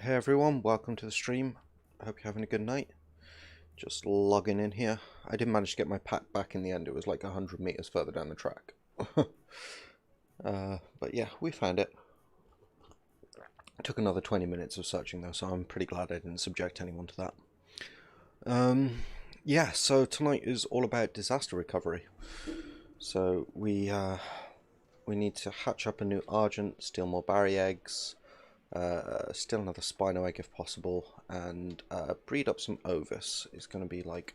Hey everyone, welcome to the stream. I hope you're having a good night. Just logging in here. I did manage to get my pack back in the end. It was like 100 meters further down the track. But yeah, we found it. It took another 20 minutes of searching though, so I'm pretty glad I didn't subject anyone to that. Yeah, so tonight is all about disaster recovery. So we need to hatch up a new Argent, steal more Barry eggs, still another Spino egg if possible, and breed up some Ovis is going to be like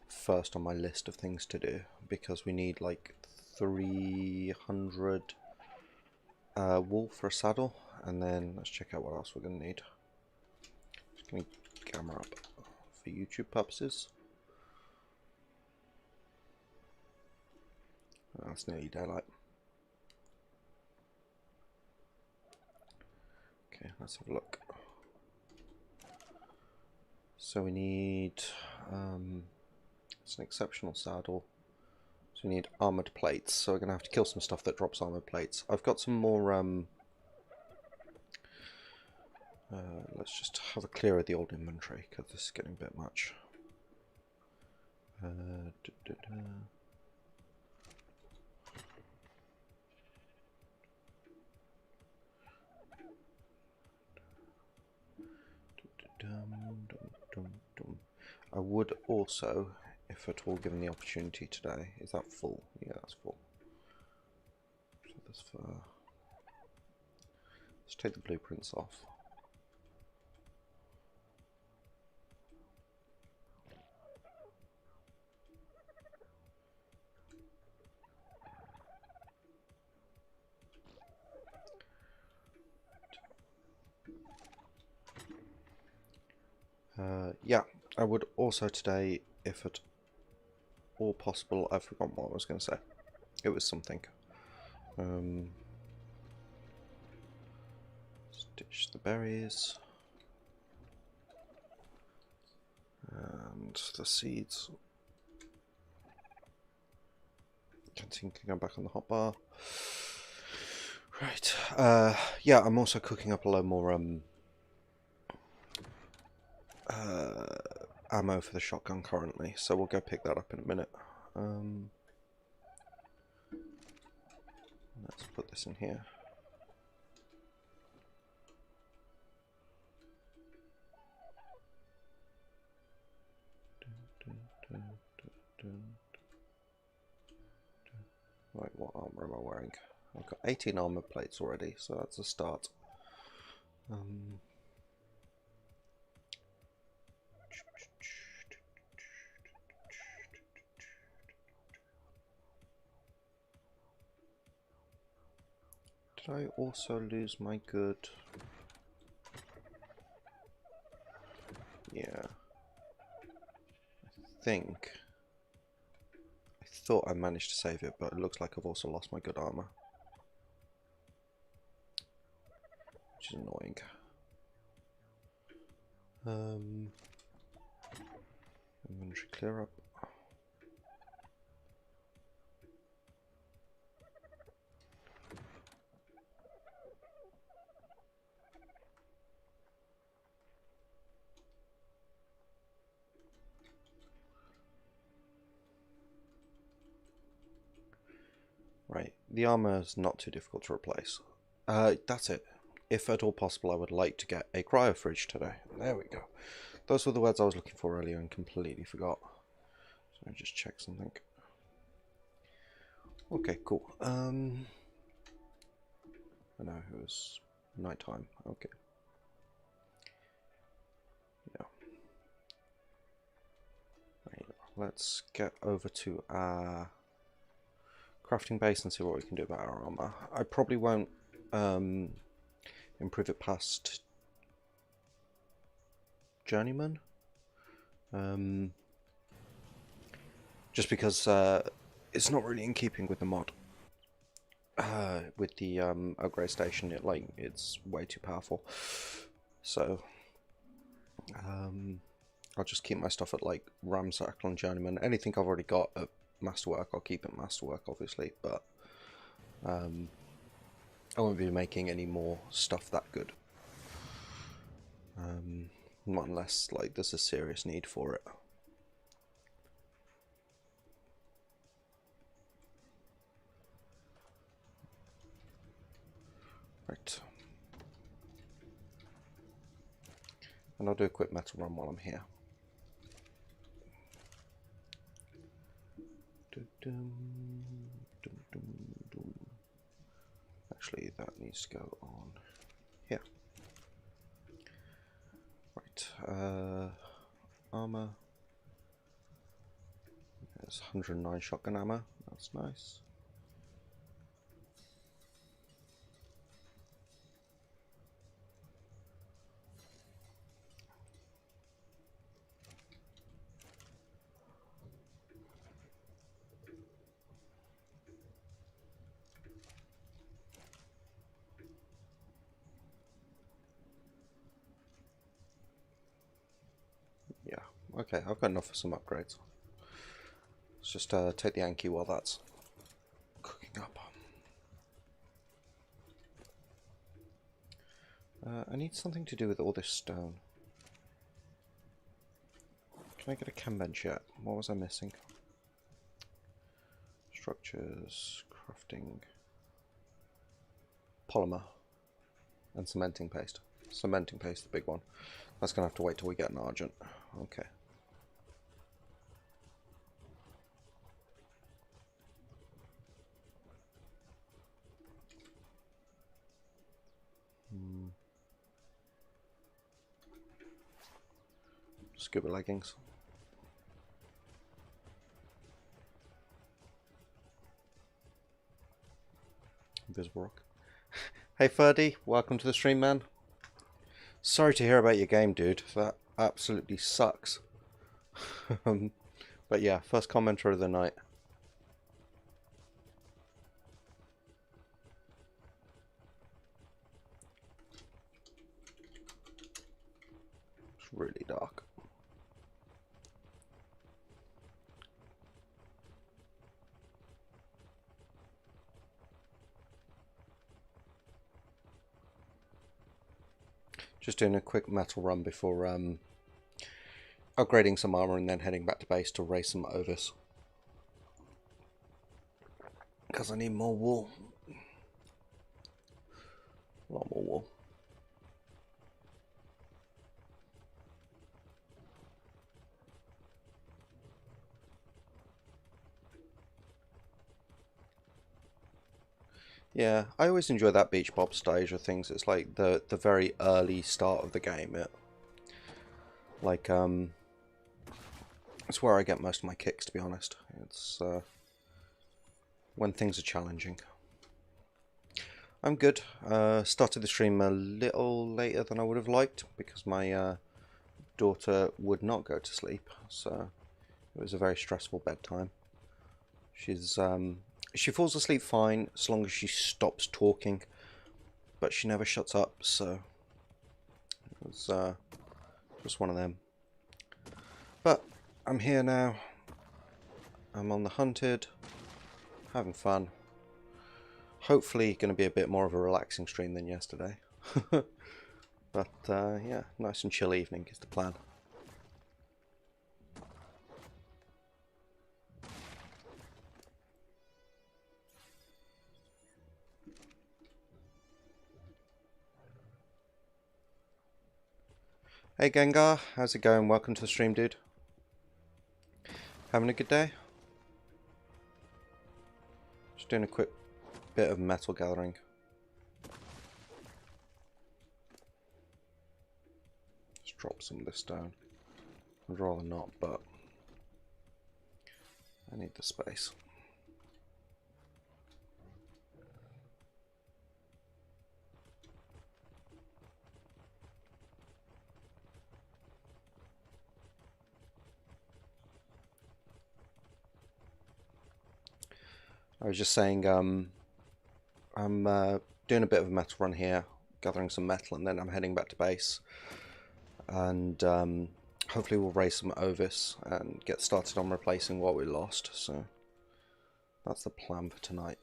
first on my list of things to do, because we need like 300 wool for a saddle, and then let's check out what else we're going to need. Just going to camera up for YouTube purposes. Oh, it's nearly daylight. Okay, let's have a look. So we need, it's an exceptional saddle, so we need armoured plates, so we're going to have to kill some stuff that drops armoured plates. I've got some more, let's just have a clear of the old inventory, because this is getting a bit much. I would also, if at all given the opportunity today, is that full? Yeah, that's full. So that's for, let's take the blueprints off. Yeah, I would also today, if at all possible, I've forgotten what I was going to say. It was something. Stitch the berries. And the seeds. Canteen can go back on the hotbar. Right. Yeah, I'm also cooking up a load more ammo for the shotgun currently, so we'll go pick that up in a minute. Let's put this in here. Right, what armor am I wearing? I've got 18 armor plates already, so that's a start. Did I also lose my good? Yeah. I thought I managed to save it, but it looks like I've also lost my good armor. Which is annoying. Inventory clear up. Right, the armor is not too difficult to replace. That's it. If at all possible, I would like to get a cryo fridge today. There we go. Those were the words I was looking for earlier and completely forgot. So I just check something. Okay, cool. I know it was nighttime. Okay. Yeah. Right, let's get over to our crafting base and see what we can do about our armor. I probably won't improve it past Journeyman, just because it's not really in keeping with the mod. With the upgrade station, it's way too powerful. So I'll just keep my stuff at like Ramsackle and Journeyman. Anything I've already got at Masterwork, I'll keep at Masterwork, obviously, but I won't be making any more stuff that good. Not unless like there's a serious need for it. Right. And I'll do a quick metal run while I'm here. Actually, that needs to go on here. Right. Armor. There's 109 shotgun ammo. That's nice. Yeah, okay, I've got enough for some upgrades. Let's just take the Anki while that's cooking up. I need something to do with all this stone. Can I get a chem bench yet? What was I missing? Structures, crafting, polymer, and cementing paste. Cementing paste, the big one. That's going to have to wait till we get an Argent. Okay. Scuba leggings. Invisible rock. Hey Ferdy, welcome to the stream, man. Sorry to hear about your game, dude. That absolutely sucks. But yeah, first commenter of the night. It's really dark. Just doing a quick metal run before upgrading some armor and then heading back to base to race some Ovis. Because I need more wool. A lot more wool. Yeah, I always enjoy that Beach Bob stage of things. It's like the very early start of the game. It's where I get most of my kicks, to be honest. It's when things are challenging. I'm good. Started the stream a little later than I would have liked because my daughter would not go to sleep, so it was a very stressful bedtime. She falls asleep fine as long as she stops talking, but she never shuts up, so it was just one of them. But I'm here now. I'm on the Hunted, having fun. Hopefully going to be a bit more of a relaxing stream than yesterday. But yeah, nice and chill evening is the plan. Hey Gengar, how's it going? Welcome to the stream, dude. Having a good day? Just doing a quick bit of metal gathering. Just drop some of this down. I'd rather not, but I need the space. I was just saying, I'm doing a bit of a metal run here, gathering some metal, and then I'm heading back to base. And hopefully we'll race some Ovis and get started on replacing what we lost. So that's the plan for tonight.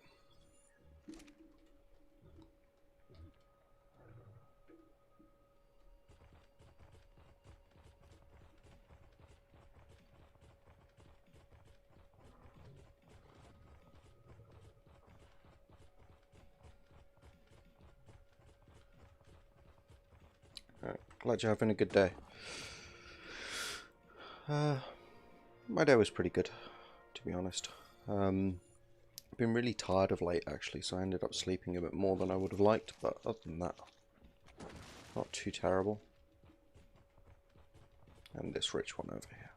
Glad you're having a good day. My day was pretty good, to be honest. Been really tired of late, actually, so I ended up sleeping a bit more than I would have liked, but other than that, not too terrible. And this rich one over here.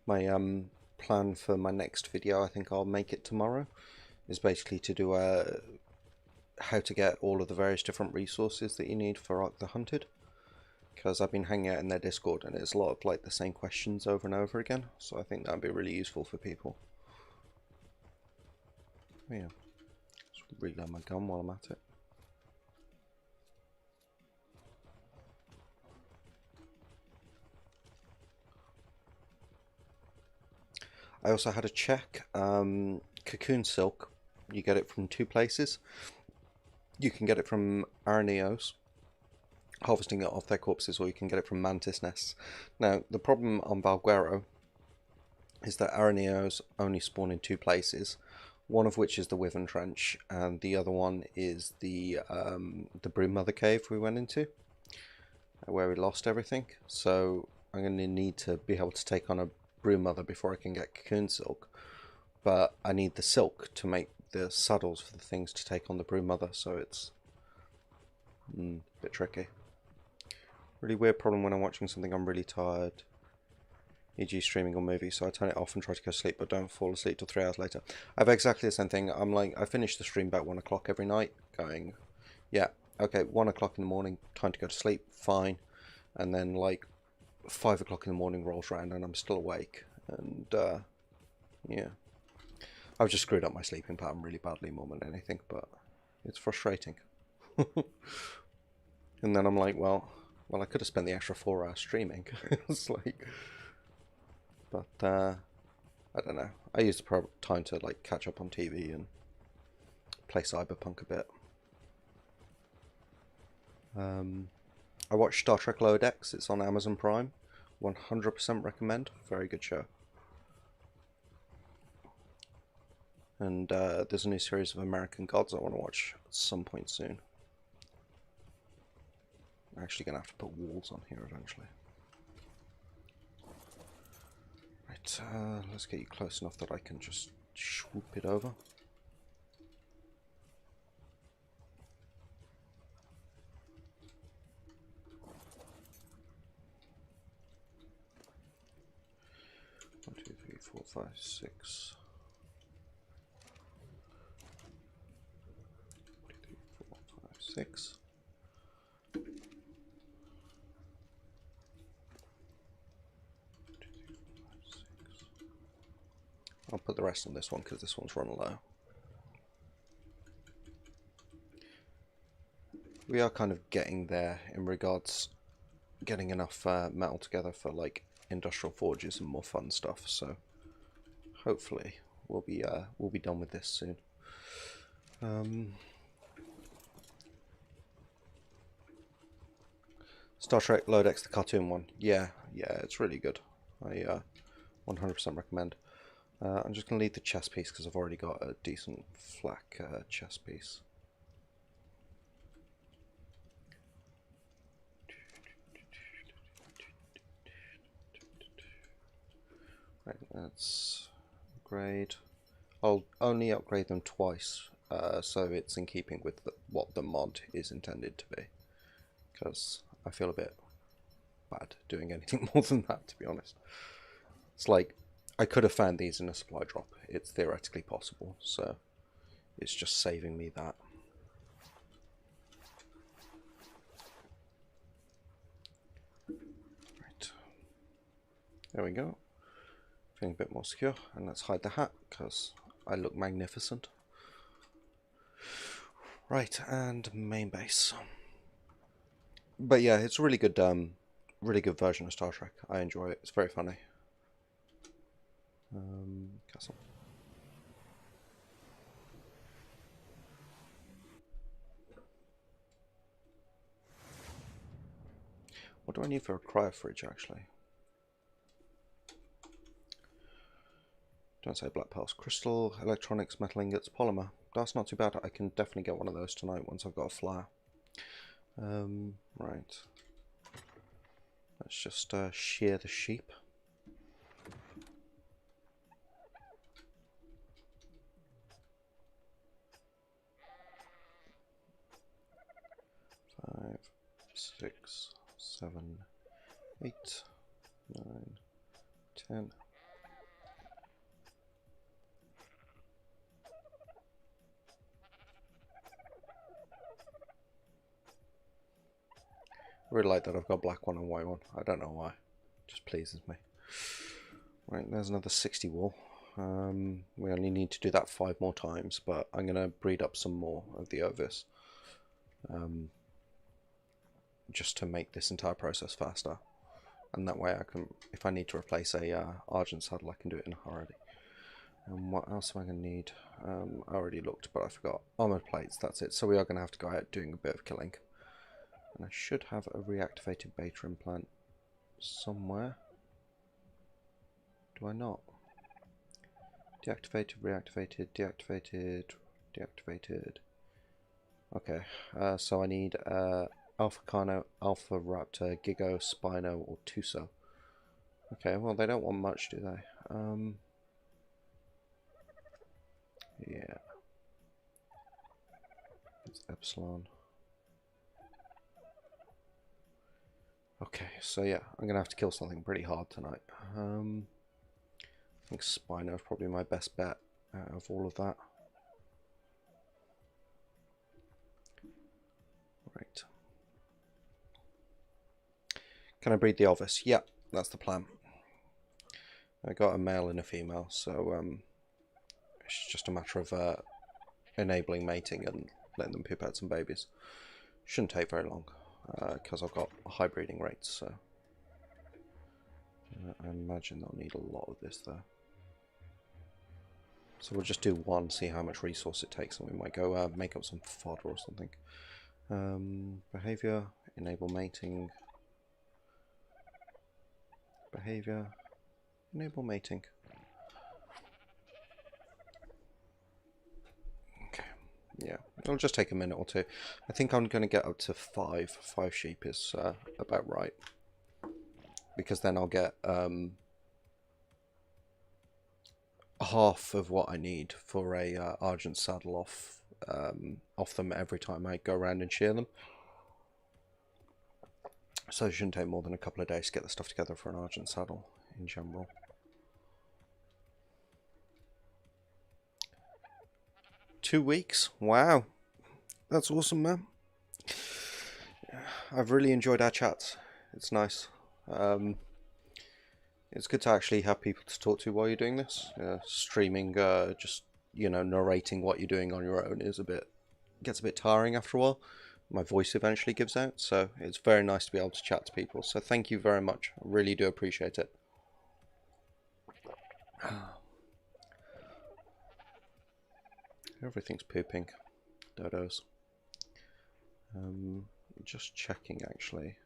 My plan for my next video, I think I'll make it tomorrow, is basically to do how to get all of the various different resources that you need for Ark the Hunted. Because I've been hanging out in their Discord and it's a lot of like the same questions over and over again, so I think that'd be really useful for people. Yeah, just reload my gun while I'm at it. I also had a check. Cocoon silk, you get it from two places. You can get it from Araneos, harvesting it off their corpses, or you can get it from mantis nests. Now, the problem on Valguero is that Araneos only spawn in two places, one of which is the Wyvern Trench, and the other one is the Broodmother Cave we went into, where we lost everything. So I'm going to need to be able to take on a Broodmother before I can get Cocoon silk, but I need the silk to make the saddles for the things to take on the Broodmother, so it's a bit tricky. Really weird problem when I'm watching something I'm really tired, e.g. streaming or movie, so I turn it off and try to go to sleep, but don't fall asleep till 3 hours later. I have exactly the same thing. I'm like, I finish the stream about 1 o'clock every night, going, yeah, okay, 1 o'clock in the morning, time to go to sleep, fine, and then like 5 o'clock in the morning rolls around and I'm still awake, and yeah, I've just screwed up my sleeping pattern really badly more than anything, but it's frustrating. And then I'm like, well, I could have spent the extra 4 hours streaming. It's like, but I don't know. I used the time to like catch up on TV and play Cyberpunk a bit. I watched Star Trek Lower Decks. It's on Amazon Prime. 100% recommend. Very good show. And there's a new series of American Gods I want to watch at some point soon. I'm actually going to have to put walls on here eventually. Right, let's get you close enough that I can just swoop it over. One, two, three, four, five, six. 1, 2, 3, 4, 5, 6. I'll put the rest on this one because this one's run low. We are kind of getting there in regards getting enough metal together for like industrial forges and more fun stuff, so hopefully we'll be done with this soon. Star Trek Lower Decks, the cartoon one. Yeah, it's really good. I 100% recommend. I'm just going to leave the chest piece because I've already got a decent flak chest piece. Right, let's upgrade. I'll only upgrade them twice, so it's in keeping with what the mod is intended to be. Because I feel a bit bad doing anything more than that, to be honest. It's like, I could have found these in a supply drop. It's theoretically possible, so it's just saving me that. Right. There we go. Feeling a bit more secure, and let's hide the hat, because I look magnificent. Right, and main base. But yeah, it's a really good version of Star Trek. I enjoy it. It's very funny. Castle. What do I need for a cryo fridge, actually? Don't say black pearls. Crystal, electronics, metal ingots, polymer. That's not too bad. I can definitely get one of those tonight once I've got a flyer. Right. Let's just shear the sheep. Five, 6, 7, 8, 9, 10. I really like that I've got black one and white one. I don't know why. It just pleases me. Right, there's another 60 wool. We only need to do that 5 more times, but I'm going to breed up some more of the Ovis. Just to make this entire process faster. And that way I can, if I need to replace a Argent saddle, I can do it in a hurry. And what else am I going to need? I already looked, but I forgot. Armored plates, that's it. So we are going to have to go out doing a bit of killing. And I should have a reactivated beta implant somewhere. Do I not? Deactivated, reactivated, deactivated, deactivated. Okay, so I need Alpha Carno, Alpha Raptor, Gigo, Spino, or Tuso. Okay, well they don't want much, do they? Yeah. It's Epsilon. Okay, so yeah, I'm gonna have to kill something pretty hard tonight. I think Spino is probably my best bet out of all of that. Right. Can I breed the Ovis? Yeah, that's the plan. I got a male and a female, so it's just a matter of enabling mating and letting them poop out some babies. Shouldn't take very long, because I've got high breeding rates, so I imagine they'll need a lot of this though. So we'll just do one, see how much resource it takes, and we might go make up some fodder or something. Behavior, enable mating. Behavior, enable mating. Okay, yeah, it'll just take a minute or two. I think I'm going to get up to 5. 5 sheep is about right. Because then I'll get half of what I need for a Argent saddle off them every time I go around and shear them. So it shouldn't take more than a couple of days to get the stuff together for an Argent saddle in general. Two weeks? Wow. That's awesome, man. I've really enjoyed our chats. It's nice. It's good to actually have people to talk to while you're doing this. Streaming, just, you know, narrating what you're doing on your own is gets a bit tiring after a while. My voice eventually gives out, so it's very nice to be able to chat to people. So thank you very much. I really do appreciate it. Everything's pooping. Dodos. Just checking actually.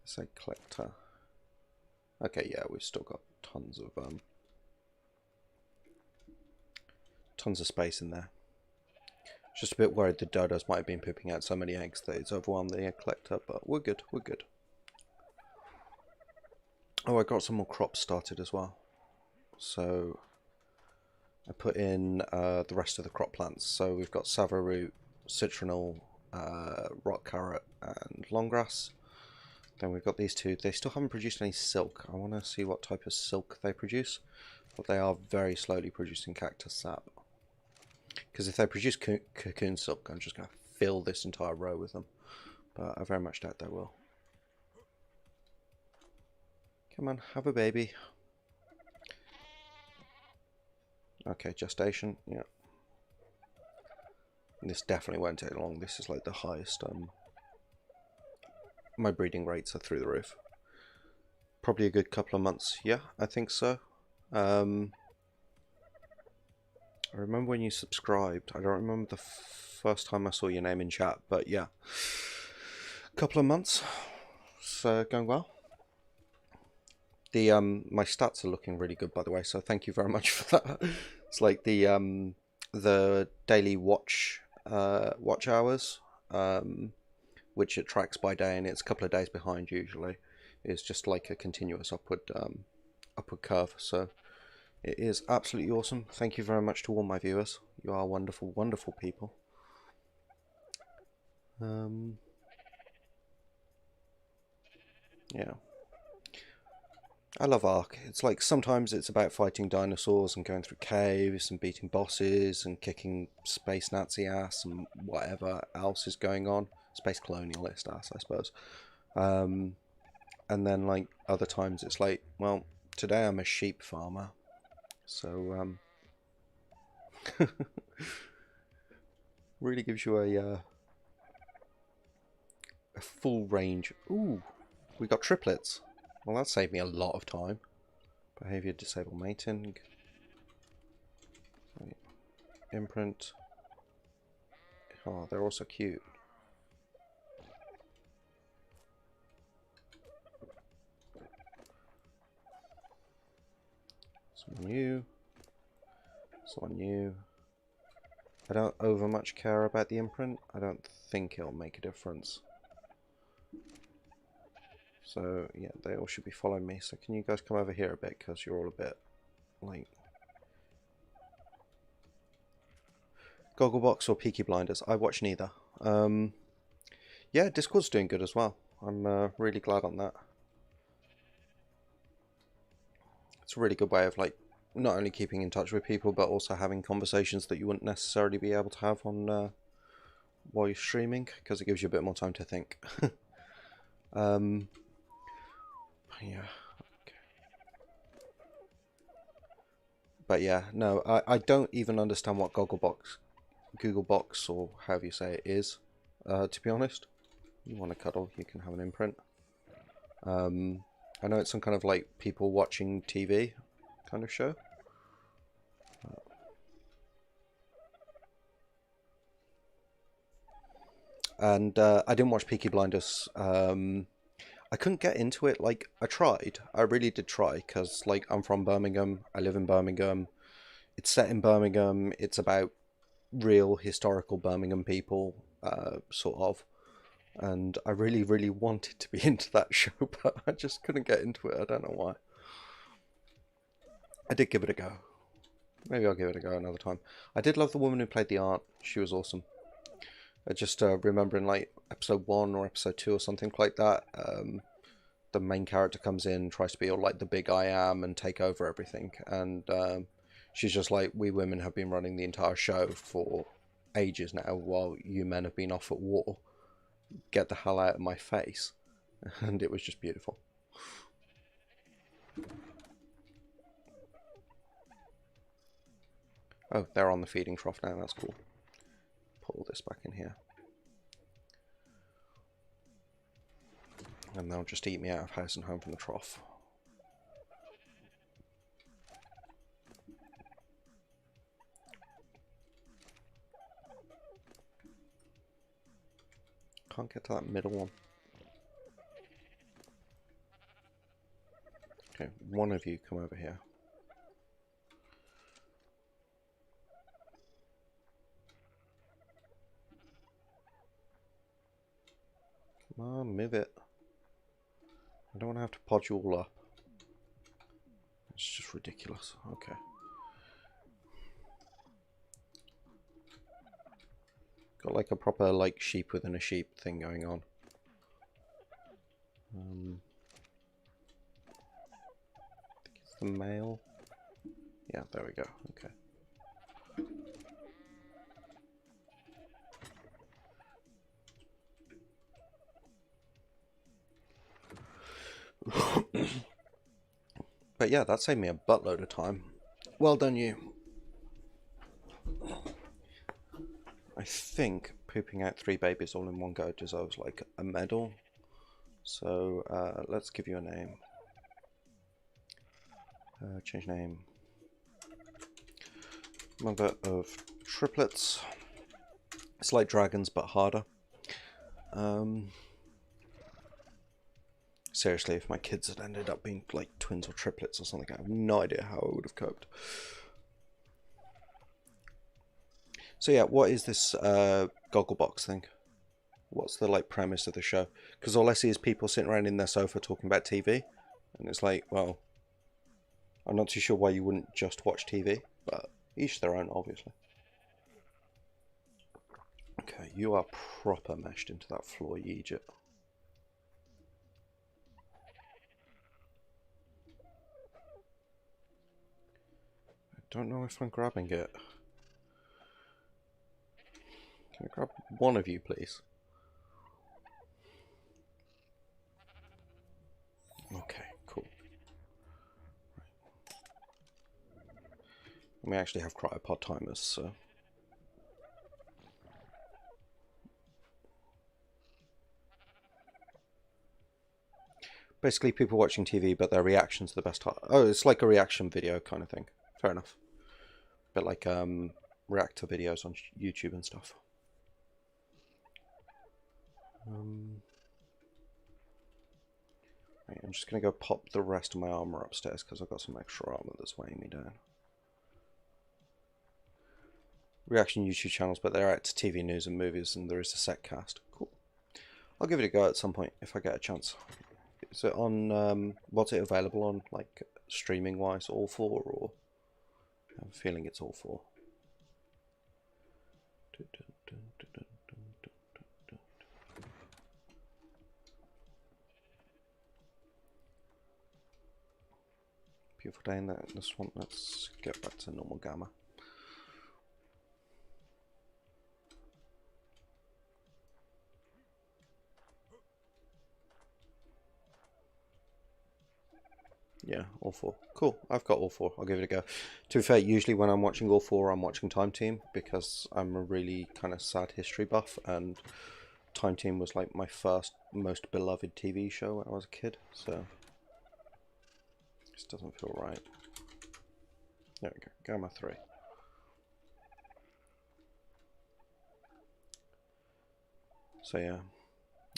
It's a collector. Okay, yeah, we've still got tons of space in there. Just a bit worried the dodos might have been pooping out so many eggs that it's overwhelmed the egg collector, but we're good, we're good. Oh, I got some more crops started as well. So I put in the rest of the crop plants. So we've got Savra root, citronal, rock carrot, and long grass. Then we've got these two. They still haven't produced any silk. I want to see what type of silk they produce, but they are very slowly producing cactus sap. Because if they produce cocoon silk, I'm just going to fill this entire row with them. But I very much doubt they will. Come on, have a baby. Okay, gestation, yeah. This definitely won't take long. This is like the highest. My breeding rates are through the roof. Probably a good couple of months. Yeah, I think so. I remember when you subscribed. I don't remember the first time I saw your name in chat, but yeah. Couple of months. It's going well. The my stats are looking really good, by the way, so thank you very much for that. It's like the daily watch hours, which it tracks by day, and it's a couple of days behind usually. It's just like a continuous upward curve. So it is absolutely awesome. Thank you very much to all my viewers. You are wonderful, wonderful people. Yeah. I love Ark. It's like sometimes it's about fighting dinosaurs and going through caves and beating bosses and kicking space Nazi ass and whatever else is going on. Space colonialist ass, I suppose. And then like other times it's like, well, today I'm a sheep farmer. So really gives you a full range. Ooh, we got triplets. Well, that saved me a lot of time. Behavior disable mating. Imprint. Oh, they're also cute. Someone new. Someone new. I don't over much care about the imprint. I don't think it'll make a difference. So yeah, they all should be following me. So can you guys come over here a bit, because you're all a bit like Gogglebox or Peaky Blinders. I watch neither. Yeah, Discord's doing good as well. I'm really glad on that. It's a really good way of like not only keeping in touch with people, but also having conversations that you wouldn't necessarily be able to have on while you're streaming, because it gives you a bit more time to think. Yeah. Okay. But yeah, no, I don't even understand what Googlebox, or however you say it is, to be honest. You want to cuddle, you can have an imprint. I know it's some kind of like people watching TV kind of show. And I didn't watch Peaky Blinders. I couldn't get into it. Like, I tried. I really did try, because like I'm from Birmingham. I live in Birmingham. It's set in Birmingham. It's about real historical Birmingham people, sort of. And I really, really wanted to be into that show, but I just couldn't get into it. I don't know why. I did give it a go. Maybe I'll give it a go another time. I did love the woman who played the aunt. She was awesome. I just remembering like episode 1 or episode 2 or something like that. The main character comes in, tries to be all like the big I am and take over everything, and she's just like, we women have been running the entire show for ages now, while you men have been off at war. Get the hell out of my face. And it was just beautiful. Oh, they're on the feeding trough now. That's cool. Put all this back in here. And they'll just eat me out of house and home from the trough. Can't get to that middle one. Okay, one of you come over here. Come on, move it. I don't want to have to pod you all up. It's just ridiculous. Okay. Got like a proper like sheep within a sheep thing going on. I think it's the male. Yeah, there we go. Okay. But yeah, that saved me a buttload of time. Well done, you. I think pooping out 3 babies all in one go deserves like a medal. So let's give you a name. Change name. Mother of triplets. It's like dragons but harder. Seriously, if my kids had ended up being like twins or triplets or something, I have no idea how I would have coped. So yeah, what is this Gogglebox thing? What's the like premise of the show? Because all I see is people sitting around in their sofa talking about TV, and it's like, well, I'm not too sure why you wouldn't just watch TV, but each their own, obviously. Okay, you are proper meshed into that floor, Egypt. I don't know if I'm grabbing it. Can I grab one of you, please? Okay, cool. And we actually have cryopod timers, so... Basically people watching TV, but their reactions are the best. Oh, it's like a reaction video kind of thing. Fair enough. But like react to videos on YouTube and stuff. Right, I'm just going to go pop the rest of my armor upstairs because I've got some extra armor that's weighing me down. Reaction YouTube channels, but they're out to TV news and movies, and there is a set cast. Cool. I'll give it a go at some point if I get a chance. Is it on, what's it available on, like, streaming-wise, all 4, or? I have a feeling it's all 4. Beautiful day in this one. Let's get back to normal gamma. Yeah, all 4. Cool, I've got all 4. I'll give it a go. To be fair, usually when I'm watching all 4, I'm watching Time Team because I'm a really kind of sad history buff, and Time Team was like my first most beloved TV show when I was a kid, so this doesn't feel right. There we go, Gamma 3. So yeah,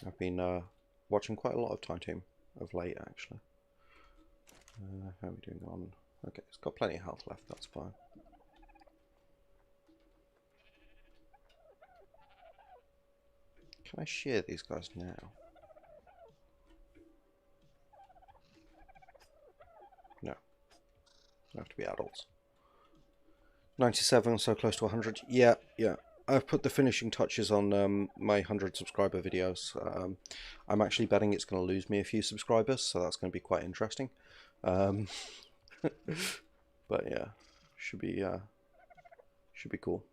I've been watching quite a lot of Time Team of late, actually. How are we doing on? Okay, it's got plenty of health left, that's fine. Can I shear these guys now? No. They have to be adults. 97, so close to 100. Yeah. I've put the finishing touches on my 100 subscriber videos. I'm actually betting it's going to lose me a few subscribers, so that's going to be quite interesting. But yeah, should be cool.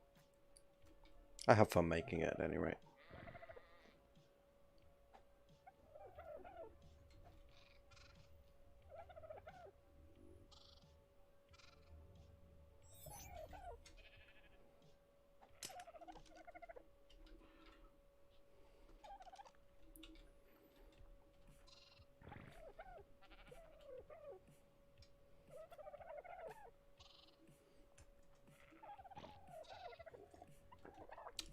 I have fun making it at any rate.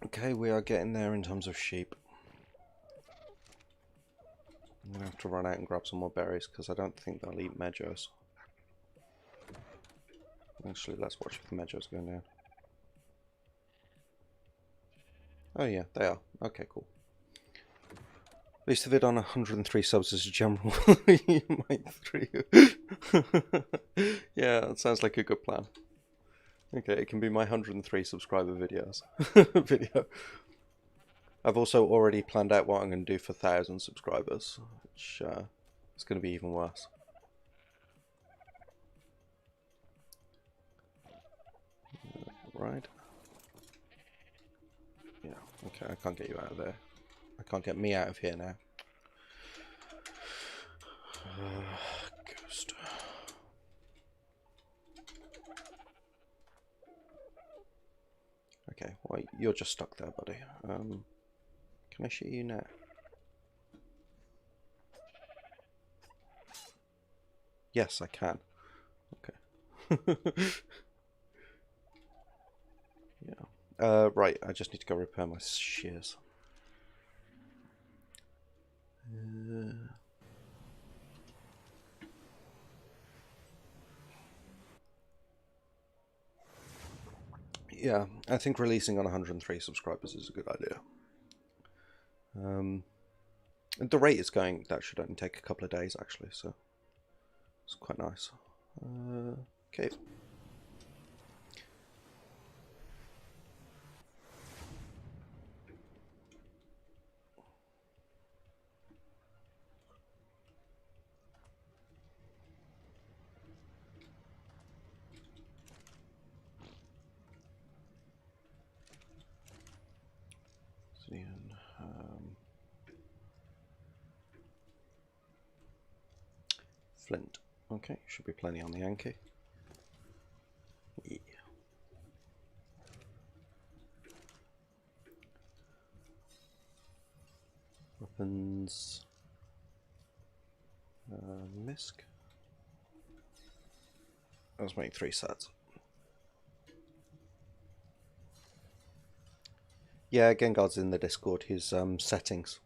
Okay, we are getting there in terms of sheep. I'm going to have to run out and grab some more berries because I don't think they'll eat Medjos. Actually, let's watch if the Medjos go down. Oh yeah, they are. Okay, cool. At least if it on 103 subs as a general, you might through. Yeah, that sounds like a good plan. Okay, it can be my 103 subscriber videos. Video. I've also already planned out what I'm going to do for 1,000 subscribers, which is going to be even worse. Right. Yeah, okay, I can't get you out of there. I can't get me out of here now. Ghost. Okay, well, you're just stuck there, buddy. Can I shoot you now? Yes, I can. Okay. Yeah. Right, I just need to go repair my shears. Yeah, I think releasing on 103 subscribers is a good idea. The rate is going, that should only take a couple of days actually, so it's quite nice. Okay. Flint. Okay, should be plenty on the Yankee. Yeah. Weapons. Misk. Let's make 3 sets. Yeah, Gengar's in the Discord, his settings.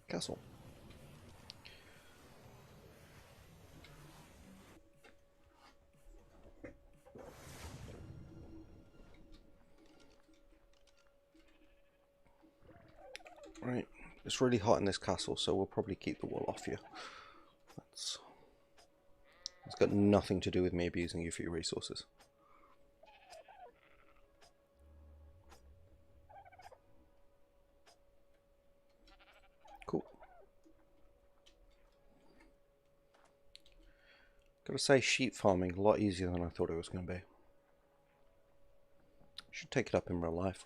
Castle. Right, it's really hot in this castle, so we'll probably keep the wall off you. It's got nothing to do with me abusing you for your resources. Cool. Gotta say, sheep farming a lot easier than I thought it was going to be. Should take it up in real life.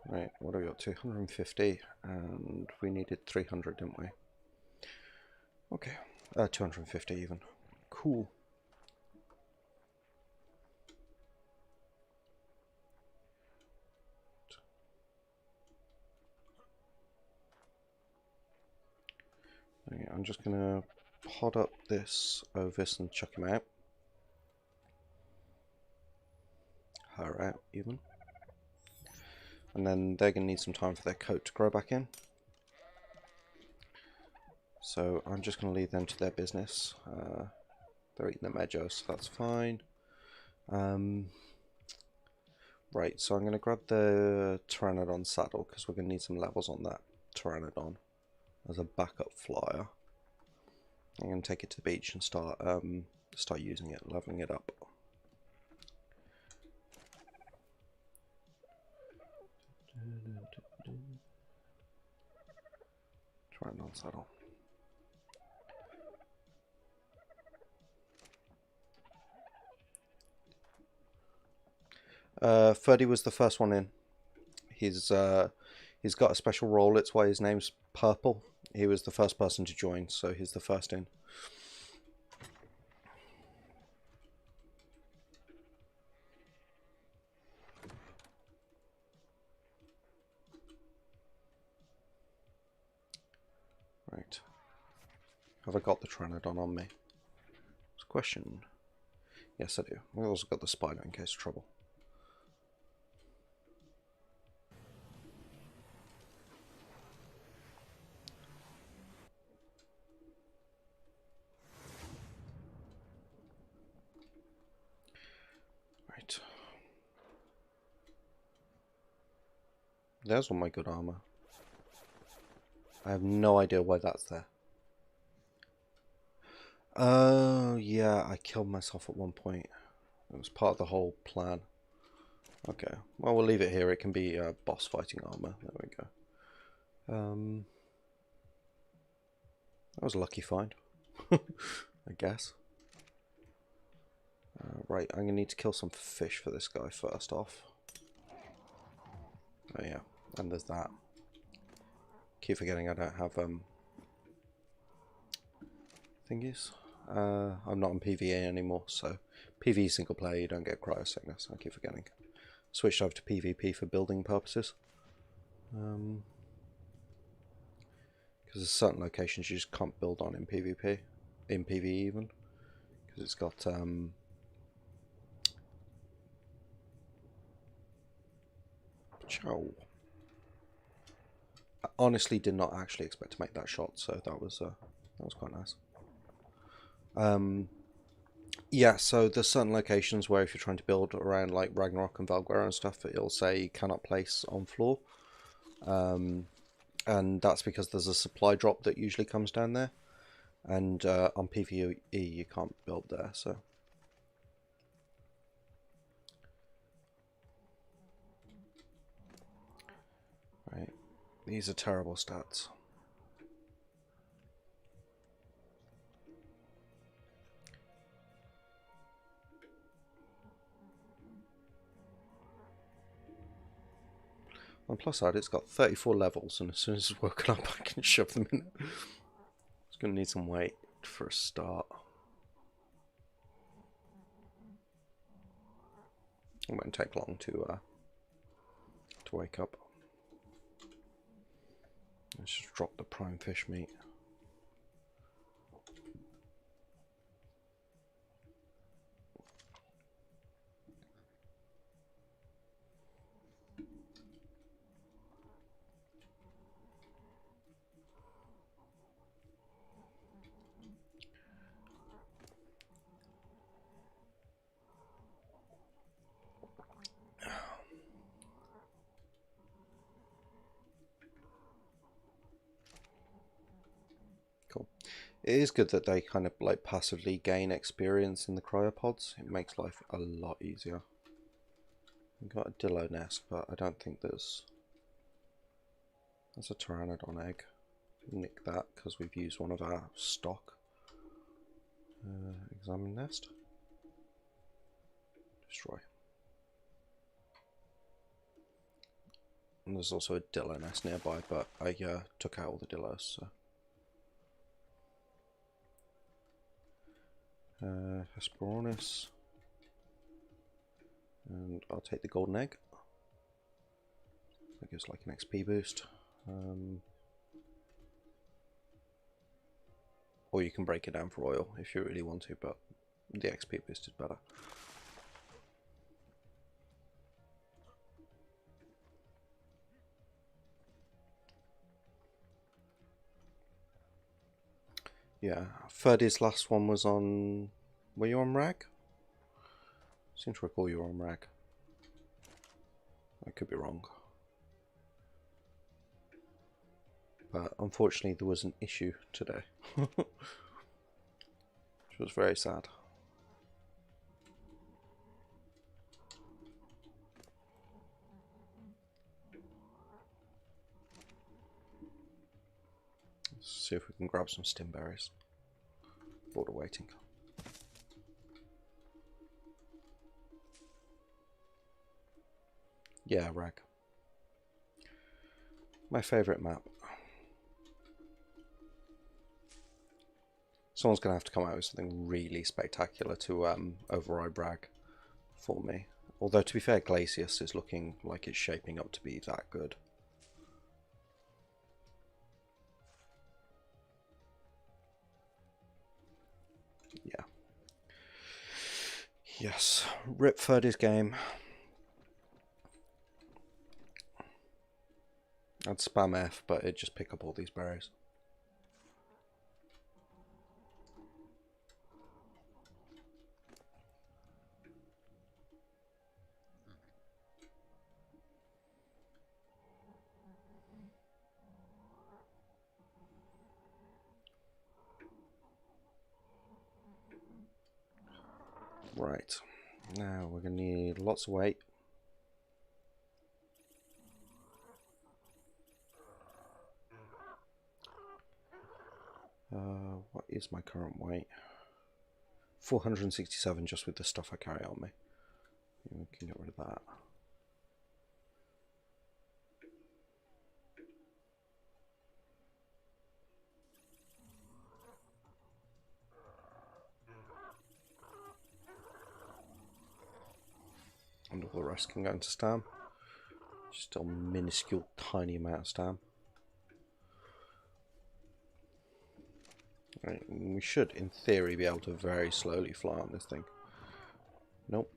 Right, what have we got? 250, and we needed 300, didn't we? Okay, 250 even. Cool. Okay, I'm just gonna pot up this Ovis and chuck him out. Her out, even. And then they're going to need some time for their coat to grow back in. So I'm just going to leave them to their business. They're eating the Mejo, so that's fine. Right, so I'm going to grab the Pteranodon saddle because we're going to need some levels on that Pteranodon as a backup flyer. I'm going to take it to the beach and start using it, leveling it up. Pteranodon saddle. Ferdy was the first one in. He's got a special role. It's why his name's Purple. He was the first person to join, so he's the first in. Right. Have I got the Pteranodon on me? It's a question. Yes, I do. I've also got the spider in case of trouble. Right. There's all my good armor. I have no idea why that's there. Oh, yeah, I killed myself at one point. It was part of the whole plan. Okay, well, we'll leave it here. It can be boss fighting armor. There we go. That was a lucky find, I guess. Right, I'm going to need to kill some fish for this guy first off. Oh yeah, and there's that. Keep forgetting I don't have thingies. I'm not on PvE anymore, so PvE single player you don't get cryo sickness. I keep forgetting. Switched over to PvP for building purposes. Because there's certain locations you just can't build on in PvP, in PvE even, because it's got Chow. I honestly did not actually expect to make that shot, so that was quite nice. Yeah, so there's certain locations where if you're trying to build around like Ragnarok and Valguera and stuff, it'll say you cannot place on floor. And that's because there's a supply drop that usually comes down there. And on PvE you can't build there, so... Right, these are terrible stats. On the plus side, it's got 34 levels, and as soon as it's woken up, I can shove them in. It's going to need some weight for a start. It won't take long to wake up. Let's just drop the prime fish meat. Cool. It is good that they kind of like passively gain experience in the cryopods. It makes life a lot easier. We've got a Dillo nest, but I don't think there's a Pteranodon egg. Nick that because we've used one of our stock. Examine nest. Destroy. And there's also a Dillo nest nearby, but I took out all the Dillos, so. Hesperornis. And I'll take the golden egg. That gives like an XP boost. Or you can break it down for oil if you really want to, but the XP boost is better. Yeah, Ferdy's last one was on... Were you on Rag? I seem to recall you were on Rag. I could be wrong. But unfortunately there was an issue today. Which was very sad. Let's see if we can grab some stimberries. Border waiting. Yeah, Rag. My favourite map. Someone's going to have to come out with something really spectacular to override Rag for me. Although, to be fair, Glacius is looking like it's shaping up to be that good. Yeah. Yes. Rip Ferdy's game. I'd spam F, but it'd just pick up all these berries. Right. Now we're going to need lots of weight. What is my current weight? 467 just with the stuff I carry on me. We can get rid of that. And all the rest can go into stam. Still minuscule, tiny amount of stam. Right, we should, in theory, be able to very slowly fly on this thing. Nope,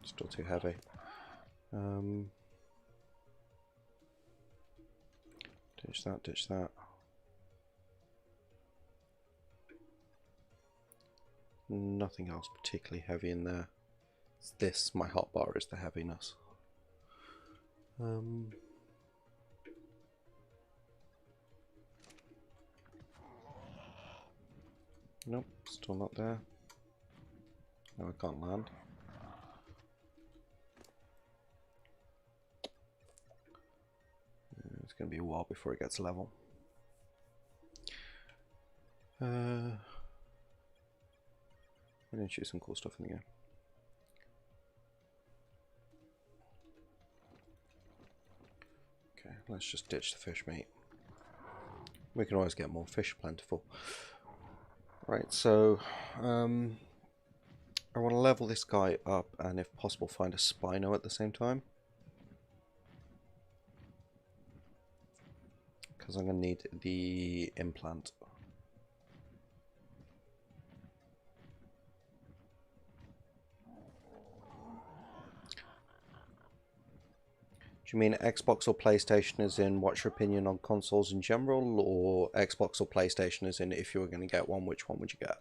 still too heavy. Ditch that, ditch that. Nothing else particularly heavy in there. It's this, my hotbar, is the heaviness. Nope, still not there. No, I can't land. It's going to be a while before it gets level. I'm going to shoot some cool stuff in the air. Okay, let's just ditch the fish meat. We can always get more fish plentiful. Right, so I want to level this guy up and if possible find a Spino at the same time. Because I'm going to need the implant. Do you mean Xbox or PlayStation as in what's your opinion on consoles in general, or Xbox or PlayStation as in if you were going to get one, which one would you get?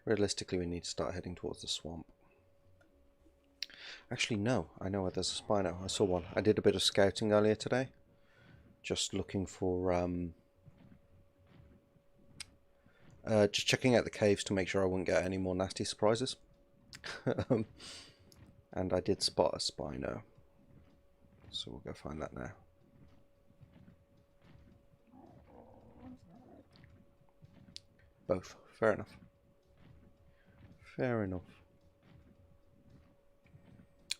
Realistically, we need to start heading towards the swamp. Actually, no. I know where there's a Spino. I saw one. I did a bit of scouting earlier today. Just looking for... just checking out the caves to make sure I wouldn't get any more nasty surprises. And I did spot a Spino. So we'll go find that now. Both. Fair enough. Fair enough.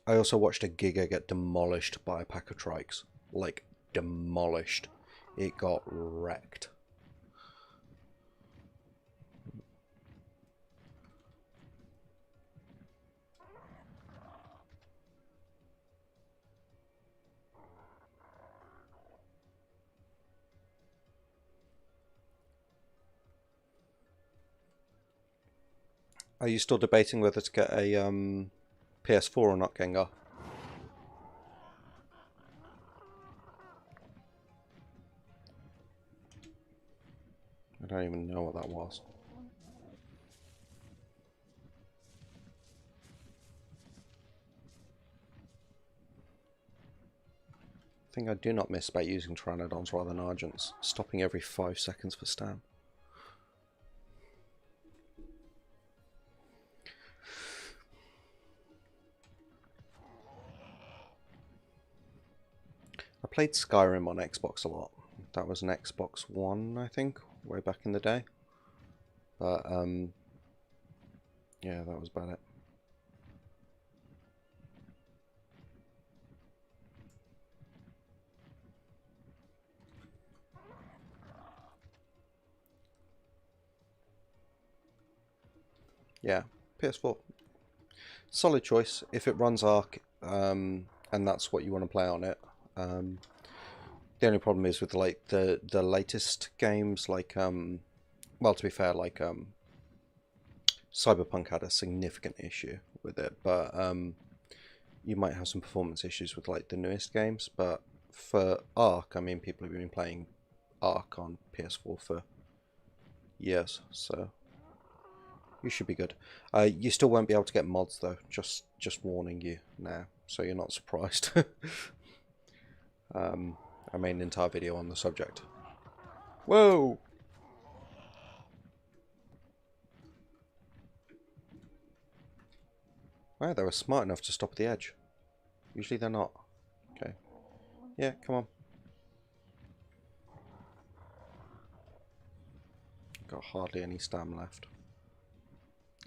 I also watched a Giga get demolished by a pack of trikes. Like, demolished. It got wrecked. Are you still debating whether to get a PS4 or not, Gengar? I don't even know what that was. The thing I do not miss about using Pteranodons rather than Argents, stopping every 5 seconds for stam. I played Skyrim on Xbox a lot. That was an Xbox One, I think, way back in the day. But, yeah, that was about it. Yeah, PS4. Solid choice. If it runs Ark, and that's what you want to play on it. The only problem is with like the latest games, like well, to be fair, like Cyberpunk had a significant issue with it, but you might have some performance issues with like the newest games. But for Ark, I mean, people have been playing Ark on PS4 for years, so you should be good. You still won't be able to get mods though. Just warning you now, so you're not surprised. I made an entire video on the subject. Whoa! Wow, they were smart enough to stop at the edge. Usually they're not. Okay. Yeah, come on. Got hardly any stam left.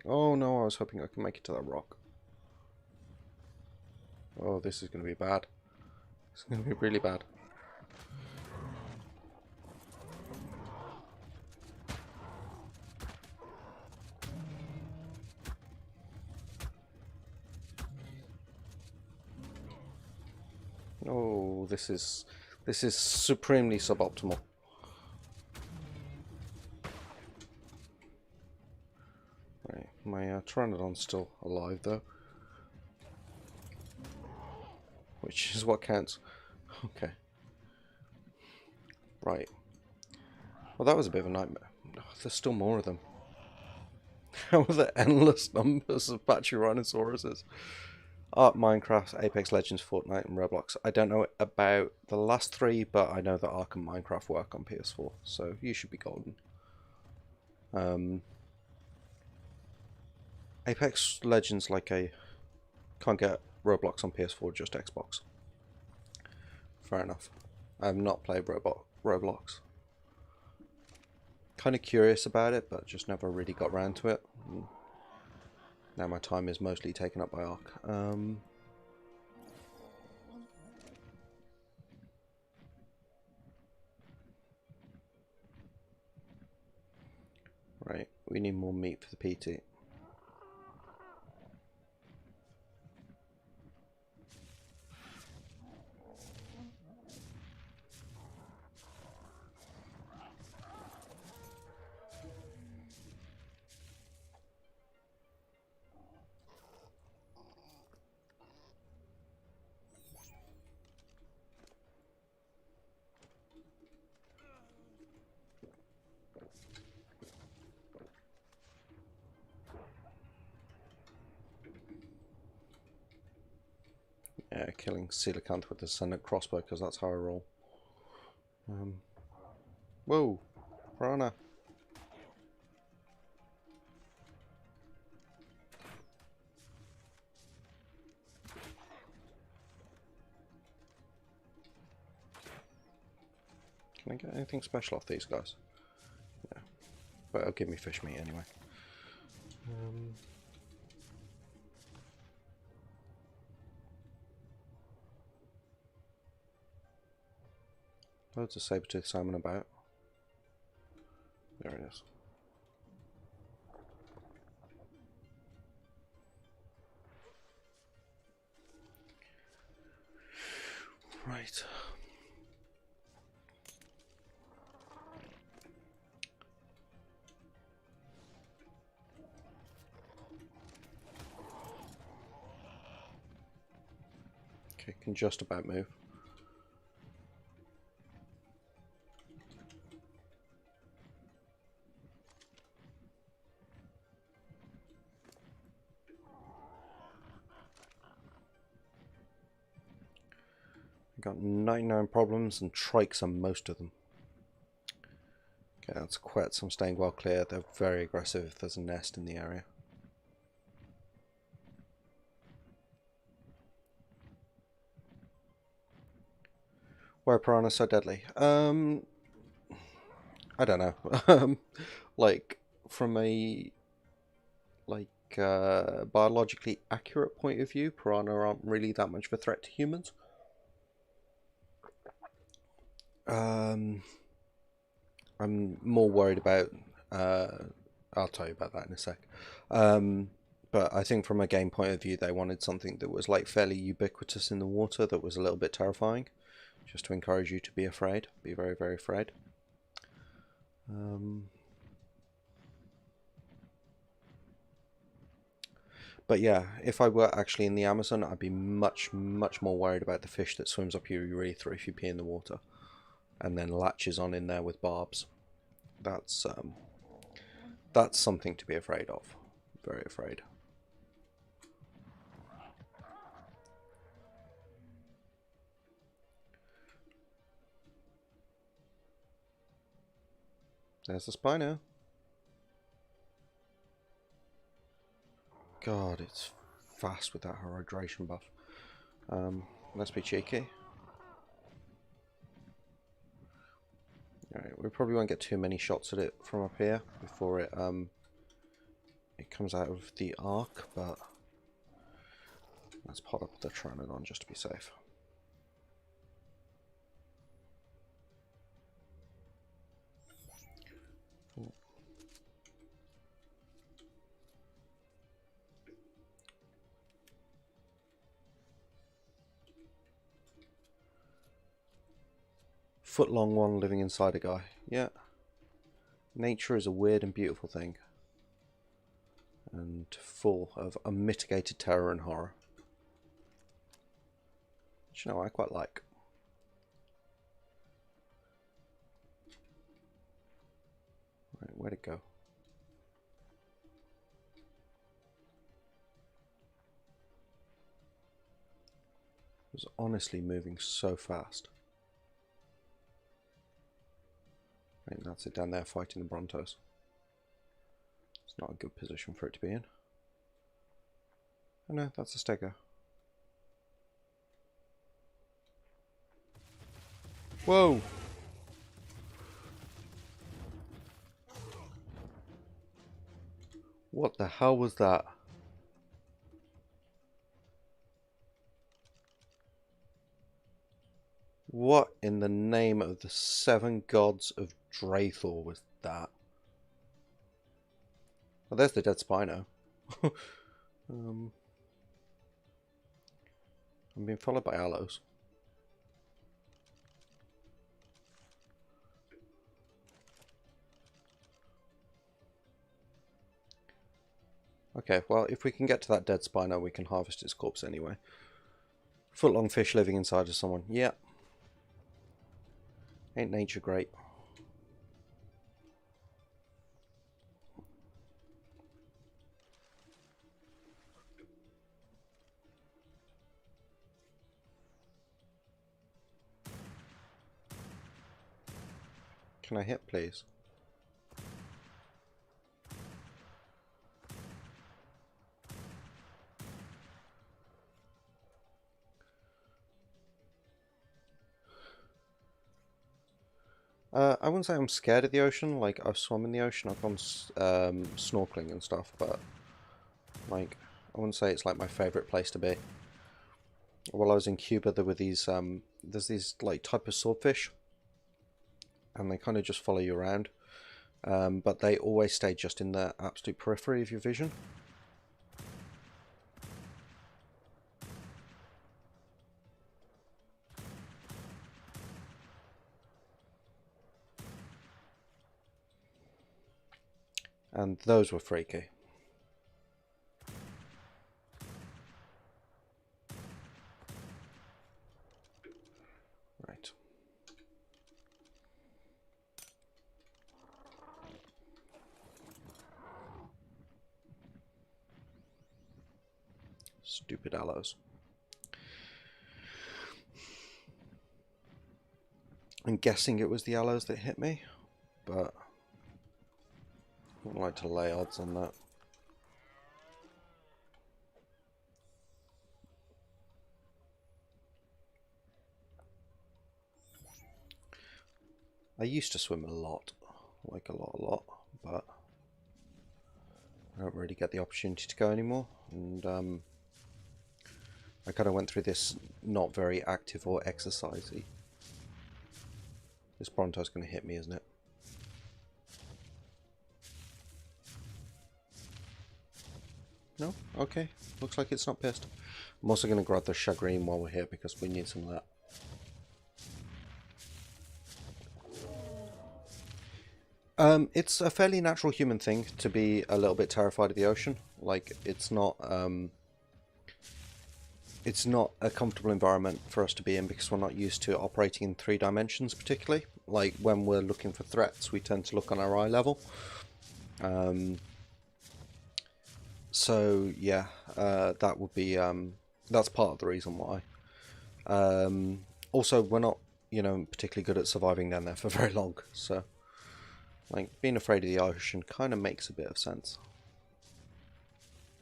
Oh no, I was hoping I could make it to that rock. Oh, this is going to be bad. It's going to be really bad. Oh, this is supremely suboptimal. Right, my Pteranodon's still alive though, which is what counts. Okay. Right. Well, that was a bit of a nightmare. Oh, there's still more of them. How are there endless numbers of Pachyrhinosaurus? Art, Minecraft, Apex Legends, Fortnite, and Roblox. I don't know about the last three, but I know that Ark and Minecraft work on PS4, so you should be golden. Apex Legends, can't get Roblox on PS4, just Xbox. Fair enough. I've not played Roblox. Kind of curious about it, but just never really got around to it. Now my time is mostly taken up by Ark. Right, we need more meat for the PT. Yeah, killing coelacanth with the Ascendant crossbow, because that's how I roll. Whoa, piranha. Can I get anything special off these guys? Yeah, but it'll give me fish meat anyway. Loads of saber-tooth salmon about. There it is. Right. Okay, can just about move. Got 99 problems and trikes on most of them. Okay, that's quite some staying well clear. They're very aggressive if there's a nest in the area. Why are piranhas so deadly? I don't know. Like from a biologically accurate point of view, piranha aren't really that much of a threat to humans. I'm more worried about. I'll tell you about that in a sec. But I think from a game point of view, they wanted something that was like fairly ubiquitous in the water, that was a little bit terrifying, just to encourage you to be afraid, be very, very afraid. But yeah, if I were actually in the Amazon, I'd be much, much more worried about the fish that swims up your urethra if you pee in the water, and then latches on in there with barbs. That's something to be afraid of. Very afraid. There's the Spino. God, it's fast without her hydration buff. Let's be cheeky. Alright, we probably won't get too many shots at it from up here before it comes out of the arc, but let's pot up the Pteranodon just to be safe. Foot-long one living inside a guy. Yeah. Nature is a weird and beautiful thing. And full of unmitigated terror and horror. Which, you know, I quite like. Right, where'd it go? It was honestly moving so fast. Right, that's it down there fighting the Brontos. It's not a good position for it to be in. Oh no, that's a Stego. Whoa! What the hell was that? What in the name of the 7 gods of Draethor was that? Well, there's the dead Spino. I'm being followed by Allos. Okay, well, if we can get to that dead Spino, we can harvest his corpse anyway. Foot-long fish living inside of someone. Yeah. Ain't nature great? Can I hit, please? I wouldn't say I'm scared of the ocean. Like, I've swum in the ocean, I've gone snorkeling and stuff, but like, I wouldn't say it's like my favourite place to be. While I was in Cuba, there were these there's these like type of swordfish, and they kind of just follow you around, but they always stay just in the absolute periphery of your vision. And those were freaky. Right. Stupid Allos. I'm guessing it was the Allos that hit me, but I wouldn't like to lay odds on that. I used to swim a lot, like a lot, but I don't really get the opportunity to go anymore, and I kind of went through this not very active or exercisey. This Bronto's going to hit me, isn't it? No? Okay. Looks like it's not pissed. I'm also going to grab the Chagrin while we're here because we need some of that. It's a fairly natural human thing to be a little bit terrified of the ocean. Like, it's not a comfortable environment for us to be in because we're not used to operating in 3 dimensions particularly. Like, when we're looking for threats, we tend to look on our eye level. So, yeah, that would be, that's part of the reason why. Also, we're not, you know, particularly good at surviving down there for very long, so... Like, being afraid of the ocean kind of makes a bit of sense.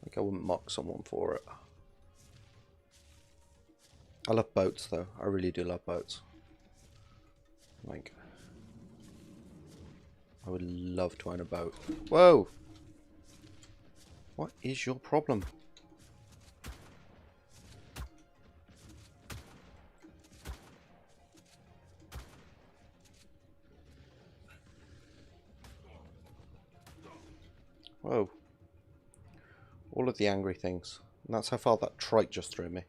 Like, I wouldn't mock someone for it. I love boats though. I really do love boats. Like, I would love to own a boat. Whoa! What is your problem? Whoa. All of the angry things. And that's how far that trike just threw me.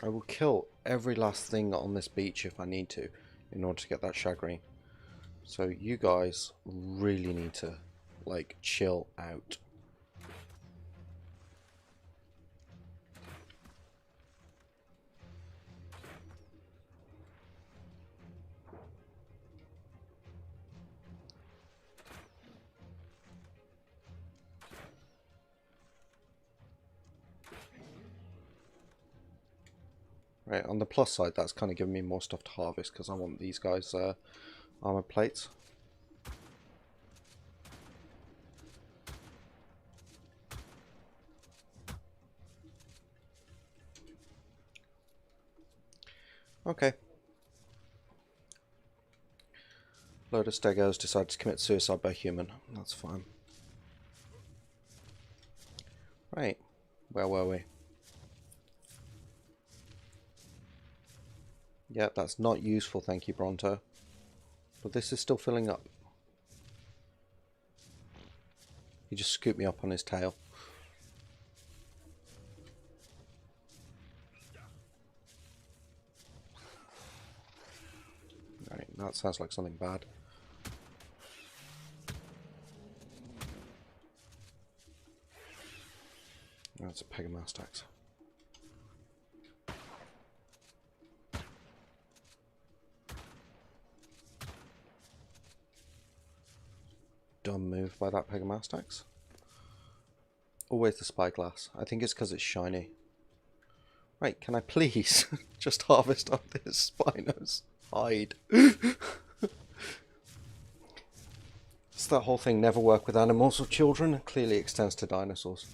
I will kill every last thing on this beach if I need to in order to get that shagreen. So you guys really need to, like, chill out. Right, on the plus side, that's kind of giving me more stuff to harvest because I want these guys' armor plates. Okay. Load of stegos decided to commit suicide by human. That's fine. Right. Where were we? Yeah, that's not useful, thank you, Bronto. But this is still filling up. He just scooped me up on his tail. Right, that sounds like something bad. That's a Pegamastax. Dumb move by that Pegamastax. Always the spyglass. I think it's because it's shiny. Right, can I please just harvest up this Spinos hide? Does that whole thing never work with animals or children? It clearly extends to dinosaurs.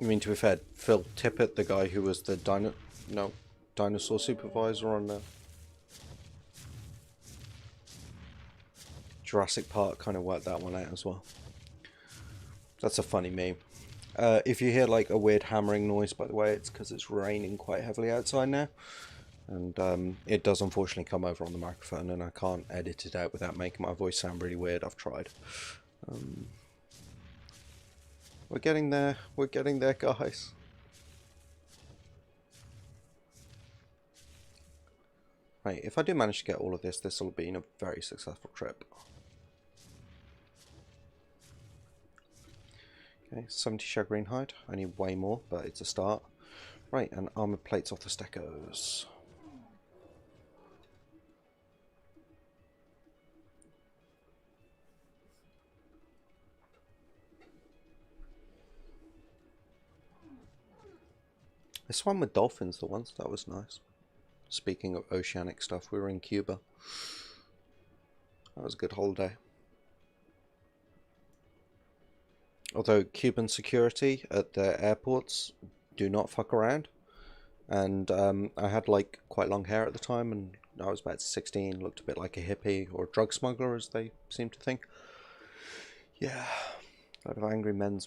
You mean, to be fair, Phil Tippett, the guy who was the dinosaur supervisor on the Jurassic Park, kind of worked that one out as well. That's a funny meme. If you hear like a weird hammering noise, by the way, it's because it's raining quite heavily outside now. And it does unfortunately come over on the microphone, and I can't edit it out without making my voice sound really weird. I've tried. We're getting there. We're getting there, guys. Right, if I do manage to get all of this, this will be a very successful trip. Okay, 70 shagreen hide. I need way more, but it's a start. Right, and armored plates off the Stekos. I swam with dolphins the once, that was nice. Speaking of oceanic stuff, we were in Cuba. That was a good holiday. Although Cuban security at the airports do not fuck around. And I had like quite long hair at the time, and I was about 16, looked a bit like a hippie or a drug smuggler, as they seem to think. Yeah, a lot of angry men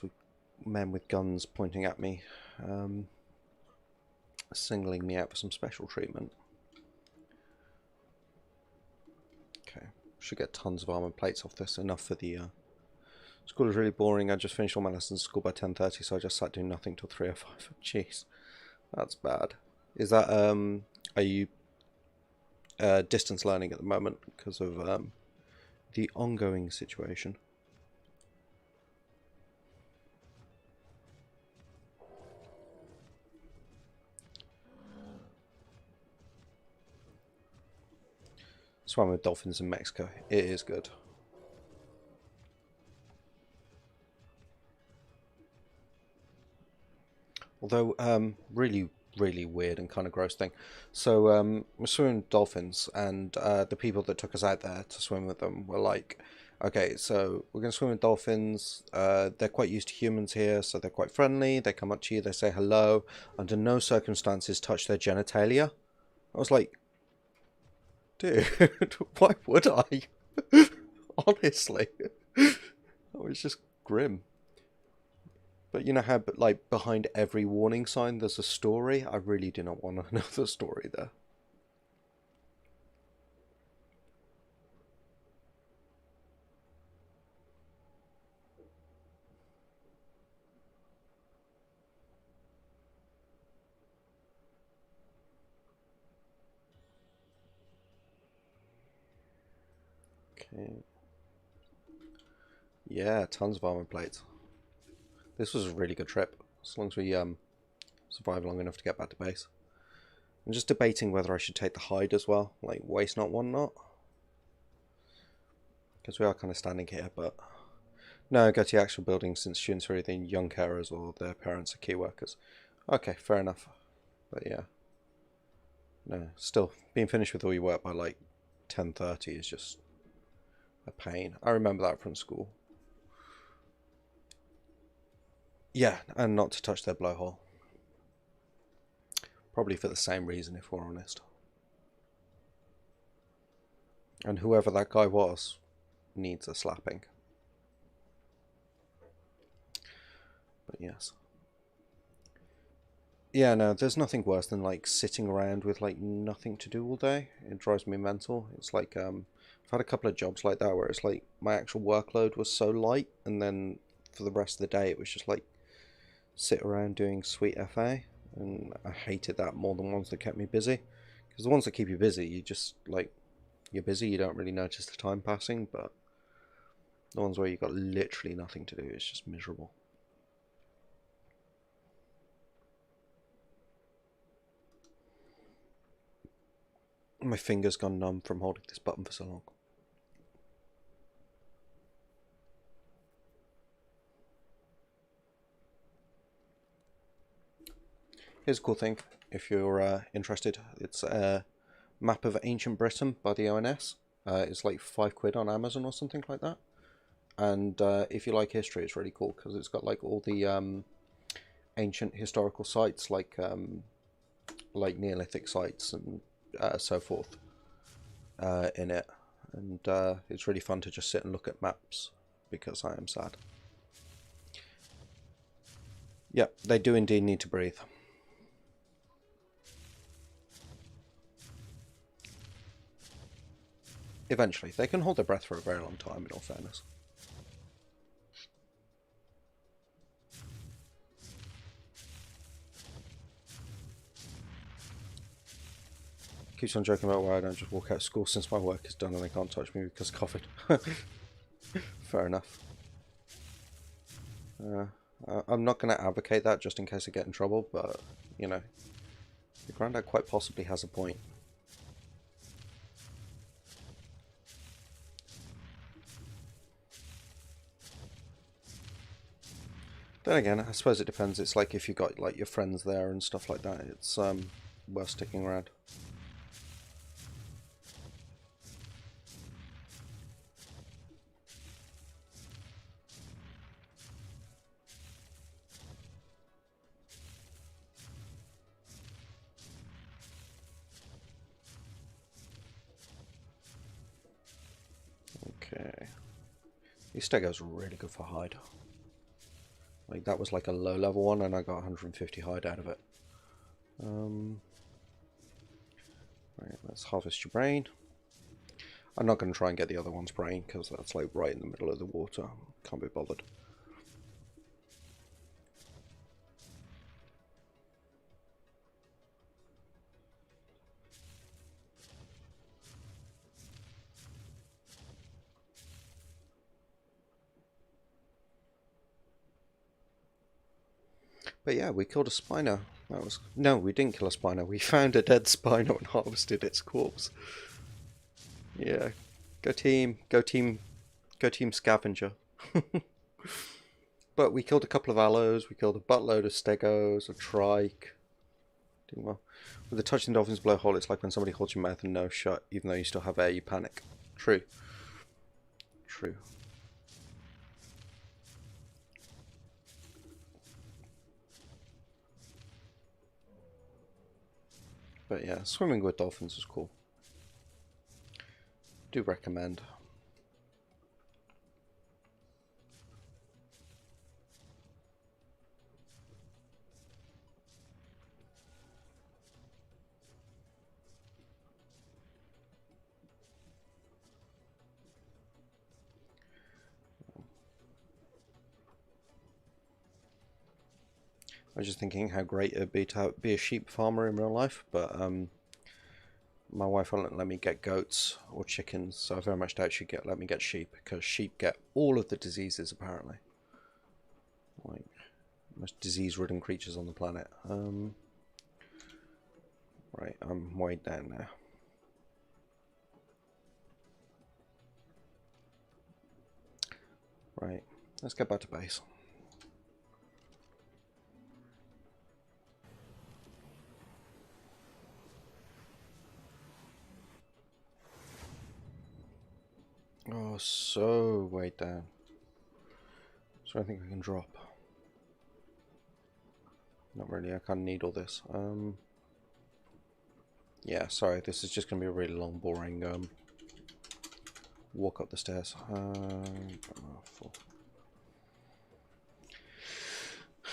with guns pointing at me. Singling me out for some special treatment. Okay, should get tons of armor plates off this. Enough for the school is really boring. I just finished all my lessons at school by 10:30, so I just sat doing nothing till 3:05. Jeez, that's bad. Is that are you distance learning at the moment because of the ongoing situation? Swam with dolphins in Mexico. It is good. Although, really, really weird and kind of gross thing. So, we're swimming with dolphins, and the people that took us out there to swim with them were like, okay, so we're going to swim with dolphins. They're quite used to humans here, so they're quite friendly. They come up to you, they say hello. Under no circumstances touch their genitalia. I was like, dude, why would I? Honestly. That was just grim. But you know how, like, behind every warning sign there's a story? I really do not want to know the story there. Okay. Yeah, tons of armor plates. This was a really good trip, as long as we survive long enough to get back to base. I'm just debating whether I should take the hide as well, like waste not, want not. Because we are kind of standing here, but... No, go to the actual building since students are either young carers or their parents are key workers. Okay, fair enough. But yeah. No, still, being finished with all your work by like 10:30 is just a pain. I remember that from school. Yeah, and not to touch their blowhole. Probably for the same reason, if we're honest. And whoever that guy was needs a slapping. But yes. Yeah, no, there's nothing worse than like sitting around with like nothing to do all day. It drives me mental. It's like I've had a couple of jobs like that where it's like my actual workload was so light, and then for the rest of the day it was just like sit around doing sweet FA, and I hated that more than ones that kept me busy. Because the ones that keep you busy, you just like you're busy, you don't really notice the time passing, but the ones where you've got literally nothing to do, it's just miserable. My finger's gone numb from holding this button for so long. Here's a cool thing, if you're interested. It's a map of ancient Britain by the ONS. It's like £5 on Amazon or something like that. And if you like history, it's really cool because it's got like all the ancient historical sites, like Neolithic sites and so forth in it. And it's really fun to just sit and look at maps because I am sad. Yeah, they do indeed need to breathe. Eventually. They can hold their breath for a very long time, in all fairness. Keeps on joking about why I don't just walk out of school since my work is done and they can't touch me because of COVID. Fair enough. I'm not going to advocate that just in case I get in trouble, but, you know, your granddad quite possibly has a point. Then again, I suppose it depends. It's like if you got like your friends there and stuff like that, it's worth sticking around. Okay. These stegos are really good for hide. Like that was like a low level one and I got 150 hide out of it. Right, let's harvest your brain. I'm not going to try and get the other one's brain because that's like right in the middle of the water. Can't be bothered. But yeah, we killed a Spino. That was no, we didn't kill a Spino. We found a dead Spino and harvested its corpse. Yeah, go team, go team, go team scavenger. But we killed a couple of aloes, we killed a buttload of stegos, a trike. Doing well. With the touching dolphins blowhole, it's like when somebody holds your mouth and nose shut, even though you still have air, you panic. True. True. But yeah, swimming with dolphins is cool. Do recommend. I was just thinking how great it'd be to be a sheep farmer in real life, but my wife won't let me get goats or chickens, so I very much doubt she'd let me get sheep, because sheep get all of the diseases apparently. Like, most disease-ridden creatures on the planet. Right, I'm way down now. Right, let's get back to base. Oh, so way down. So I think I can drop. Not really, I kind of need all this. Yeah, sorry, this is just going to be a really long, boring walk up the stairs.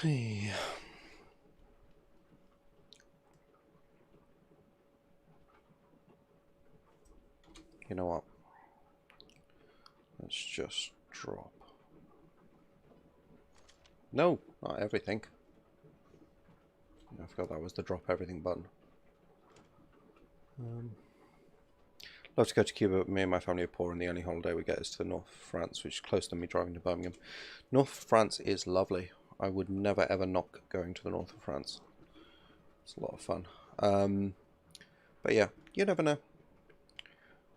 Hey. You know what? Let's just drop. No, not everything. I forgot that was the drop everything button. Love to go to Cuba, but me and my family are poor, and the only holiday we get is to North France, which is closer than me driving to Birmingham. North France is lovely. I would never ever knock going to the north of France. It's a lot of fun. But yeah, you never know.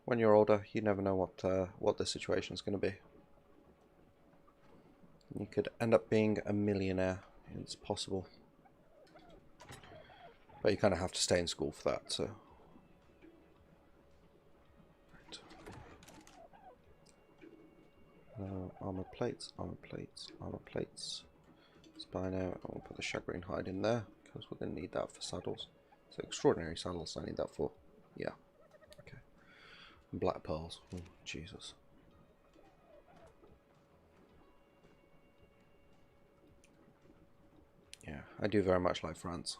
When you're older, you never know what the situation is going to be. You could end up being a millionaire. It's possible. But you kind of have to stay in school for that, so... armor plates, armor plates, armor plates. Spino, I'll put the shagreen hide in there, because we're going to need that for saddles. So extraordinary saddles I need that for. Yeah. Okay. And black pearls. Oh, Jesus. Yeah, I do very much like France.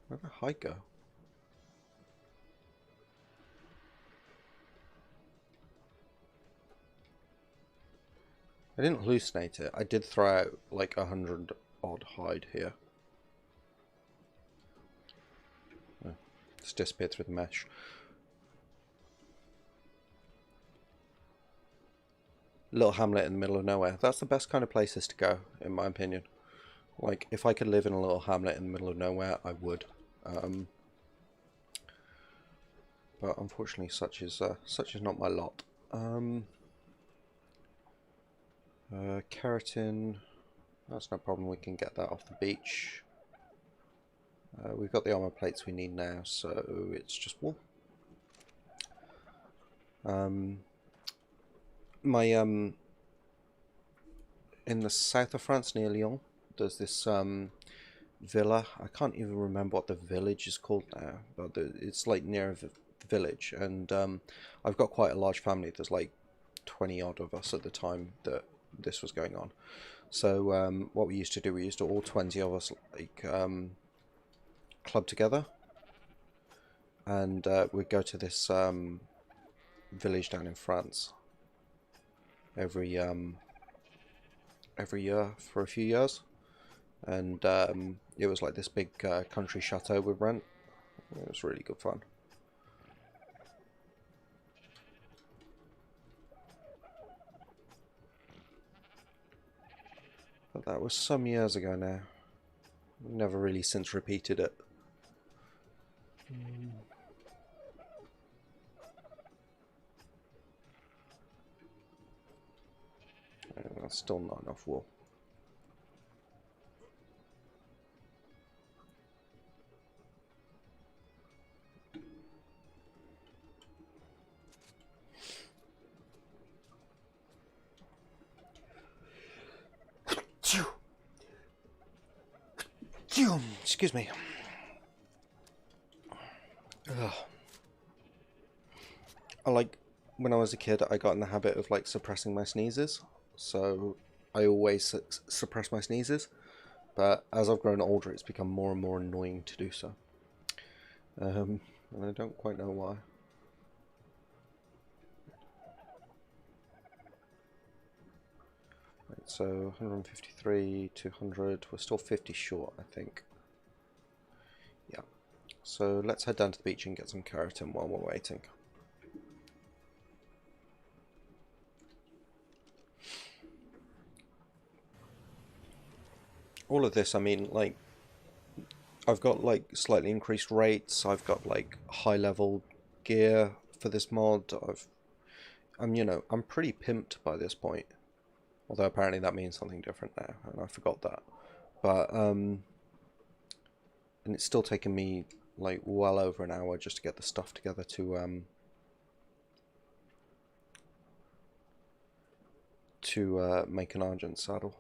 Where'd the hide go? I didn't hallucinate it. I did throw out like 100 odd hide here. Oh, it's disappeared through the mesh. Little hamlet in the middle of nowhere. That's the best kind of places to go, in my opinion. Like, if I could live in a little hamlet in the middle of nowhere, I would. But unfortunately, such is not my lot. Keratin, that's no problem. We can get that off the beach. We've got the armor plates we need now, so it's just wool. In the south of France, near Lyon, there's this villa. I can't even remember what the village is called now, but it's like near a village, and I've got quite a large family. There's like 20 odd of us at the time that this was going on. So what we used to do, we used to all 20 of us like club together, and we'd go to this village down in France every year for a few years, and it was like this big country chateau with rent. It was really good fun. But that was some years ago now. Never really since repeated it. That's still not enough wool. Excuse me. Ugh. When I was a kid, I got in the habit of like suppressing my sneezes, so I always suppress my sneezes. But as I've grown older, it's become more and more annoying to do so. And I don't quite know why. Right, so 153, 200. We're still 50 short, I think. Yeah. So let's head down to the beach and get some keratin while we're waiting. All of this, I mean, like, I've got like slightly increased rates. I've got like high level gear for this mod. I'm pretty pimped by this point. Although apparently that means something different now, and I forgot that. But and it's still taken me like well over an hour just to get the stuff together to make an Argent saddle.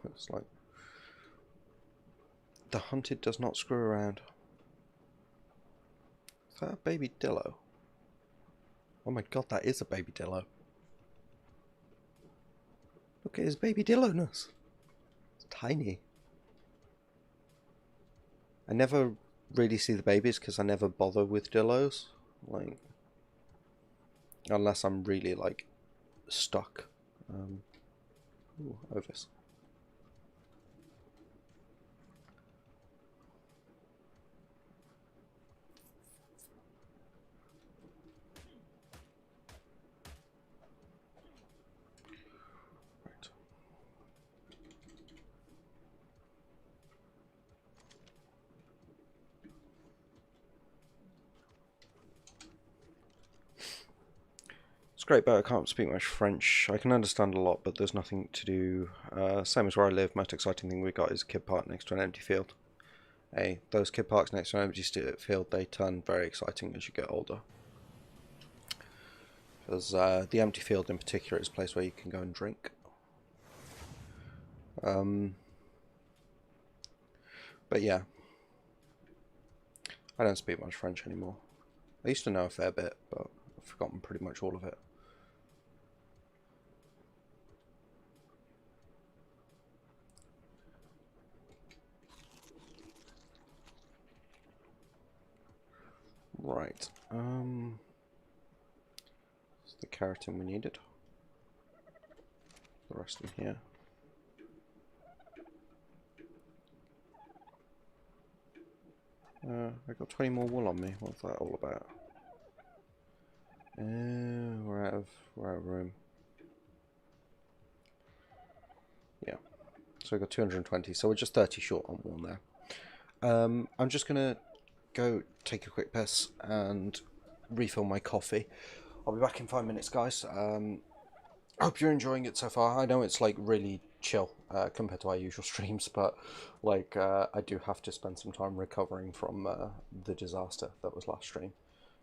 It's like the hunted does not screw around. Is that a baby dillo? Oh my god, that is a baby dillo. Look at his baby dillo-ness. It's tiny. I never really see the babies because I never bother with dillos. Like, unless I'm really like stuck. Ooh, Ovis. Right. It's great, but I can't speak much French. I can understand a lot, but there's nothing to do. Same as where I live, most exciting thing we got is a kid park next to an empty field. Hey, those kid parks next to an empty field, they turn very exciting as you get older. Because the empty field in particular is a place where you can go and drink. But yeah, I don't speak much French anymore. I used to know a fair bit, but I've forgotten pretty much all of it. Right, it's the keratin we needed. The rest in here. I got 20 more wool on me. What's that all about? We're out of room. Yeah, so we got 220. So we're just 30 short on wool now. I'm just gonna go take a quick piss and refill my coffee. I'll be back in 5 minutes, guys. Hope you're enjoying it so far. I know it's like really chill compared to our usual streams, but like I do have to spend some time recovering from the disaster that was last stream.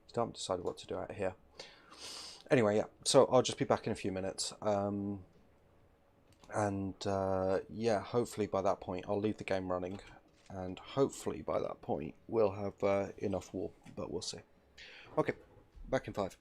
Still haven't decided what to do out here. Anyway, yeah, so I'll just be back in a few minutes. Yeah, hopefully by that point I'll leave the game running, and hopefully by that point we'll have enough wool, but we'll see. Okay, back in 5.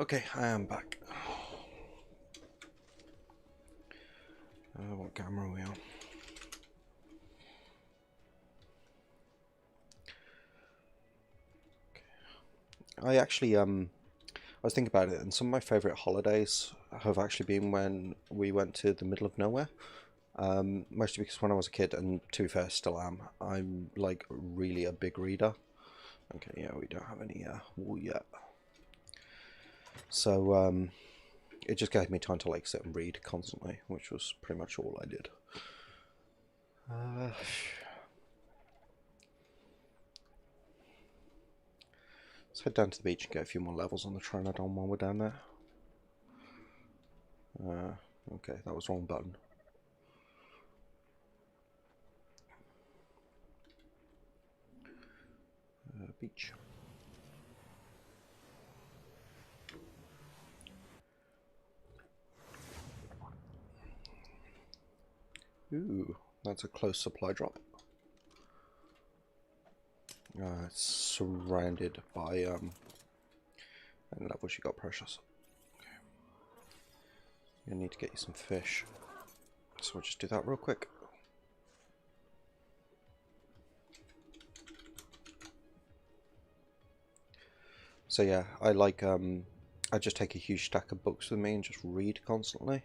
Okay, I am back. What camera are we on? I actually I was thinking about it, and some of my favourite holidays have actually been when we went to the middle of nowhere. Mostly because when I was a kid, and to be fair, still am, I'm like really a big reader. Okay, yeah, we don't have any wool yet. So it just gave me time to like sit and read constantly, which was pretty much all I did. Let's head down to the beach and get a few more levels on the Trinodon while we're down there. Okay, that was the wrong button. Beach. Ooh, that's a close supply drop. It's surrounded by and levels you got precious. Okay. You need to get you some fish. So we'll just do that real quick. So yeah, I like I just take a huge stack of books with me and just read constantly,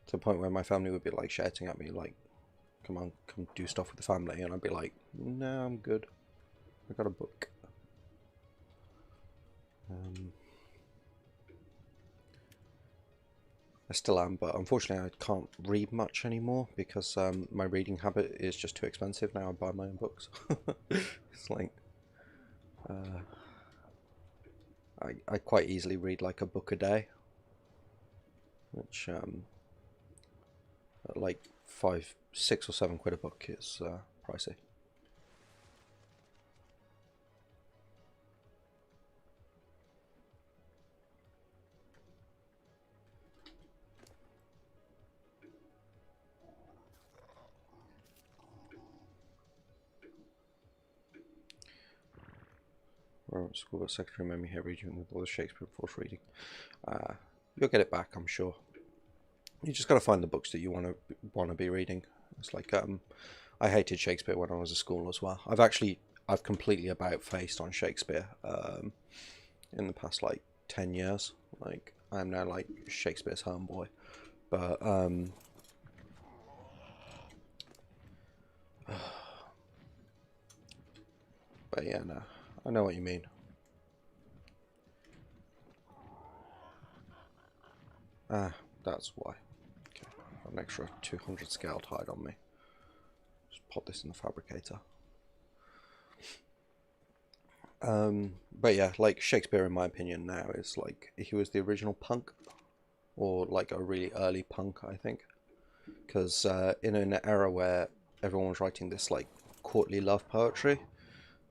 to the point where my family would be like shouting at me like, come on, come do stuff with the family, and I'd be like, no, I'm good, I got a book. I still am, but unfortunately I can't read much anymore because my reading habit is just too expensive now. I buy my own books. It's like I quite easily read like a book a day, which at like 5, 6 or 7 quid a book is pricey. School, but secretary made me here reading with all the Shakespeare before reading. You'll get it back, I'm sure. You just got to find the books that you want to be reading. It's like I hated Shakespeare when I was at school as well. I've completely about faced on Shakespeare in the past like 10 years. Like I'm now like Shakespeare's homeboy, but but yeah, no, I know what you mean. Ah, that's why. Okay, an extra 200 scaled hide on me. Just pop this in the fabricator. But yeah, like Shakespeare, in my opinion, now is like he was the original punk, or like a really early punk, I think, because in an era where everyone was writing this like courtly love poetry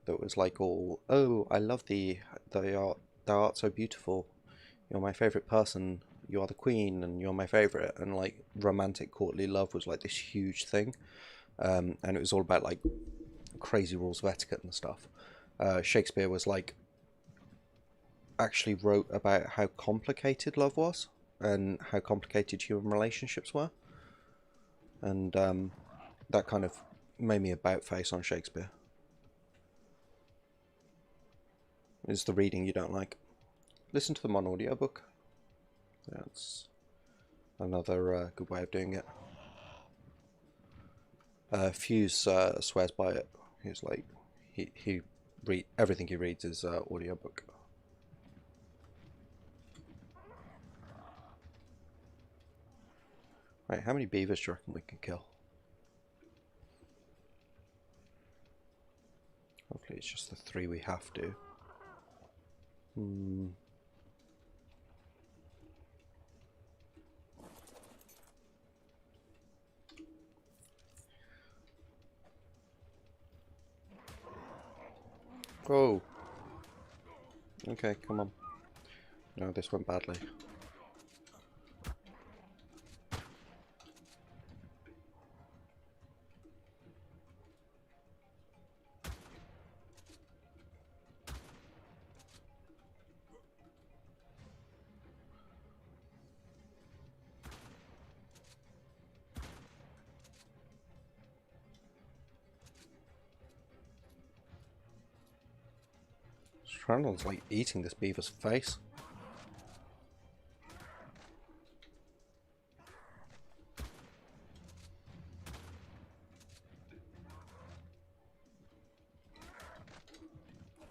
that was like all, oh, I love thee, thou art so beautiful, you're my favorite person, you are the queen, and you're my favorite, and like romantic courtly love was like this huge thing, and it was all about like crazy rules of etiquette and stuff. Shakespeare was like actually wrote about how complicated love was and how complicated human relationships were, and that kind of made me about face on Shakespeare. Is the reading you don't like? Listen to them on audiobook. That's another good way of doing it. Fuse swears by it. He's like, he read everything he reads is audiobook. Right, how many beavers do you reckon we can kill? Hopefully it's just the 3 we have to. Oh. Okay, come on. No, this went badly. Pteranodon's like eating this beaver's face.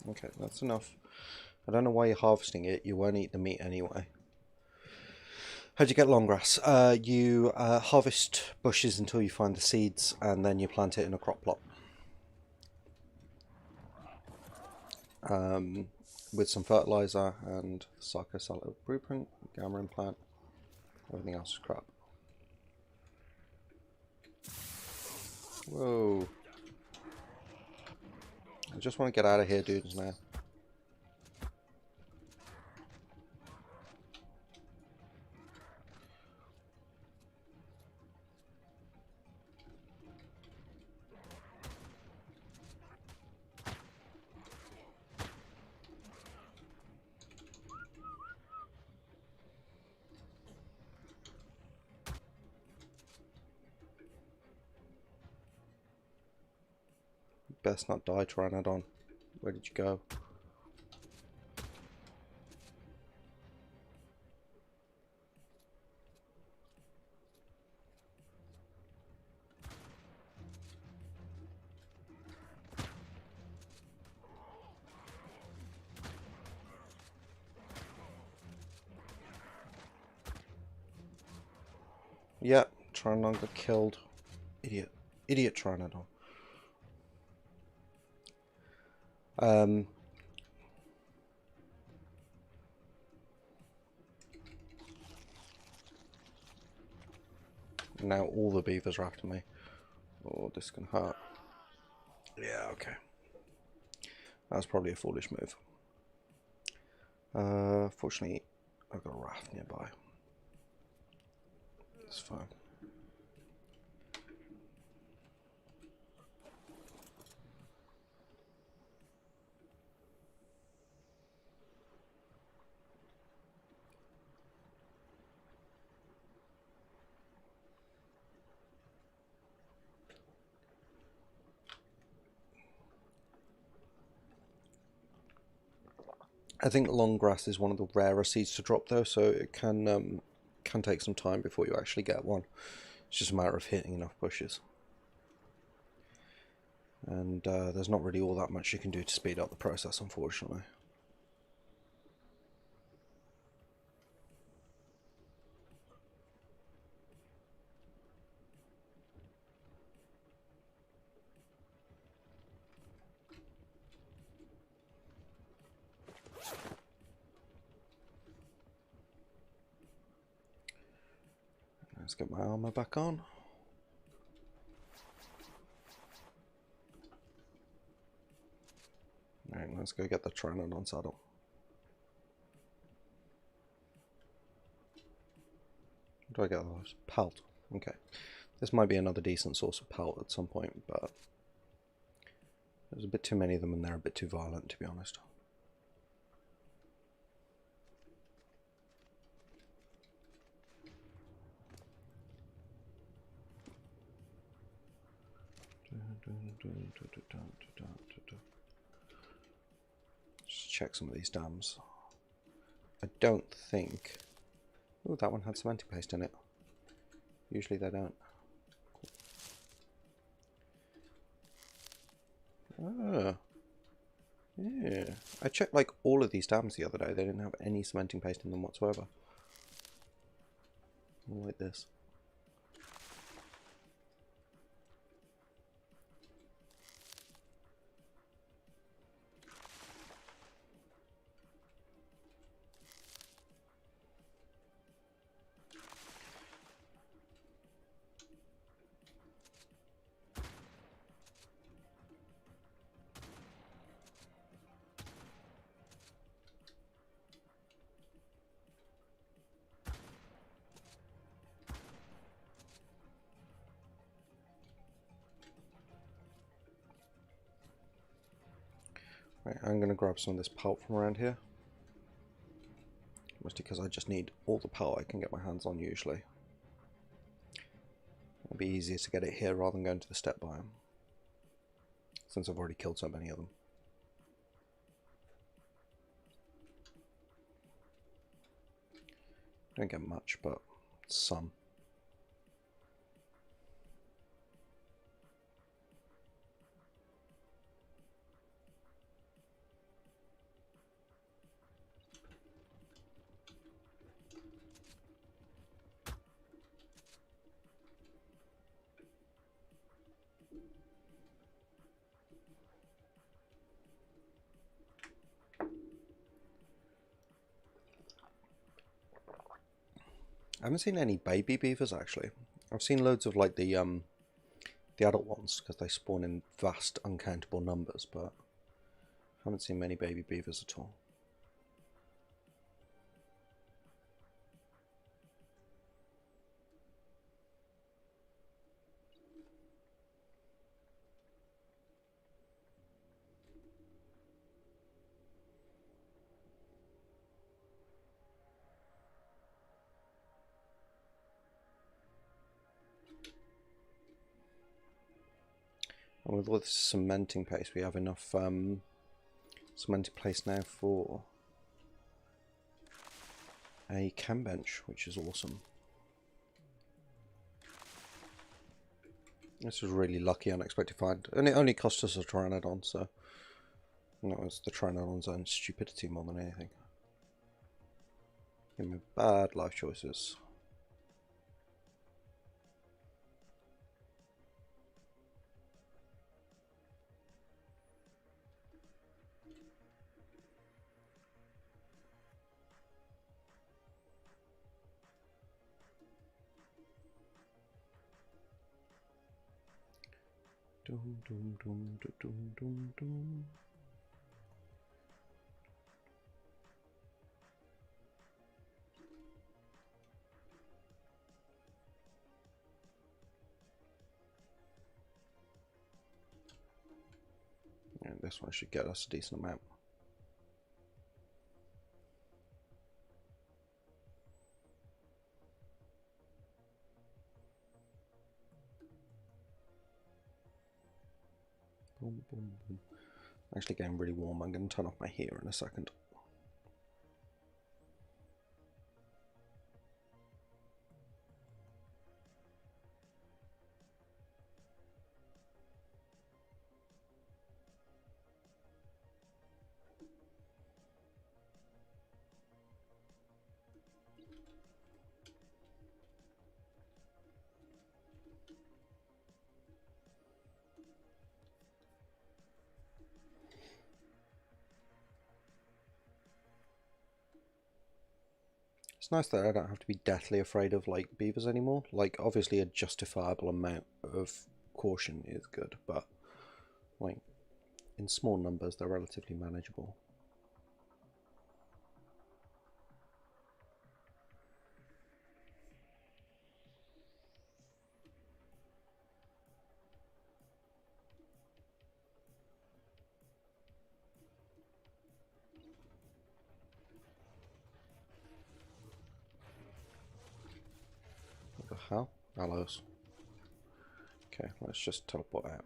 Okay, that's enough. I don't know why you're harvesting it. You won't eat the meat anyway. How'd you get long grass? You harvest bushes until you find the seeds, and then you plant it in a crop plot. With some fertilizer and Sarcosalid blueprint, gamma implant. Everything else is crap. Whoa. I just want to get out of here, dudes, now. Best not die, Pteranodon. Where did you go? Yeah, Pteranodon got killed. Idiot. Idiot Pteranodon. Now all the beavers are after me. Oh, this can hurt. Yeah, okay. That was probably a foolish move. Fortunately, I've got a raft nearby. It's fine. I think long grass is one of the rarer seeds to drop though, so it can take some time before you actually get one. It's just a matter of hitting enough bushes. And there's not really all that much you can do to speed up the process, unfortunately. Let's get my armor back on. Alright, let's go get the Pteranodon saddle. Where do I get those? Pelt. Okay. This might be another decent source of pelt at some point, but there's a bit too many of them and they're a bit too violent, to be honest. Just check some of these dams. I don't think... Oh, that one had cementing paste in it. Usually they don't. Ah. Yeah. I checked like all of these dams the other day. They didn't have any cementing paste in them whatsoever. Like this. Right, I'm going to grab some of this pelt from around here. Mostly because I just need all the pelt I can get my hands on usually. It'll be easier to get it here rather than going to the steppe biome, since I've already killed so many of them. Don't get much, but some. I haven't seen any baby beavers actually. I've seen loads of like the adult ones because they spawn in vast, uncountable numbers, but I haven't seen many baby beavers at all. And with all this cementing paste, we have enough cementing paste now for a chem bench, which is awesome. This was really lucky, unexpected find, and it only cost us a Pteranodon, so that was the Pteranodon's own stupidity more than anything. Give me bad life choices. Dum, dum, dum, dum, dum, dum. Yeah, this one should get us a decent amount. Boom, boom, boom. Actually getting really warm. I'm going to turn off my heater in a second. It's nice that I don't have to be deathly afraid of like beavers anymore. Like obviously a justifiable amount of caution is good, but like in small numbers they're relatively manageable. What the hell? Aloes. Okay, let's just teleport out.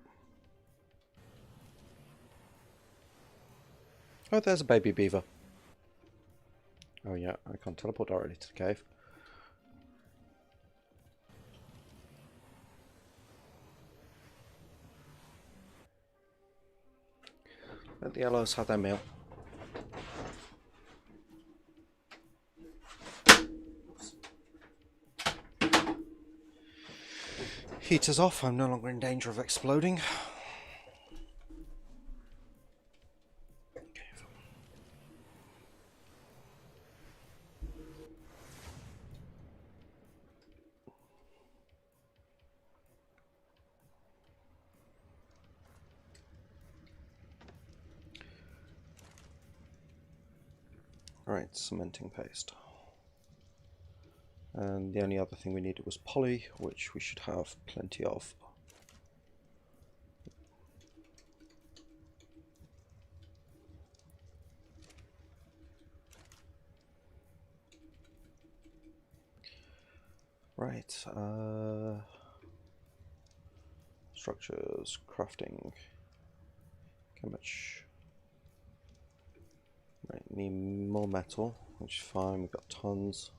Oh, there's a baby beaver. Oh yeah, I can't teleport directly to the cave. Let the Aloes have their meal. Heater's off, I'm no longer in danger of exploding. Alright, cementing paste. And the only other thing we needed was poly, which we should have plenty of. Right, structures, crafting, how much? Right, need more metal, which is fine, we've got tons.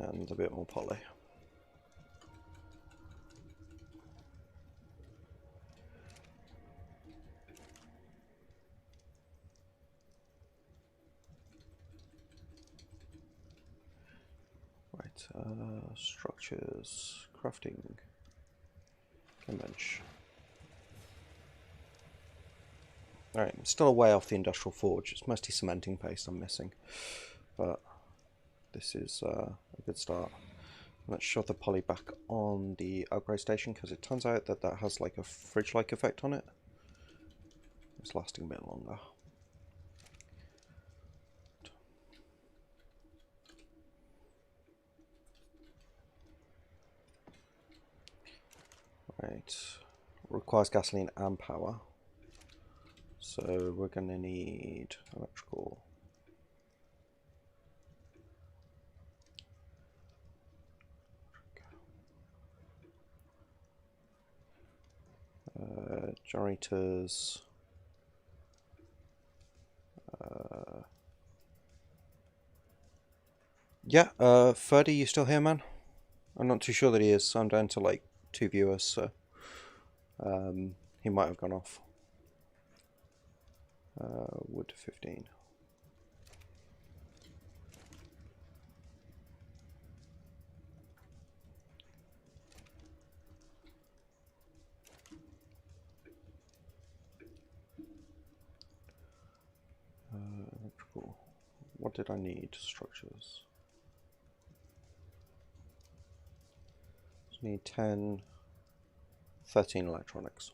and a bit more poly. Right, structures, crafting, bench. Alright, I'm still a way off the industrial forge. It's mostly cementing paste I'm missing, but this is a good start. Let's shove the poly back on the upgrade station, because it turns out that that has like a fridge-like effect on it. It's lasting a bit longer. Right, requires gasoline and power. So we're going to need electrical. Generators. Yeah, 30, you still here, man? I'm not too sure that he is, so I'm down to like 2 viewers, so he might have gone off. Wood 15. Electrical. What did I need? Structures. Just need 10, 13 electronics.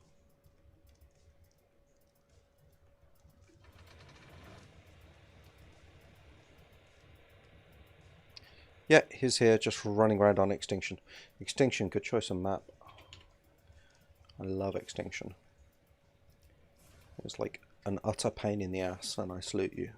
Yeah, he's here, just running around on Extinction. Extinction, good choice of map. I love Extinction. It's like an utter pain in the ass, and I salute you.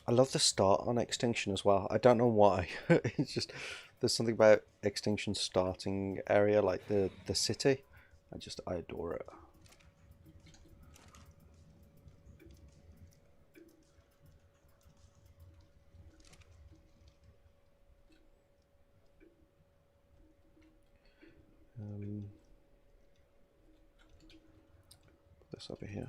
I love the start on Extinction as well. I don't know why. It's just, there's something about Extinction starting area, like the city. I adore it. Put this over here.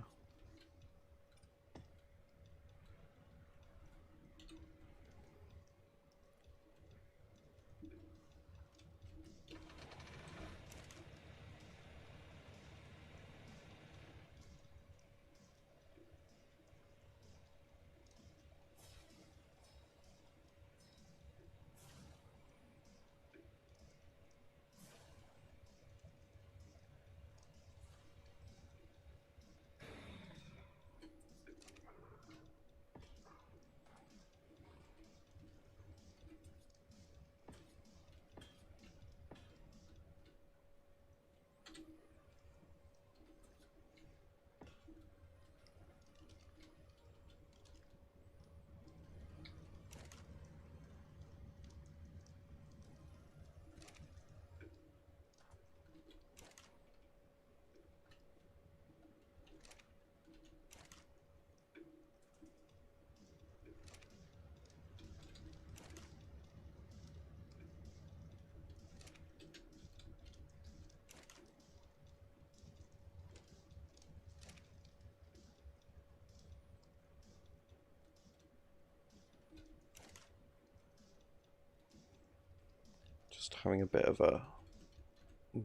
Just having a bit of a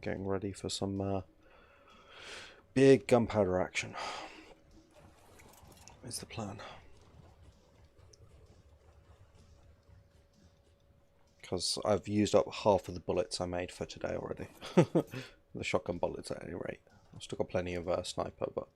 getting ready for some big gunpowder action. Is the plan. Because I've used up half of the bullets I made for today already. The shotgun bullets at any rate. I've still got plenty of sniper, but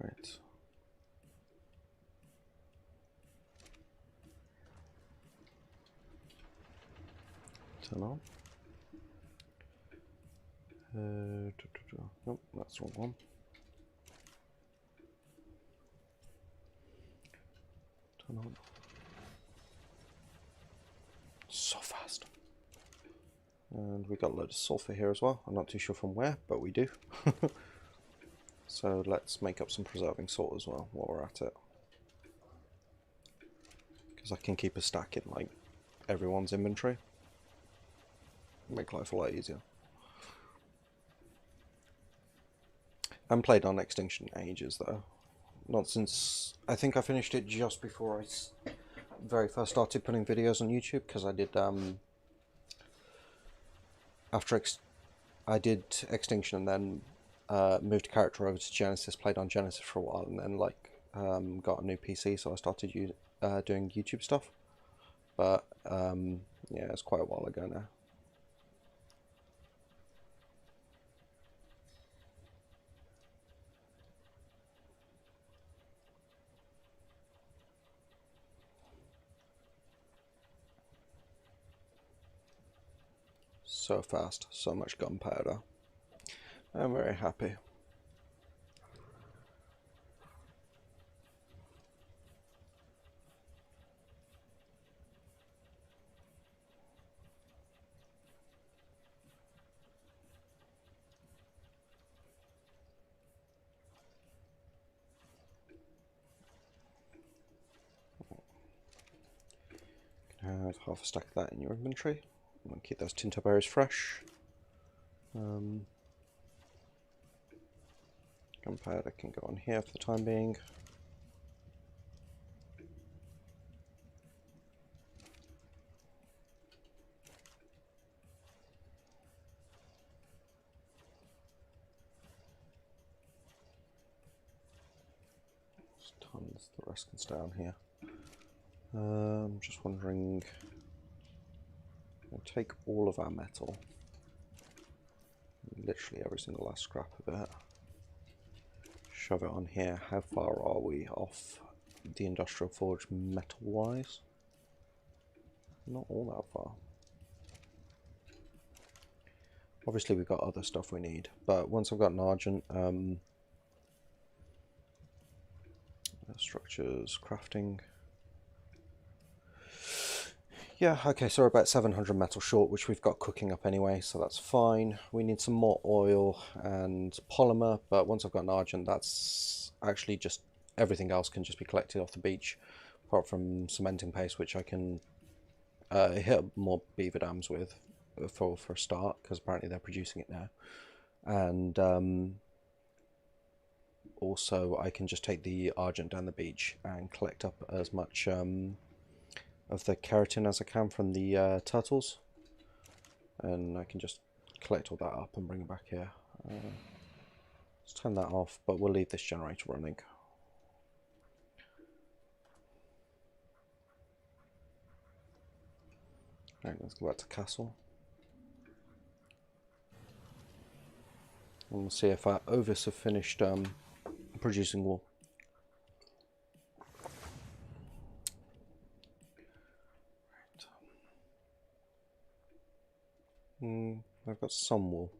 Right. Turn on. Nope, that's the wrong one. Turn on. So fast. And we got a load of sulfur here as well. I'm not too sure from where, but we do. So let's make up some preserving salt as well while we're at it. Because I can keep a stack in like everyone's inventory. Make life a lot easier. I haven't played on Extinction in ages though. Not since, I think I finished it just before I very first started putting videos on YouTube, because I did, after I did Extinction and then moved character over to Genesis, played on Genesis for a while, and then like got a new PC, so I started doing YouTube stuff. But yeah, it's quite a while ago now. So fast, so much gunpowder. I'm very happy. Have half a stack of that in your inventory. And keep those tinto berries fresh. Gunpowder can go on here for the time being. Tons, the rest can stay on here. I'm just wondering, I'll take all of our metal, literally every single last scrap of it, shove it on here. How far are we off the industrial forge metal wise? Not all that far. Obviously we've got other stuff we need, but once I've got an Argent, structures, crafting. Yeah, okay, so we're about 700 metal short, which we've got cooking up anyway, so that's fine. We need some more oil and polymer, but once I've got an Argent, that's actually just, everything else can just be collected off the beach, apart from cementing paste, which I can hit up more beaver dams with for a start, because apparently they're producing it now. And also I can just take the Argent down the beach and collect up as much of the keratin as I can from the turtles, and I can just collect all that up and bring it back here. Let's turn that off, but we'll leave this generator running. Right, let's go back to castle. And we'll see if our Ovis have finished producing wool. I've got some wool.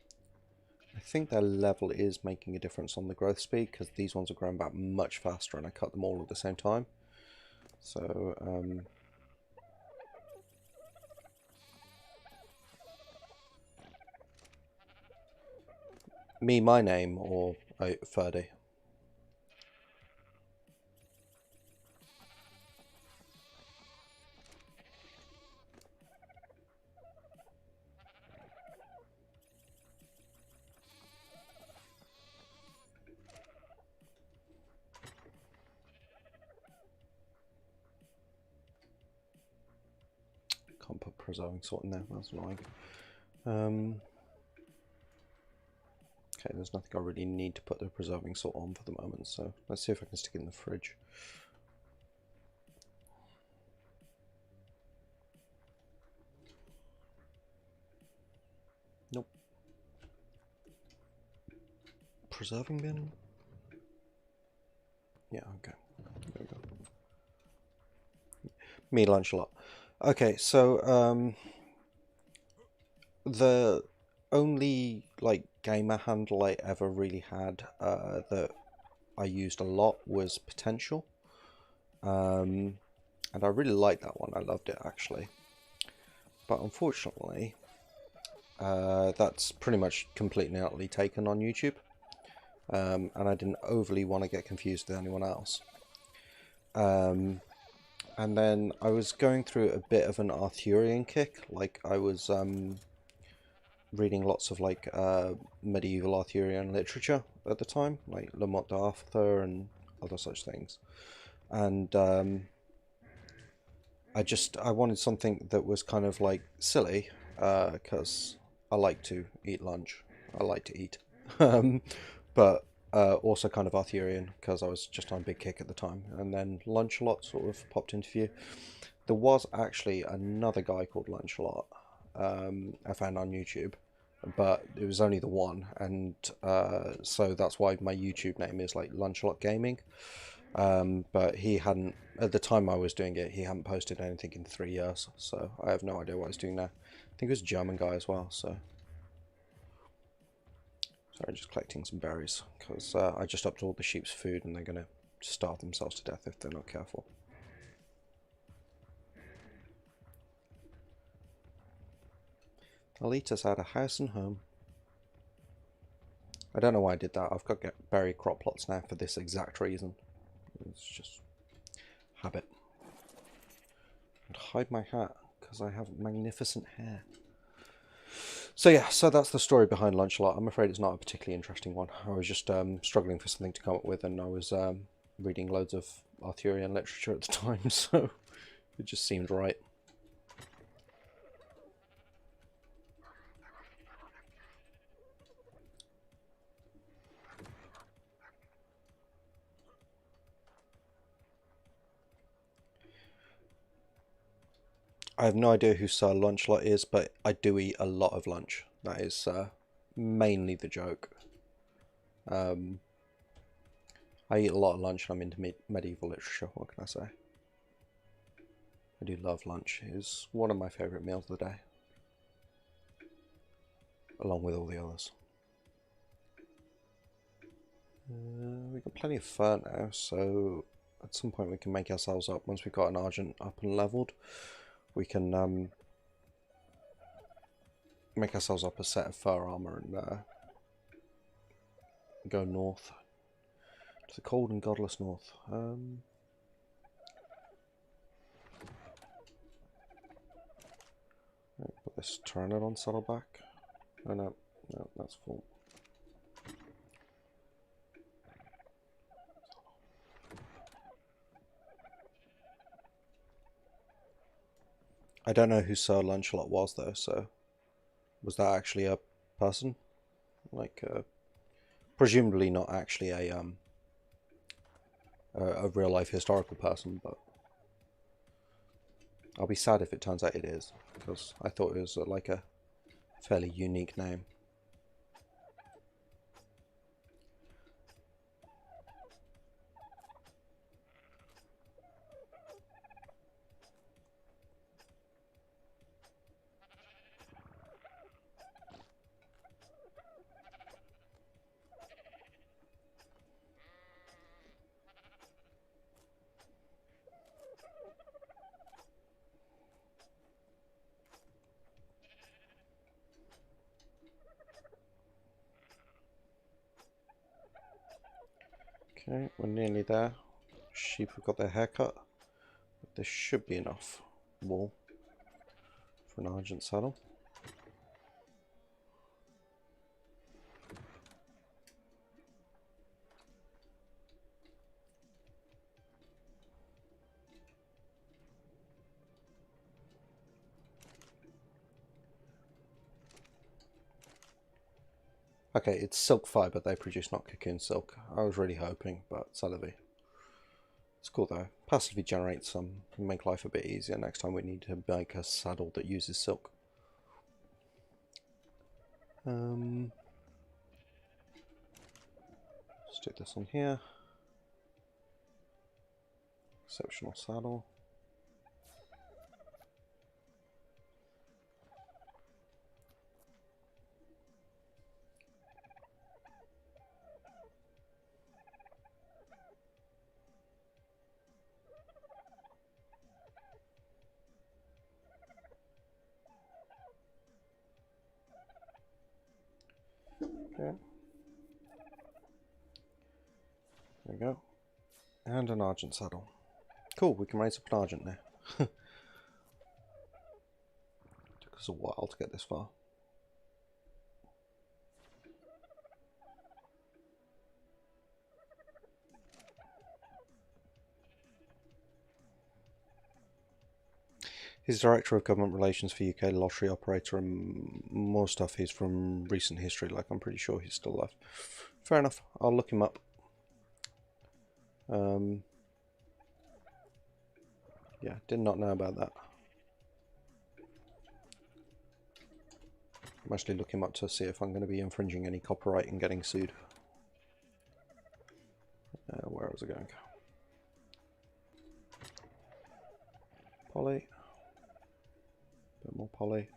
I think their level is making a difference on the growth speed, because these ones are growing back much faster and I cut them all at the same time. So, my name, or Ferdy? Can't put preserving salt in there, that's annoying. Okay, there's nothing I really need to put the preserving salt on for the moment, so let's see if I can stick it in the fridge. Nope. Preserving bin? Yeah, okay. There we go. Me lunch a lot. Okay, so the only like gamer handle I ever really had that I used a lot was Potential. And I really liked that one. I loved it actually. But unfortunately, that's pretty much completely and utterly taken on YouTube. And I didn't overly want to get confused with anyone else. And then I was going through a bit of an Arthurian kick. Like I was reading lots of like medieval Arthurian literature at the time, like Le Morte d'Arthur and other such things. And I wanted something that was kind of like silly, because I like to eat lunch. I like to eat, but also kind of Arthurian because I was just on a big kick at the time. And then Lunchalot sort of popped into view. There was actually another guy called Lunchalot I found on YouTube, but it was only the one, and so that's why my YouTube name is like Lunchalot Gaming. But he hadn't, at the time I was doing it, he hadn't posted anything in 3 years, so I have no idea what he's doing now. I think it was a German guy as well, so. Sorry, just collecting some berries, because I just upped all the sheep's food and they're going to starve themselves to death if they're not careful. They'll eat us out of house and home. I don't know why I did that. I've got to get berry crop plots now for this exact reason. It's just habit. And hide my hat because I have magnificent hair. So yeah, so that's the story behind Lunchalot. I'm afraid it's not a particularly interesting one. I was just struggling for something to come up with, and I was reading loads of Arthurian literature at the time, so it just seemed right. I have no idea who Sir Lunchalot is, but I do eat a lot of lunch. That is mainly the joke. I eat a lot of lunch and I'm into medieval literature, what can I say? I do love lunch. It's one of my favourite meals of the day, along with all the others. We've got plenty of fur now, so at some point we can make ourselves up. Once we've got an Argent up and levelled, we can make ourselves up a set of fur armour and go north. To the cold and godless north. Put this Pteranodon saddleback. Oh no, no, that's full. I don't know who Sir Lunchalot was though, so was that actually a person? Like, presumably not actually a real life historical person, but I'll be sad if it turns out it is, because I thought it was like a fairly unique name. Okay, we're nearly there. Sheep have got their hair cut. There should be enough wool for an Argent saddle. Okay, it's silk fibre they produce, not cocoon silk. I was really hoping, but Celebi. It's cool though. Passively generate some, make life a bit easier next time we need to make a saddle that uses silk. Let's do this on here. Exceptional saddle. Okay. There we go. And an Argent saddle. Cool, we can raise up an Argent now. Took us a while to get this far. He's Director of Government Relations for UK Lottery Operator, and more stuff he's from recent history, like I'm pretty sure he's still alive. Fair enough, I'll look him up. Yeah, did not know about that. I'm actually looking up to see if I'm going to be infringing any copyright and getting sued. Where was I going? Poly. Bit more poly.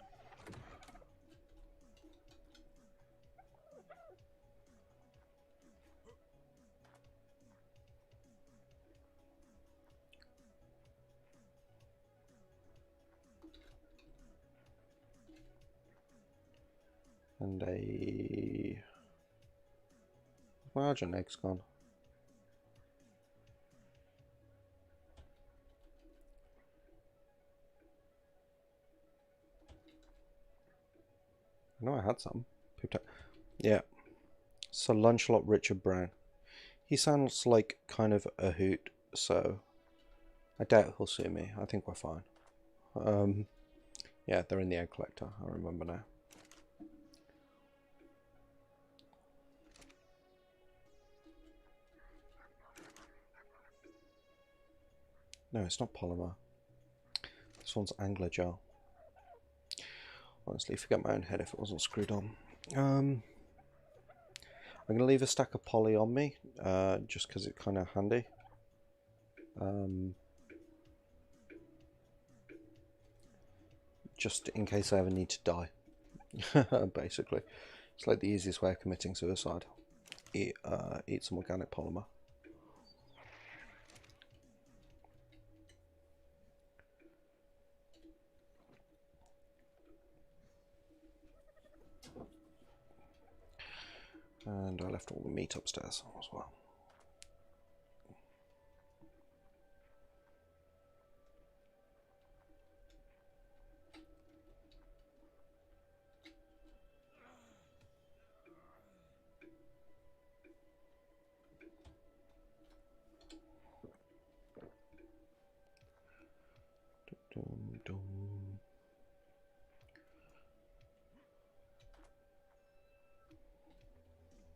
And a... My Argent egg's gone. I know I had some. Yeah. Sir Lancelot Richard Brown. He sounds like kind of a hoot, so I doubt he'll sue me. I think we're fine. Yeah, they're in the egg collector. I remember now. No, it's not polymer. This one's angler gel. Honestly, forget my own head if it wasn't screwed on. I'm going to leave a stack of poly on me, just because it's kind of handy. Just in case I ever need to die. Basically. It's like the easiest way of committing suicide. Eat some organic polymer. And I left all the meat upstairs as well. Dum, dum.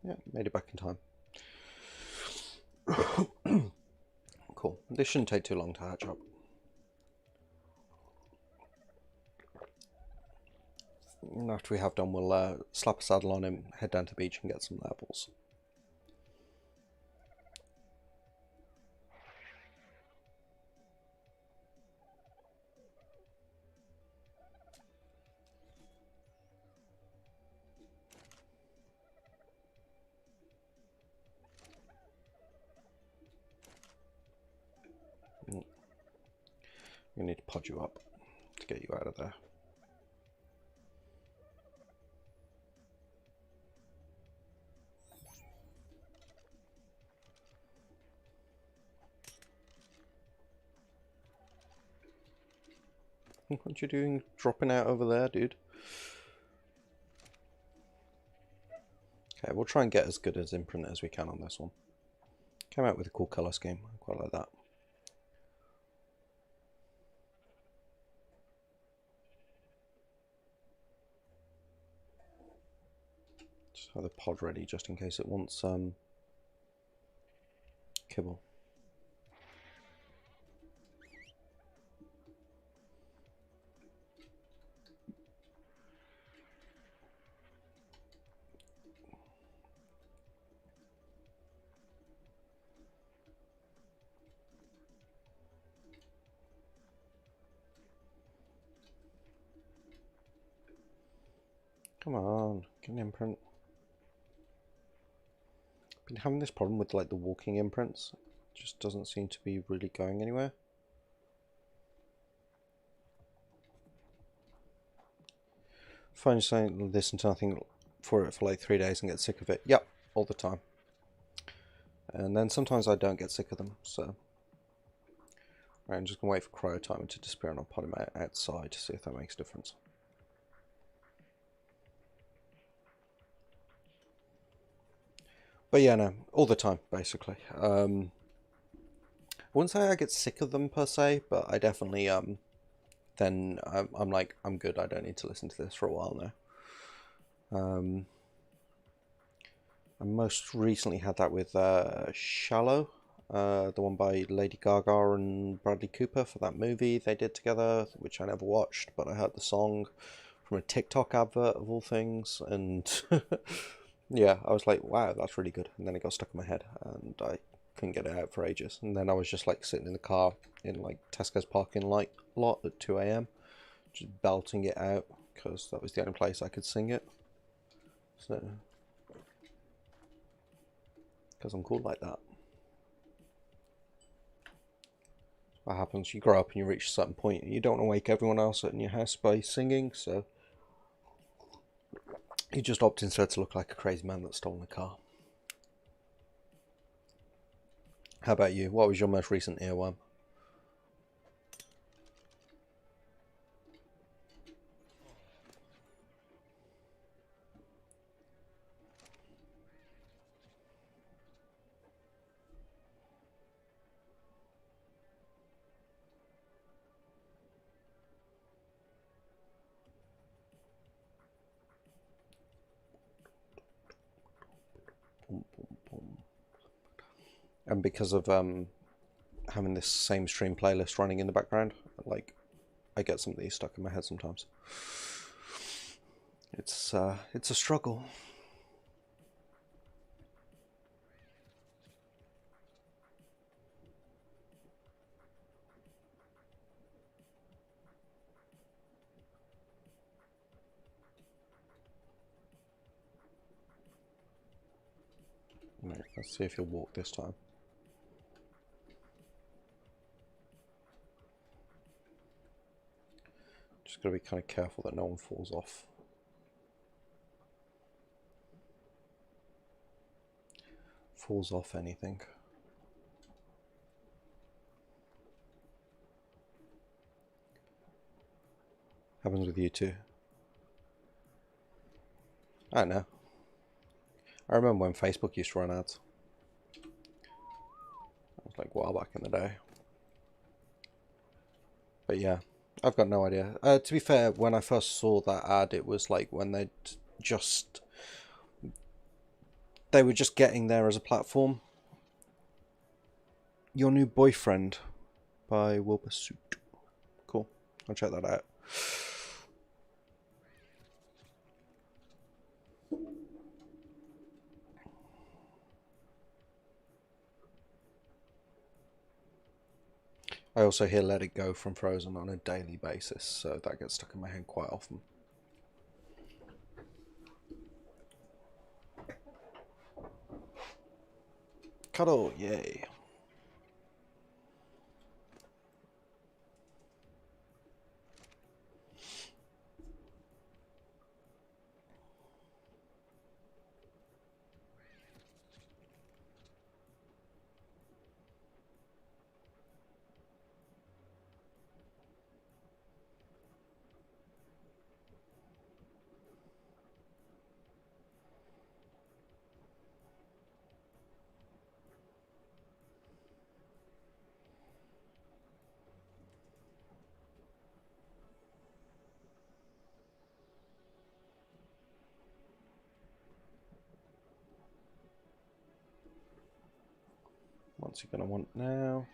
Yeah, made it back in time. Cool. This shouldn't take too long to hatch up. And after we have done, we'll slap a saddle on him, head down to the beach and get some levels. We need to pod you up to get you out of there. What you doing dropping out over there, dude? Okay, we'll try and get as good as imprint as we can on this one. Came out with a cool colour scheme. I quite like that. Just have the pod ready just in case it wants kibble. Come on, get an imprint. Been having this problem with like the walking imprints. It just doesn't seem to be really going anywhere. Phone saying listen to nothing for it for like 3 days and get sick of it. Yep, all the time. And then sometimes I don't get sick of them, so right, I'm just gonna wait for cryo timer to disappear and I'll put him outside to see if that makes a difference. But yeah, no, all the time basically. I wouldn't say I get sick of them per se, but I definitely then I'm like, I'm good, I don't need to listen to this for a while now. I most recently had that with Shallow, the one by Lady Gaga and Bradley Cooper for that movie they did together, which I never watched, but I heard the song from a TikTok advert of all things, and yeah, I was like, wow, that's really good. And then it got stuck in my head, and I couldn't get it out for ages. And then I was just like sitting in the car in like Tesco's parking lot at 2 a.m, just belting it out because that was the only place I could sing it. So, because I'm cool like that. What happens? You grow up and you reach a certain point, and you don't want to wake everyone else in your house by singing, so you just opt instead to look like a crazy man that's stolen a car. How about you? What was your most recent earworm? And because of having this same stream playlist running in the background, like I get some of these stuck in my head sometimes. It's a struggle. Right, let's see if he'll walk this time. Just gotta be kind of careful that no one falls off. Falls off anything. Happens with you too. I don't know. I remember when Facebook used to run ads. It was like a while back in the day. But yeah, I've got no idea. To be fair, when I first saw that ad, it was like when they were just getting there as a platform. Your New Boyfriend by Wilbur Soot. Cool. I'll check that out. I also hear Let It Go from Frozen on a daily basis, so that gets stuck in my head quite often. Cuddle, yay. What's he gonna want now?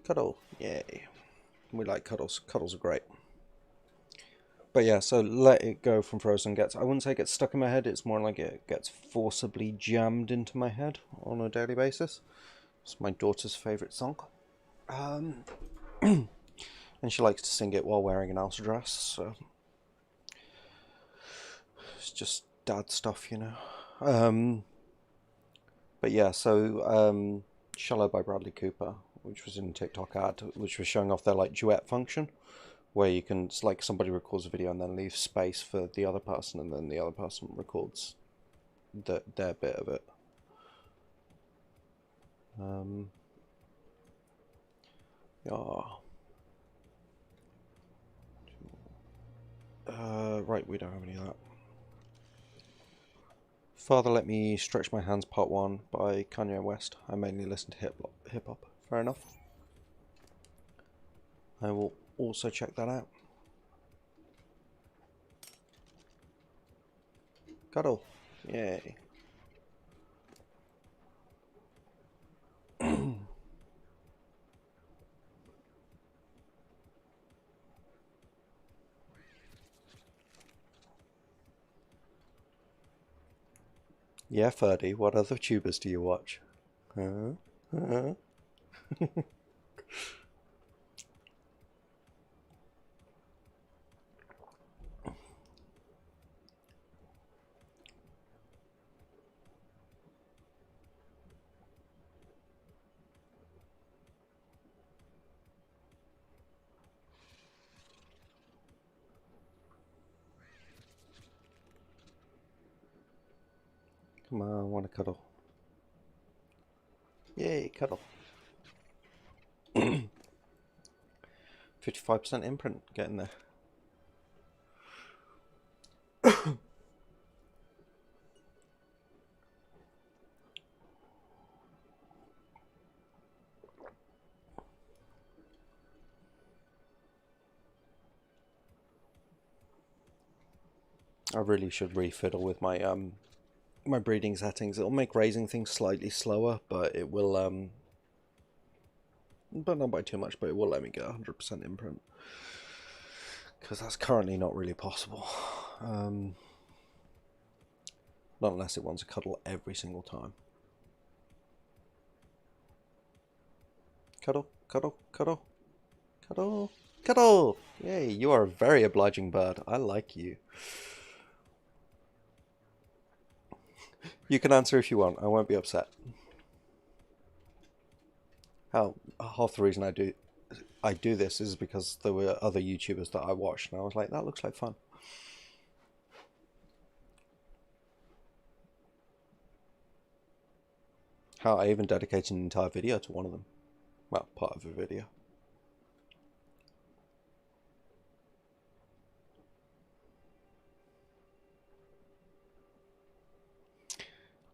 Cuddle, yay. We like cuddles. Cuddles are great. But yeah, so Let It Go from Frozen gets, I wouldn't say it gets stuck in my head, it's more like it gets forcibly jammed into my head on a daily basis. It's my daughter's favourite song. And she likes to sing it while wearing an Elsa dress, so it's just dad stuff, you know. But yeah, so Shallow by Bradley Cooper, which was in a TikTok ad, which was showing off their like duet function, where you can, it's like somebody records a video and then leaves space for the other person, and then the other person records their bit of it. Yeah. Right, we don't have any of that. Father Let Me Stretch My Hands Part 1 by Kanye West. I mainly listen to hip hop. Fair enough. I will also check that out. Cuddle. Yay. Yeah, Ferdy, what other tubers do you watch? Huh? Huh? Come on, I want to cuddle. Yay, cuddle. 55% imprint, getting there. I really should refiddle with my my breeding settings. It'll make raising things slightly slower, but it will but not by too much, but it will let me get 100% imprint, because that's currently not really possible. Not unless it wants to cuddle every single time. Cuddle, cuddle, cuddle, cuddle, cuddle! Yay, you are a very obliging bird. I like you. You can answer if you want. I won't be upset. Half the reason I do this is because there were other YouTubers that I watched, and I was like, that looks like fun. How I even dedicated an entire video to one of them. Well, part of a video.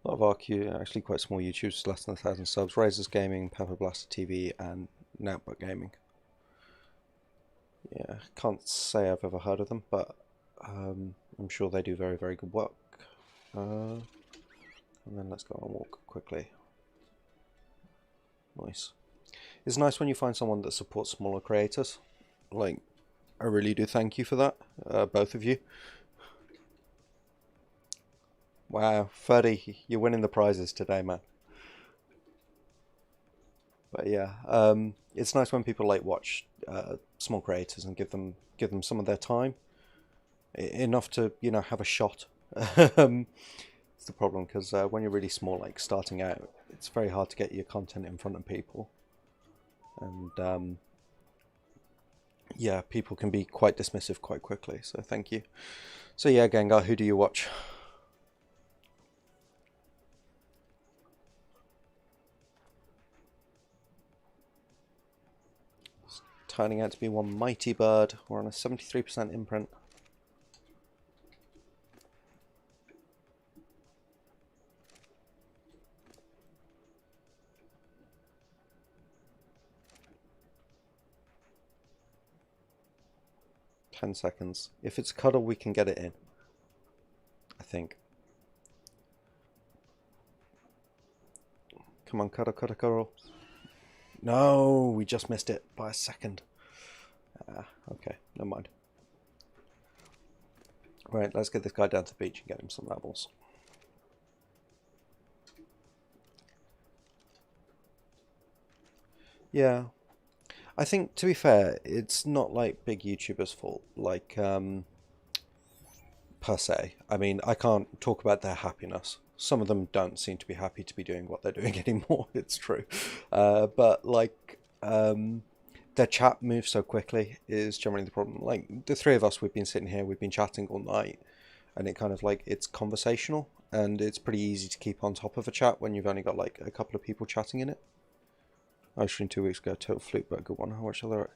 A lot of RQ, actually quite small YouTubers, less than 1,000 subs. Razors Gaming, Pepper Blaster TV, and Notebook Gaming. Yeah, can't say I've ever heard of them, but I'm sure they do very, very good work. And then let's go on a walk quickly. Nice. It's nice when you find someone that supports smaller creators. Like, I really do thank you for that, both of you. Wow, 30, you're winning the prizes today, man. But yeah, it's nice when people like watch small creators and give them some of their time, enough to, you know, have a shot. It's the problem, because when you're really small, like starting out, it's very hard to get your content in front of people, and yeah, people can be quite dismissive quite quickly. So thank you. So yeah, Gengar, who do you watch? Turning out to be one mighty bird. We're on a 73% imprint. $10. If it's cuddle, we can get it in, I think. Come on, cuddle, cuddle, cuddle. No, we just missed it by a second. Okay, never mind. Right, let's get this guy down to the beach and get him some levels. Yeah, I think, to be fair, it's not like big YouTubers' fault. Like, per se. I mean, I can't talk about their happiness. Some of them don't seem to be happy to be doing what they're doing anymore. It's true, but like their chat moves so quickly is generally the problem. Like the three of us, we've been sitting here, we've been chatting all night, and it kind of like it's conversational, and it's pretty easy to keep on top of a chat when you've only got like a couple of people chatting in it. I was streamed 2 weeks ago. Total fluke, but a good one. I watched other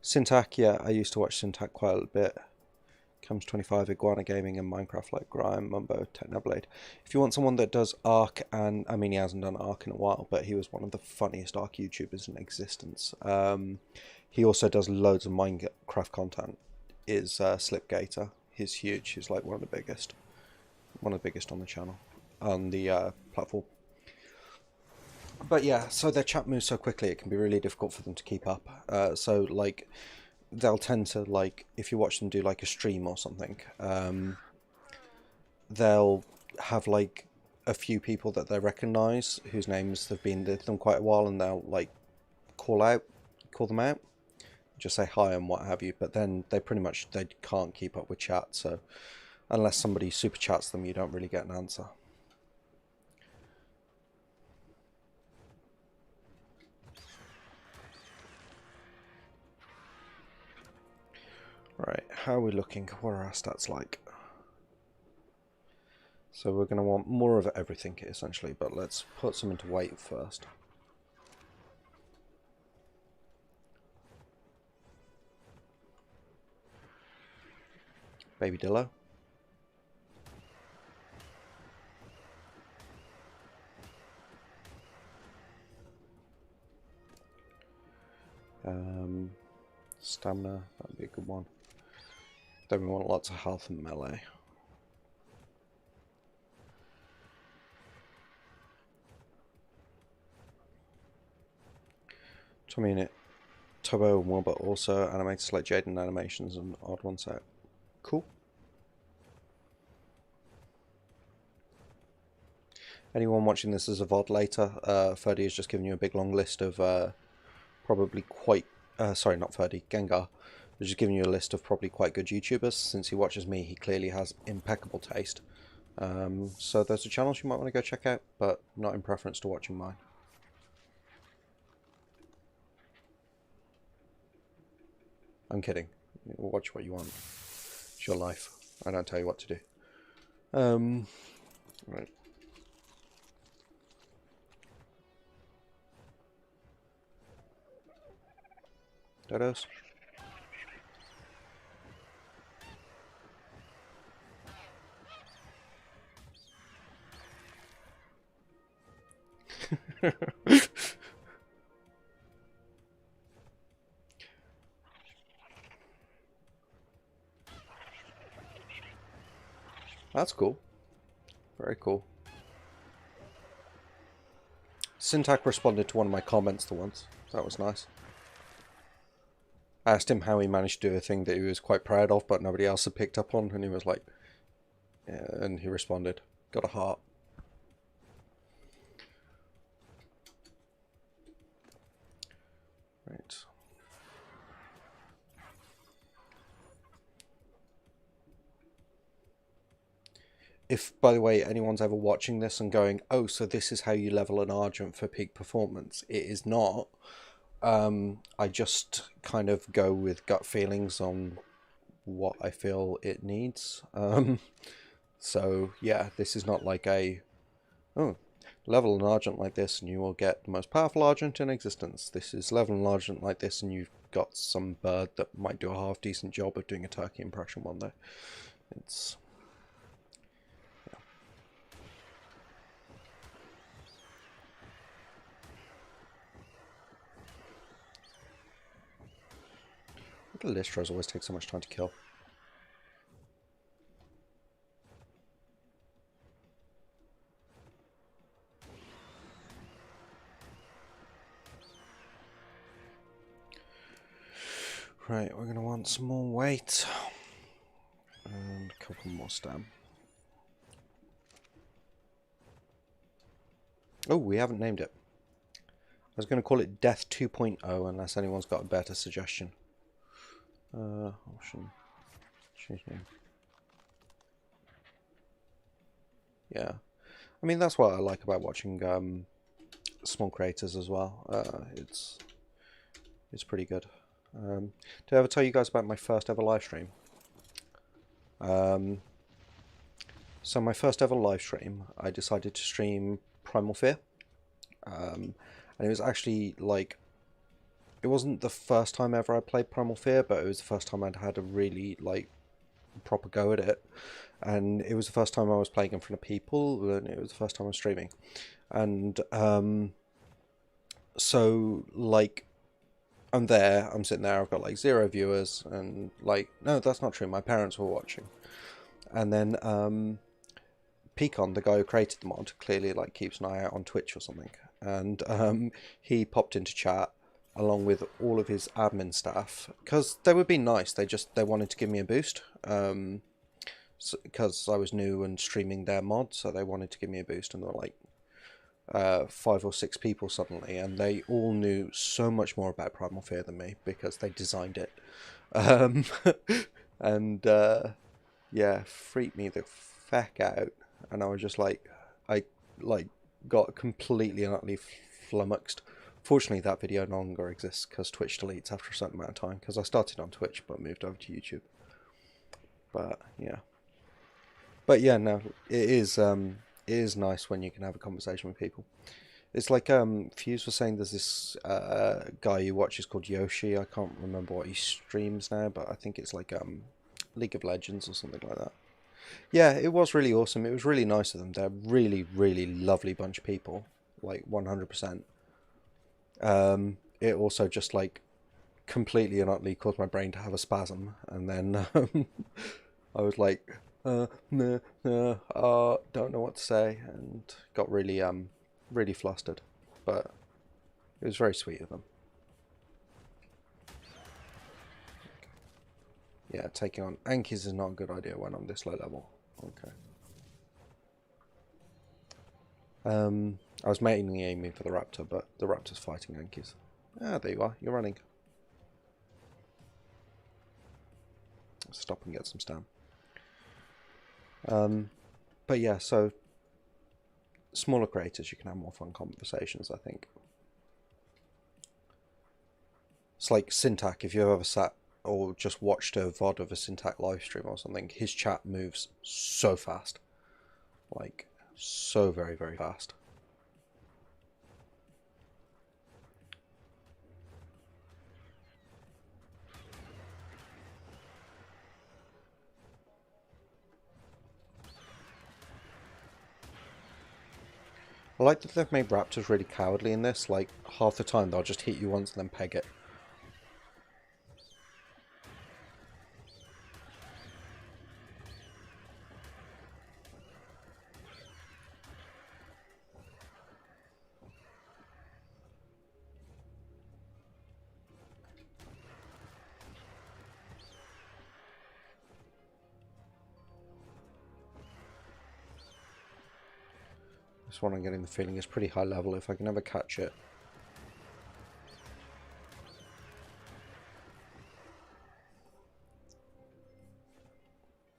Syntac. Yeah, I used to watch Syntac quite a bit. Comes 25, Iguana Gaming, and Minecraft like Grime, Mumbo, Technoblade. If you want someone that does Ark, and I mean he hasn't done Ark in a while, but he was one of the funniest Ark YouTubers in existence. He also does loads of Minecraft content. Is Slipgator. He's huge. He's like one of the biggest on the channel, on the platform. But yeah, so their chat moves so quickly, it can be really difficult for them to keep up. So like, they'll tend to, like, if you watch them do like a stream or something, they'll have like a few people that they recognize whose names have been with them quite a while, and they'll like call them out, just say hi and what have you. But then they can't keep up with chat, so unless somebody super chats them, you don't really get an answer. Right, how are we looking? What are our stats like? So we're going to want more of everything essentially, but let's put some into weight first. Baby Dillo. Stamina, that'd be a good one. Then we want lots of health and melee. Tommy in it. Turbo and Wilbur also animated like Jaden animations and odd ones out. Cool. Anyone watching this as a VOD later, Ferdy has just given you a big long list of probably quite... sorry, not Ferdy, Gengar. I've just given you a list of probably quite good YouTubers. Since he watches me, he clearly has impeccable taste. So those are channels you might want to go check out, but not in preference to watching mine. I'm kidding. Watch what you want. It's your life. I don't tell you what to do. Right. Dodos. That's cool. Very cool. Syntac responded to one of my comments the once. That was nice. I asked him how he managed to do a thing that he was quite proud of, but nobody else had picked up on, and he was like, yeah, and he responded, got a heart. Right. If, by the way, anyone's ever watching this and going, oh, so this is how you level an Argent for peak performance, it is not. I just kind of go with gut feelings on what I feel it needs. So, yeah, this is not like a, oh, level an Argent like this and you will get the most powerful Argent in existence. This is level an Argent like this and you've got some bird that might do a half-decent job of doing a turkey impression one day. It's... The Lystros always take so much time to kill. Right, we're going to want some more weight. And a couple more stam. Oh, we haven't named it. I was going to call it Death 2.0 unless anyone's got a better suggestion. Option. Change name. Yeah. I mean, that's what I like about watching small creators as well. It's pretty good. Did I ever tell you guys about my first ever live stream? Um, so my first ever live stream, I decided to stream Primal Fear. And it was actually like, it wasn't the first time ever I played Primal Fear, but it was the first time I'd had a really like proper go at it. And it was the first time I was playing in front of people, and it was the first time I was streaming. And so like I'm there, I'm sitting there, I've got like 0 viewers, and like, no, that's not true, my parents were watching. And then Pecan, the guy who created the mod, clearly like keeps an eye out on Twitch or something, and he popped into chat along with all of his admin staff, because they were being nice, they wanted to give me a boost, because I was new and streaming their mod, so they wanted to give me a boost, and they're like 5 or 6 people suddenly, and they all knew so much more about Primal Fear than me because they designed it. Um, and yeah, freaked me the feck out, and I was just like, I like got completely and utterly flummoxed. Fortunately, that video no longer exists because Twitch deletes after a certain amount of time, because I started on Twitch but moved over to YouTube. But yeah, no, it is nice when you can have a conversation with people. It's like Fuse was saying, there's this guy you watch is called Yoshi. I can't remember what he streams now, but I think it's like League of Legends or something like that. Yeah, it was really awesome. It was really nice of them. They're really, really lovely bunch of people, like 100%. It also just like completely and utterly caused my brain to have a spasm, and then I was like, nah, nah, don't know what to say, and got really really flustered, but it was very sweet of them. Yeah, taking on Ankies is not a good idea when I'm this low level. Okay. I was mainly aiming for the Raptor, but the Raptor's fighting Ankies. Ah, there you are. You're running. Let's stop and get some stam. But yeah, so smaller creators, you can have more fun conversations, I think. It's like Syntac, if you've ever sat or just watched a VOD of a Syntac live stream or something, his chat moves so fast. Like, so very, very fast. I like that they've made Raptors really cowardly in this. Like, half the time they'll just hit you once and then peg it. This one I'm getting the feeling is pretty high level if I can ever catch it.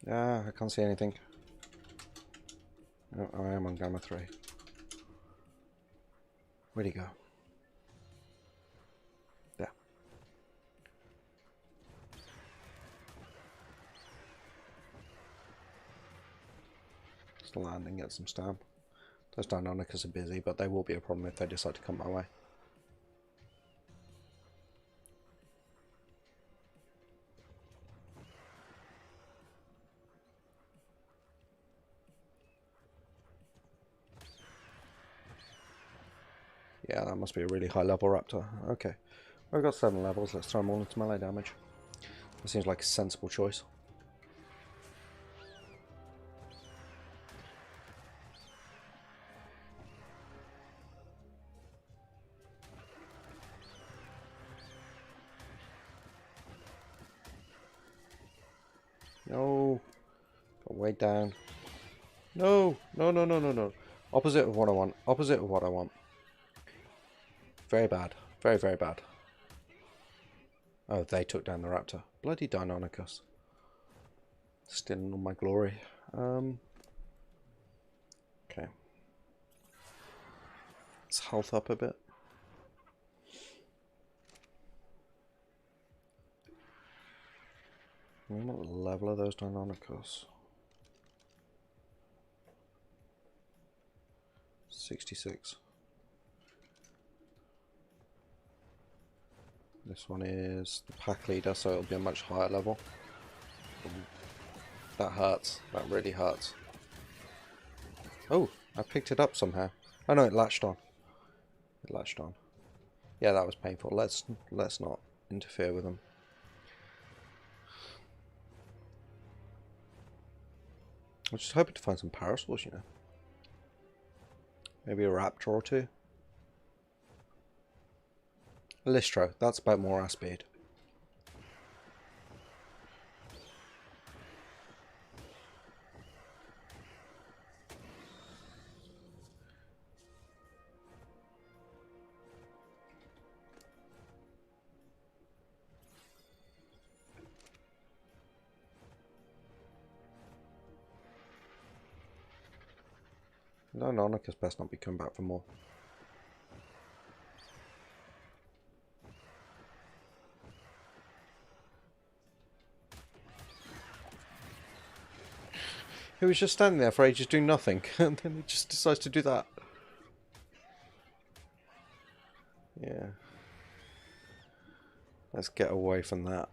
Ah, I can't see anything. Oh, I am on Gamma 3. Where'd he go? There. Just land and get some stab. Those Deinonychus are busy, but they will be a problem if they decide to come my way. Yeah, that must be a really high level Raptor. Okay. I've got 7 levels, let's throw them all into melee damage. That seems like a sensible choice. No. Got way down. No! No, no, no, no, no. Opposite of what I want. Opposite of what I want. Very bad. Very, very bad. Oh, they took down the Raptor. Bloody Deinonychus. Stealing all my glory. its health up a bit. What level are those Deinonychus? 66. This one is the pack leader, so it'll be a much higher level. That hurts. That really hurts. Oh, I picked it up somehow. Oh no, it latched on. It latched on. Yeah, that was painful. Let's not interfere with them. I was just hoping to find some parasaurs, you know. Maybe a raptor or two. Listro, that's about more our speed. No, Deinonychus best not be coming back for more. He was just standing there for ages doing nothing, and then he just decides to do that. Yeah. Let's get away from that.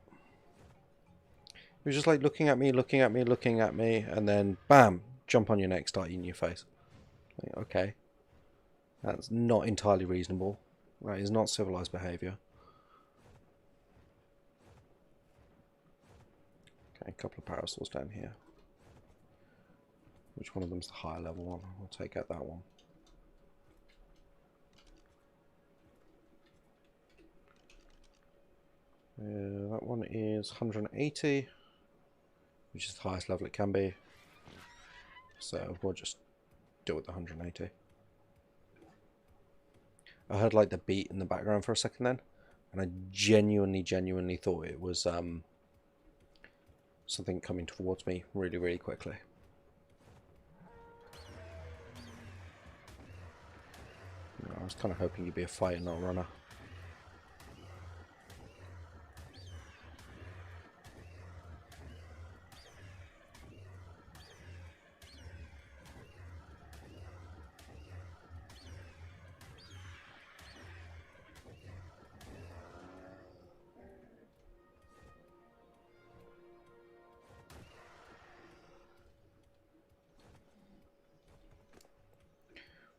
He was just like looking at me, and then bam, jump on your neck, start eating your face. Like, okay. That's not entirely reasonable. That is not civilized behaviour. Okay, a couple of parasols down here. Which one of them's the higher level one? I'll take out that one. That one is 180, which is the highest level it can be. So we'll just do it with the 180. I heard like the beat in the background for a second then, and I genuinely thought it was something coming towards me really quickly. I was kind of hoping you'd be a fighter, not a runner.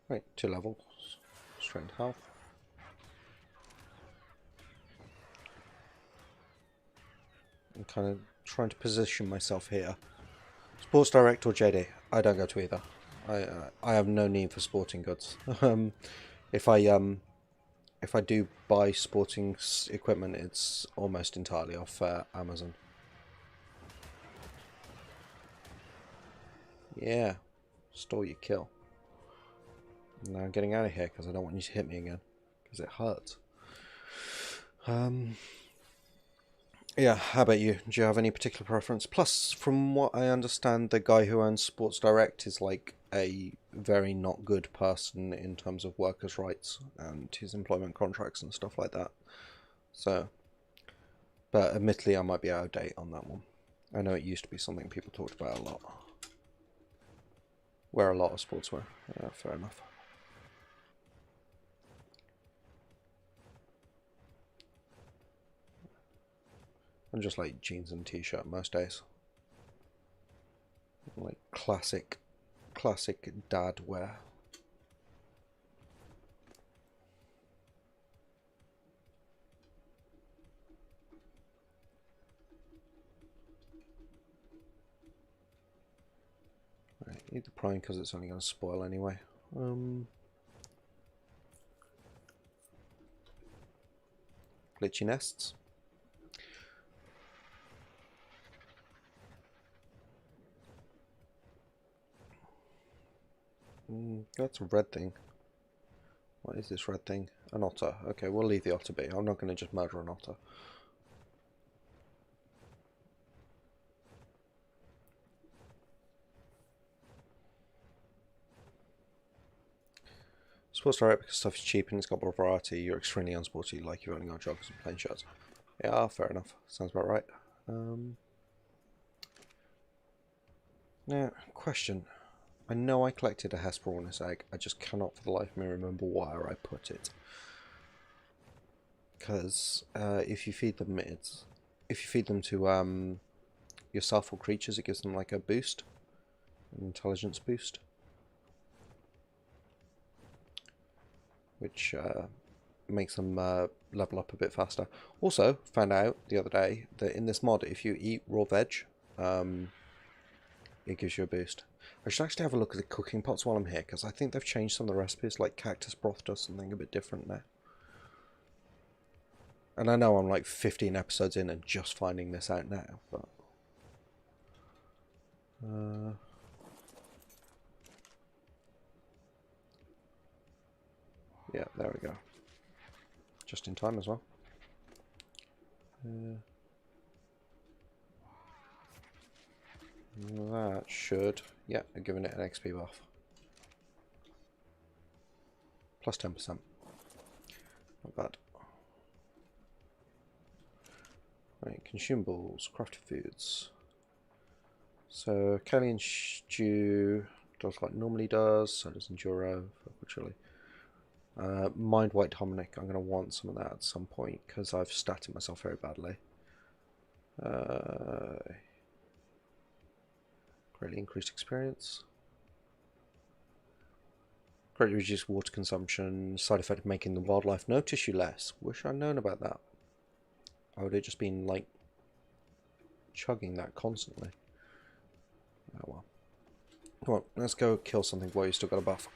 Right, 2 levels. Strength, health. I'm kind of trying to position myself here. Sports Direct or JD? I don't go to either. I have no need for sporting goods. If I do buy sporting equipment, it's almost entirely off Amazon. Yeah, store your kill. Now I'm getting out of here because I don't want you to hit me again, because it hurts. Yeah, how about you? Do you have any particular preference? Plus, from what I understand, the guy who owns Sports Direct is like a very not good person in terms of workers' rights and his employment contracts and stuff like that. So, but admittedly, I might be out of date on that one. I know it used to be something people talked about a lot. Where a lot of sports were. Yeah, fair enough. I'm just like jeans and t-shirt most days. Like classic dad wear. Right, eat the prime because it's only going to spoil anyway. Glitchy nests. That's a red thing. What is this red thing? An otter. Okay, we'll leave the otter be. I'm not going to just murder an otter. Sports Direct, because stuff is cheap and it's got more variety. You're extremely unsporty, like you've only got joggers and plain shirts. Yeah, fair enough. Sounds about right. Now, question. I know I collected a Hesperornis egg. I just cannot for the life of me remember where I put it. Because if you feed them, if you feed them to yourself or creatures, it gives them like a boost, an intelligence boost, which makes them level up a bit faster. Also, found out the other day that in this mod, if you eat raw veg, it gives you a boost. I should actually have a look at the cooking pots while I'm here, because I think they've changed some of the recipes, like cactus broth does something a bit different now. And I know I'm like 15 episodes in and just finding this out now, but... yeah, there we go. Just in time as well. That should... yeah, I'm giving it an XP buff. Plus 10%. Not bad. Right, consumables, crafted foods. So, Kellyan stew does like normally does, so does Enduro, chili. Mind White Hominic, I'm going to want some of that at some point, because I've statted myself very badly. Greatly increased experience. Greatly reduced water consumption, side effect of making the wildlife notice you less. Wish I'd known about that. I would have just been like chugging that constantly. Oh well. Come on, let's go kill something while you still got a buff.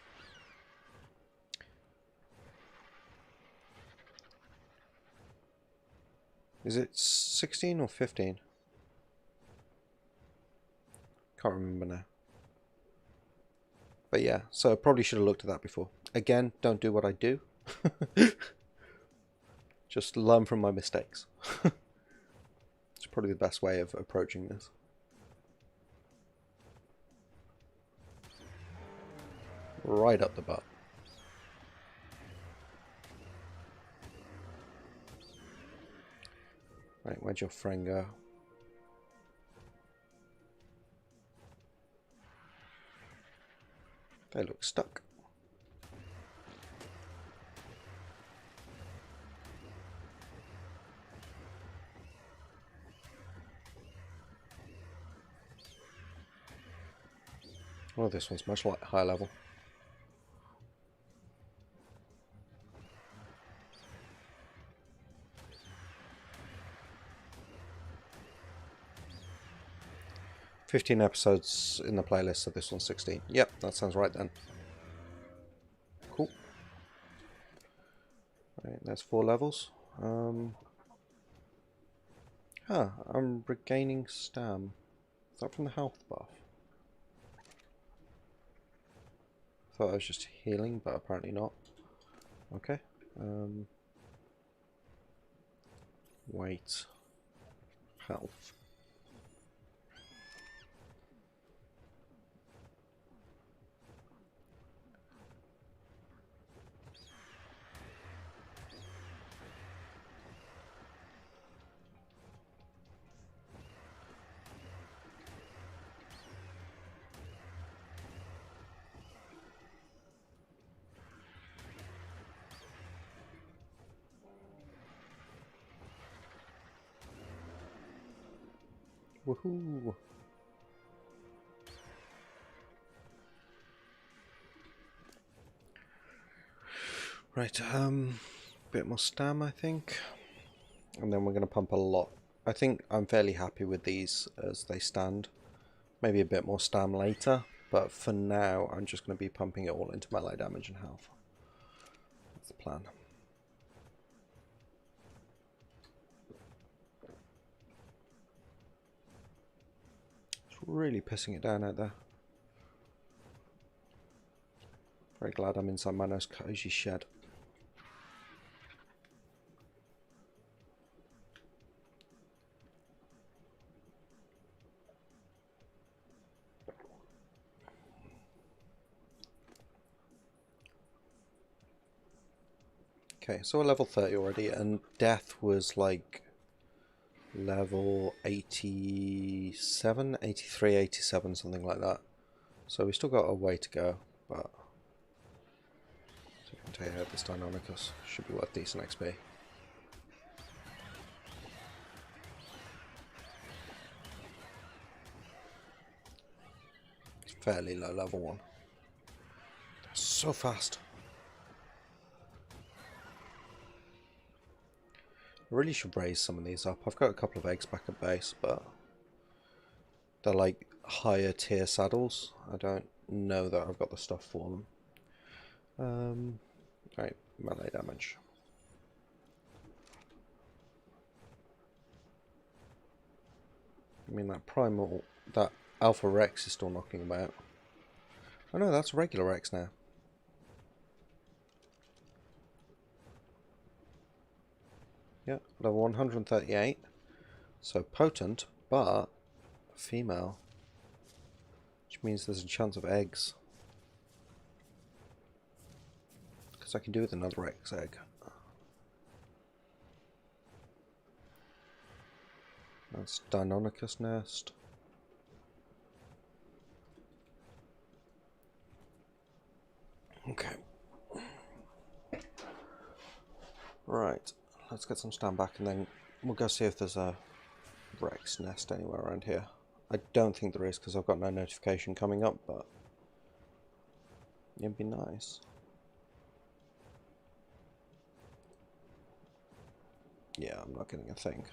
Is it 16 or 15? Can't remember now. But yeah, so I probably should have looked at that before. Again, don't do what I do. Just learn from my mistakes. It's probably the best way of approaching this. Right up the butt. Right, where'd your friend go? They look stuck. Oh, this one's much higher level. "15 episodes in the playlist, so this one's 16. Yep, that sounds right then. Cool. Right, that's 4 levels. I'm regaining stam. Is that from the health buff? Thought I was just healing, but apparently not. Okay. Wait. Health. Woohoo! Right, bit more stam, I think. And then we're going to pump a lot. I think I'm fairly happy with these as they stand. Maybe a bit more stam later, but for now I'm just going to be pumping it all into melee damage and health. That's the plan. It's really pissing it down out there. Very glad I'm inside my nice cozy shed. Okay, so we're level 30 already, and death was like level 87, 83, 87, something like that. So we still got a way to go, but so I can take out this Deinonychus. Should be worth decent XP. It's fairly low level one. So fast. I really should raise some of these up. I've got a couple of eggs back at base, but they're like higher tier saddles. I don't know that I've got the stuff for them. Right, melee damage. I mean, that primal, that Alpha Rex is still knocking about. Oh no, that's regular Rex now. Yeah, level 138. So potent, but female. Which means there's a chance of eggs. Because I can do with another Rex egg. That's Deinonychus nest. Okay. Right. Let's get some stand back and then we'll go see if there's a Rex nest anywhere around here. I don't think there is because I've got no notification coming up, but it'd be nice. Yeah, I'm not getting a thing.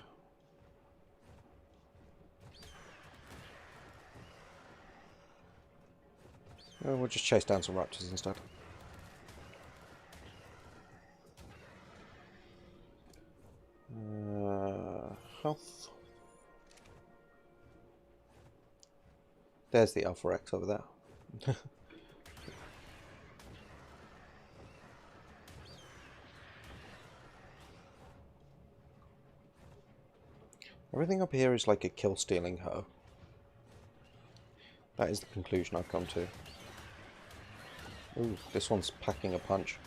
We'll just chase down some raptors instead. Health. There's the Alpha Rex over there. Everything up here is like a kill-stealing hoe. That is the conclusion I've come to. Ooh, this one's packing a punch.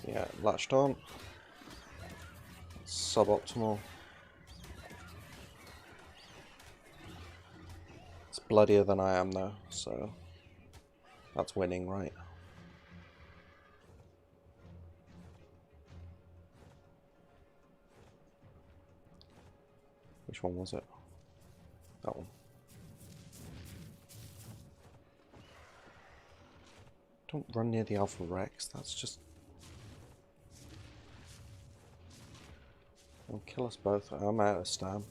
Yeah, latched on. Suboptimal. It's bloodier than I am though, so that's winning, right? Which one was it? That one. Don't run near the Alpha Rex, that's just... It'll kill us both. I'm out of stam.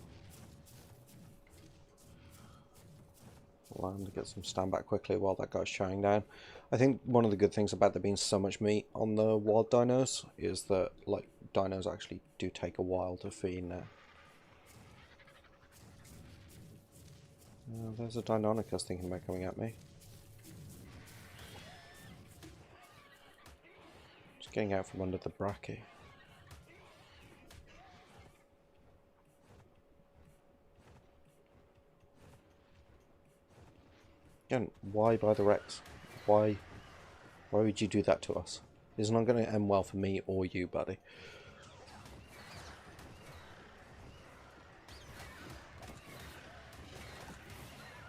Land to get some stand back quickly while that guy's showing down. I think one of the good things about there being so much meat on the wild dinos is that like dinos actually do take a while to feed now. There's a Deinonychus thinking about coming at me. Just getting out from under the brachy. Again, why buy the Rex? Why would you do that to us? It's not going to end well for me or you, buddy.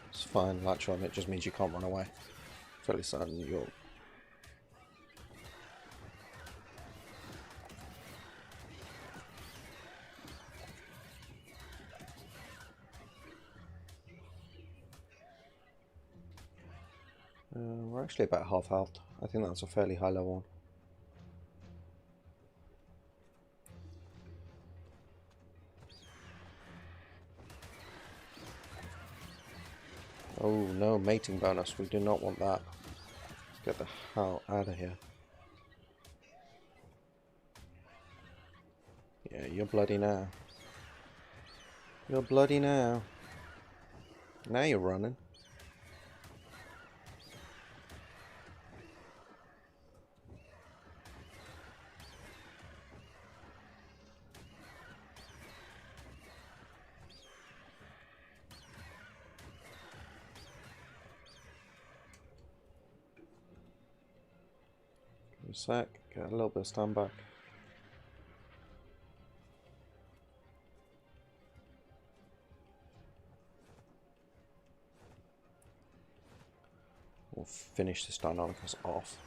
It's fine, latch on, it just means you can't run away. Fairly certain you're... we're actually about half health. I think that's a fairly high level one. Oh no, mating bonus. We do not want that. Let's get the hell out of here. Yeah, you're bloody now. You're bloody now. Now you're running. a sec, get a little bit of stand back. We'll finish this Deinonychus off.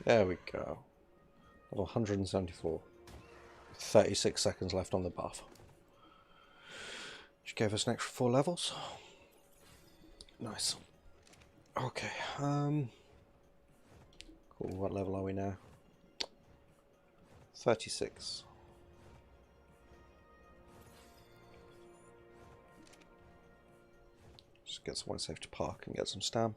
There we go. Level 174. 36 seconds left on the buff. Which gave us an extra 4 levels. Nice. Okay, cool, what level are we now? 36. Just get somewhere safe to park and get some stam.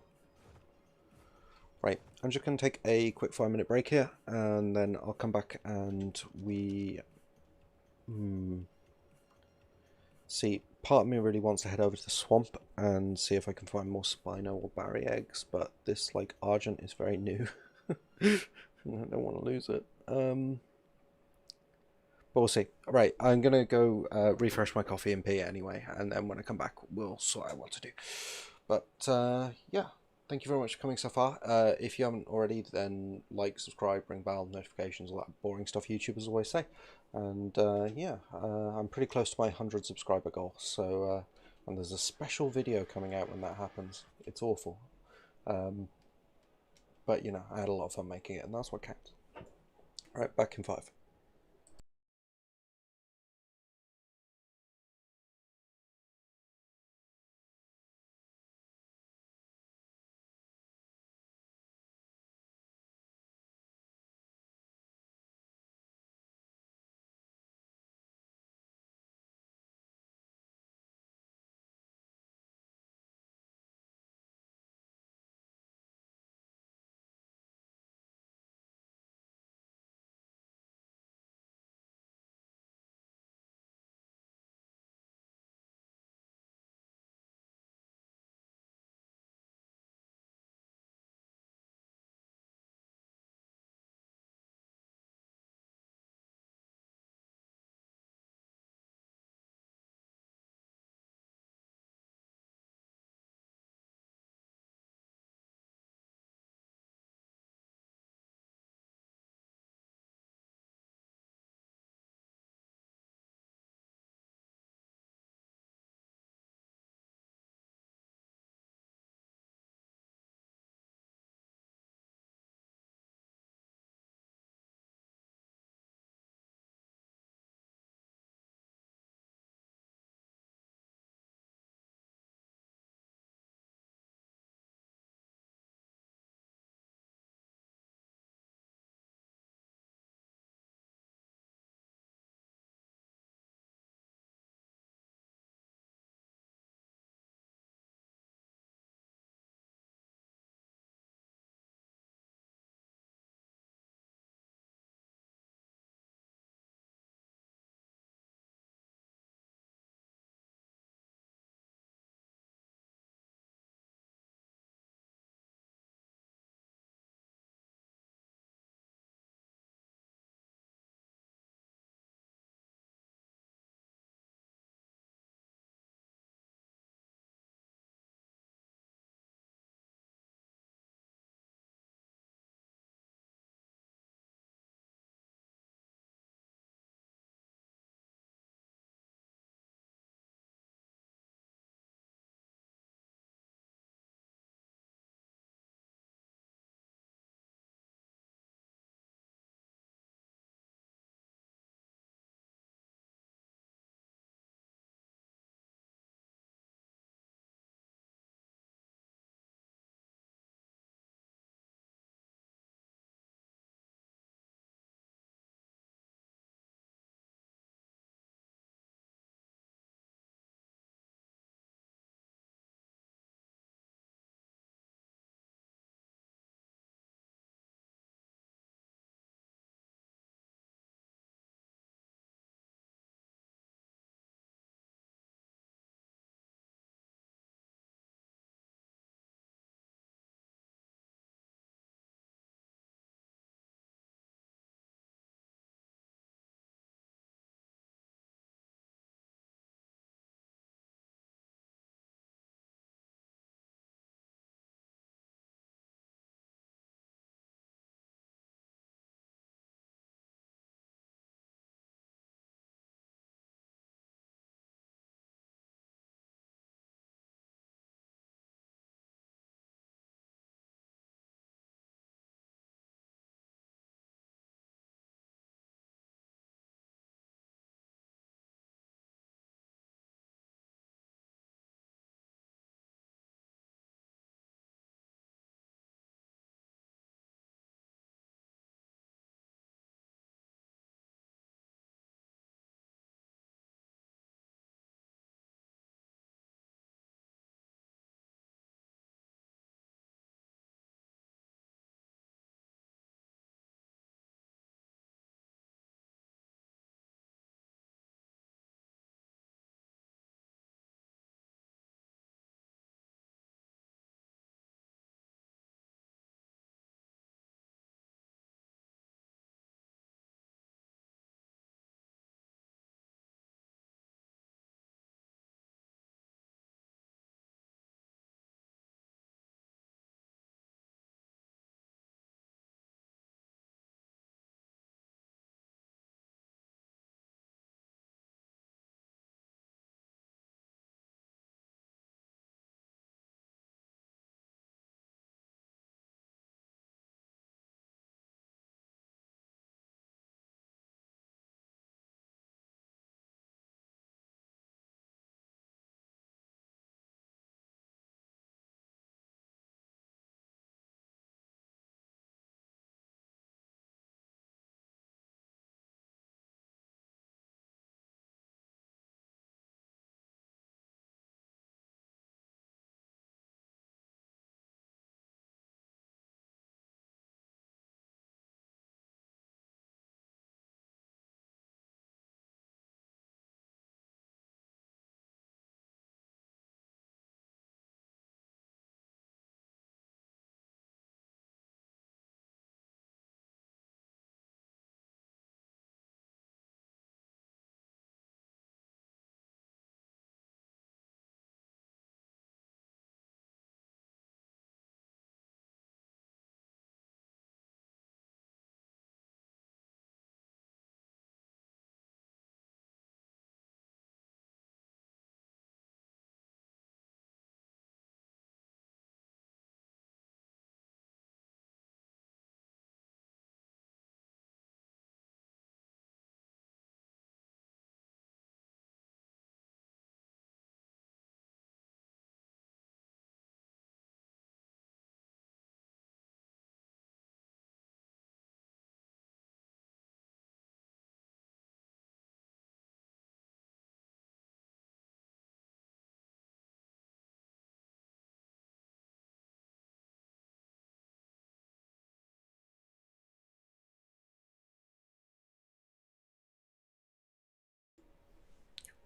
Right, I'm just going to take a quick 5-minute break here, and then I'll come back and we... See, part of me really wants to head over to the swamp and see if I can find more Spino or Barry eggs, but this, like, Argent is very new. I don't want to lose it. But we'll see. Right, I'm going to go refresh my coffee and pee anyway, and then when I come back, we'll sort out what to do. But, yeah. Thank you very much for coming so far. If you haven't already, then like, subscribe, ring bell, notifications, all that boring stuff YouTubers always say. And yeah, I'm pretty close to my 100 subscriber goal. So, and there's a special video coming out when that happens. It's awful. But, you know, I had a lot of fun making it, and that's what counts. Alright, back in 5.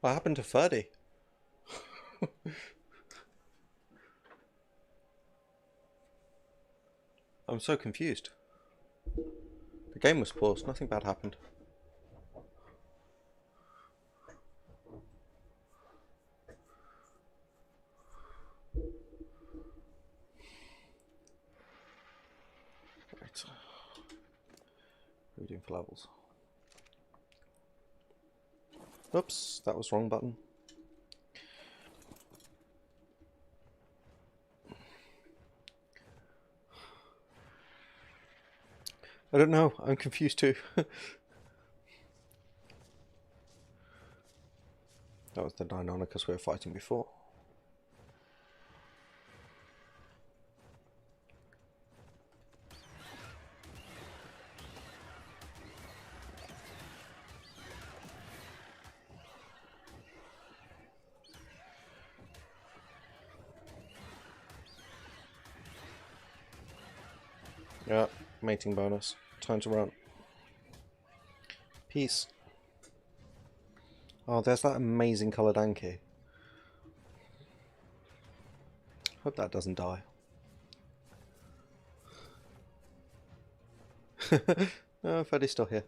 What happened to Ferdy? I'm so confused. The game was paused, nothing bad happened. Right. What are we doing for levels? Oops, that was wrong button. I don't know, I'm confused too. That was the Deinonychus we were fighting before. Yeah, mating bonus. Time to run. Peace. Oh, there's that amazing coloured Anki. Hope that doesn't die. No, Freddy's still here.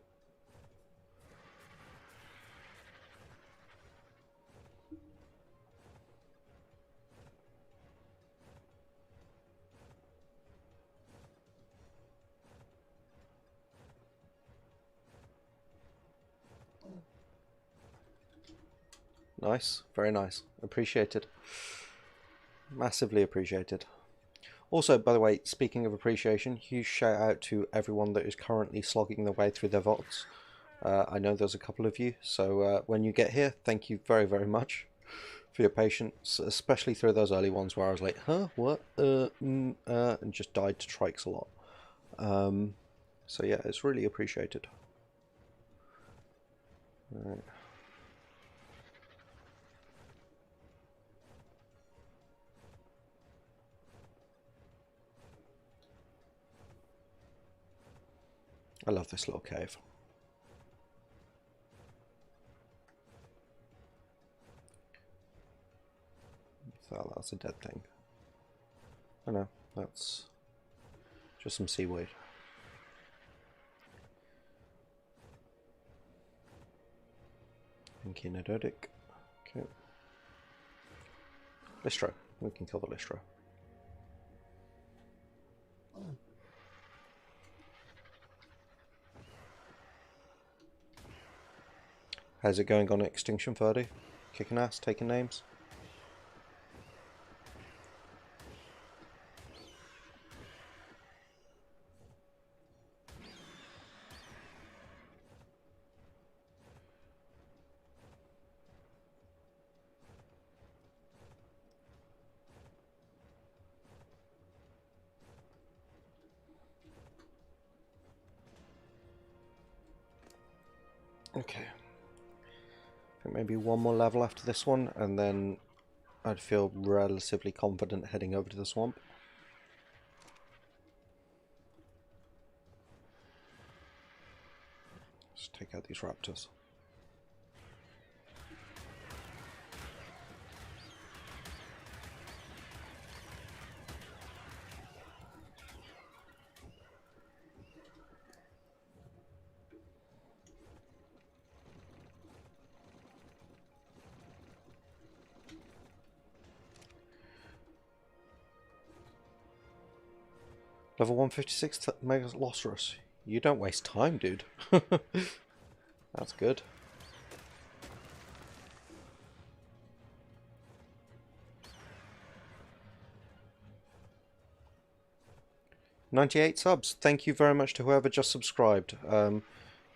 Nice, very nice. Appreciated. Massively appreciated. Also, by the way, speaking of appreciation, huge shout out to everyone that is currently slogging their way through their VODs. I know there's a couple of you, so when you get here, thank you very, very much for your patience, especially through those early ones where I was like, huh, what, and just died to trikes a lot. So yeah, it's really appreciated. All right. I love this little cave. So that's a dead thing. I know, that's just some seaweed. And Kinododic. Okay. Lystro. We can kill the Lystro. How's it going on Extinction 30? Kicking ass, taking names? Okay. I think maybe one more level after this one, and then I'd feel relatively confident heading over to the swamp. Let's take out these raptors. Level 156 Megalosaurus. You don't waste time, dude. That's good. $98 subs. Thank you very much to whoever just subscribed.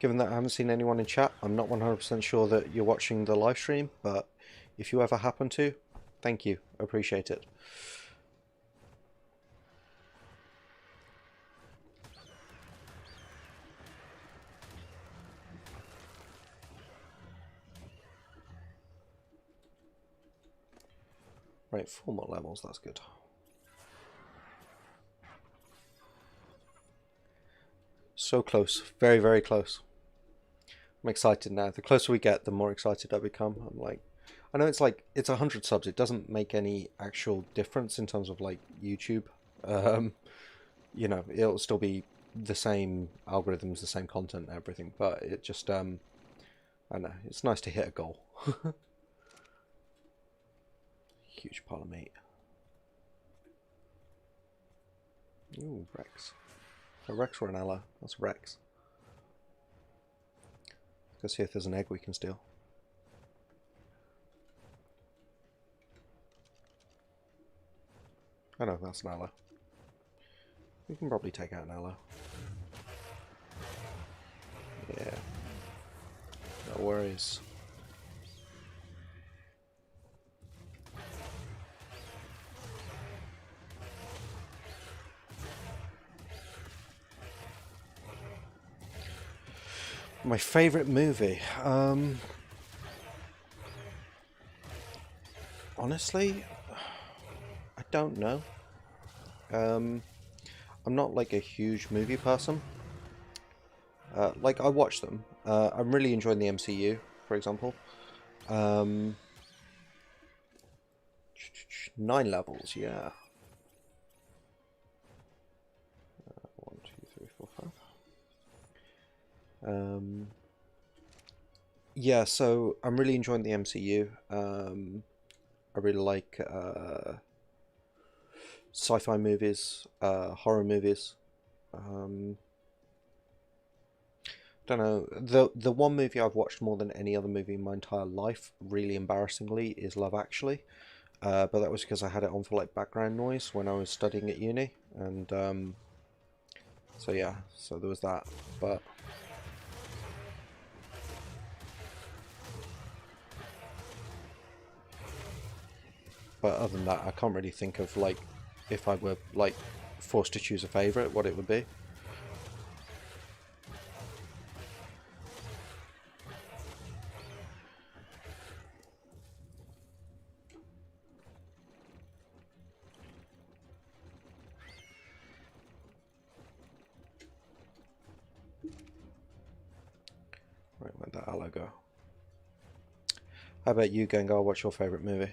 Given that I haven't seen anyone in chat, I'm not 100% sure that you're watching the live stream, but if you ever happen to, thank you. Appreciate it. Right, 4 more levels, that's good. So close, very, very close. I'm excited now. The closer we get, the more excited I become. I'm like, I know it's like it's 100 subs. It doesn't make any actual difference in terms of like YouTube. Um, you know, it'll still be the same algorithms, the same content, and everything. But it just I don't know. It's nice to hit a goal. Huge pile of meat. Ooh, Rex. A Rex or an Ella? That's Rex. Let's go see if there's an egg we can steal. Oh no, that's an Ella. We can probably take out an Ella. Yeah. No worries. My favourite movie? Honestly, I don't know. I'm not like a huge movie person. Like I watch them. I'm really enjoying the MCU, for example. 9 levels, yeah. 1, 2, 3, 4, 5. Yeah, so I'm really enjoying the MCU. I really like sci-fi movies, horror movies. Don't know. The one movie I've watched more than any other movie in my entire life, really embarrassingly, is Love Actually. But that was because I had it on for like background noise when I was studying at uni, and so yeah, so there was that. But other than that, I can't really think of like if I were like forced to choose a favorite, what it would be. Right, where'd that aloe go? How about you, Gengar? What's your favorite movie?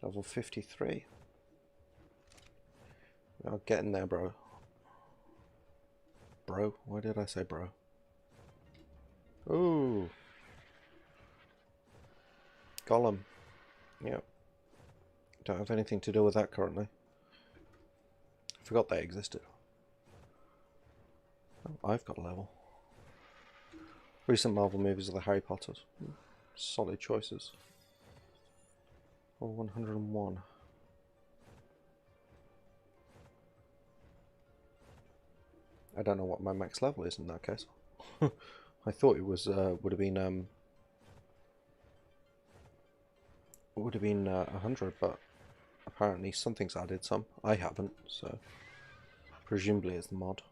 Level 53. Oh, get in there, bro. Bro? Why did I say bro? Ooh. Gollum. Yep. Don't have anything to do with that currently. I forgot they existed. Oh, I've got a level. Recent Marvel movies are the Harry Potters. Solid choices. Oh, 101. I don't know what my max level is in that case. I thought it was would have been 100, but apparently something's added some. I haven't, so presumably it's the mod.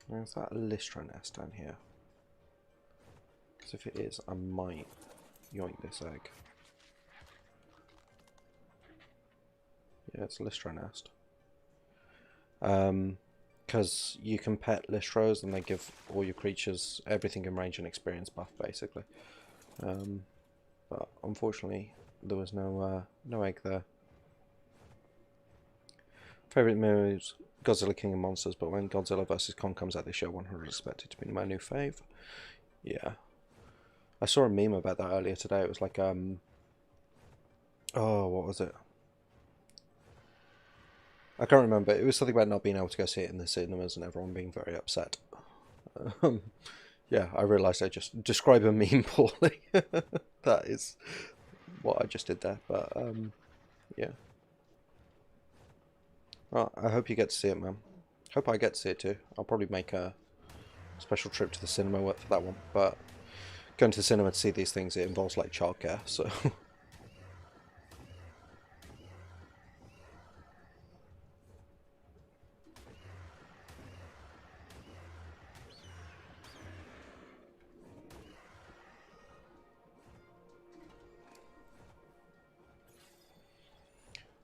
Now, is that a Lystra nest down here? Because if it is, I might yoink this egg. Yeah, it's a Lystra nest. Because you can pet Lystros and they give all your creatures everything in range and experience buff, basically. But unfortunately, there was no egg there. Favorite moves: Godzilla King of Monsters, but when Godzilla vs. Kong comes out this year, 100 expected to be my new fave. Yeah. I saw a meme about that earlier today. It was like, oh, what was it? I can't remember. It was something about not being able to go see it in the cinemas and everyone being very upset. Yeah, I realised I just described a meme poorly. That is what I just did there. But, yeah. Well, I hope you get to see it, man. Hope I get to see it too. I'll probably make a Special trip to the cinema for that one. But going to the cinema to see these things, it involves like childcare, so.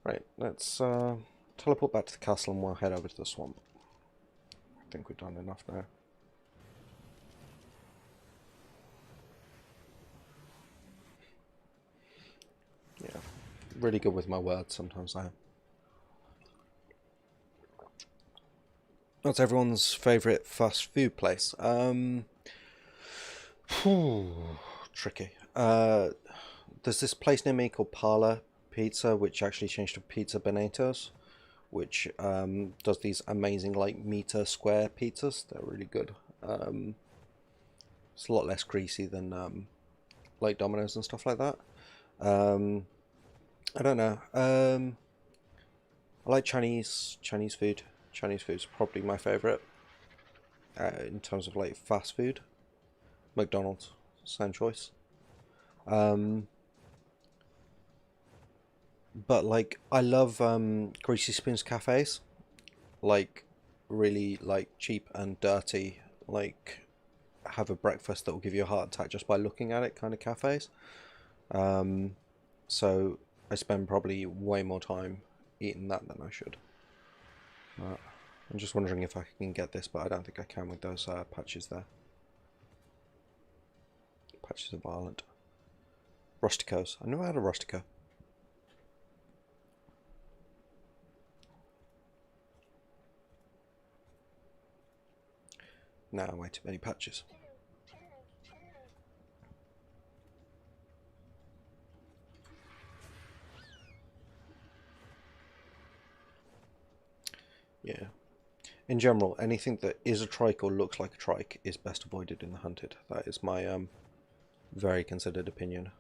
Right, let's teleport back to the castle and we'll head over to the swamp. I think we've done enough now. Yeah, really good with my words, sometimes I am. What's everyone's favourite fast food place? Tricky. There's this place near me called Parlor Pizza, which actually changed to Pizza Benito's, which does these amazing like meter square pizzas. They're really good. It's a lot less greasy than like Domino's and stuff like that. I don't know. I like Chinese food. Chinese food's probably my favourite in terms of like fast food. McDonald's, same choice. But like I love Greasy Spoons cafes, like really like cheap and dirty, like have a breakfast that will give you a heart attack just by looking at it kind of cafes. So I spend probably way more time eating that than I should. I'm just wondering if I can get this, but I don't think I can with those patches there. Patches are violent. Rusticos. I never had a Rustico. No, way too many patches. Yeah. In general, anything that is a trike or looks like a trike is best avoided in the hunted. That is my very considered opinion.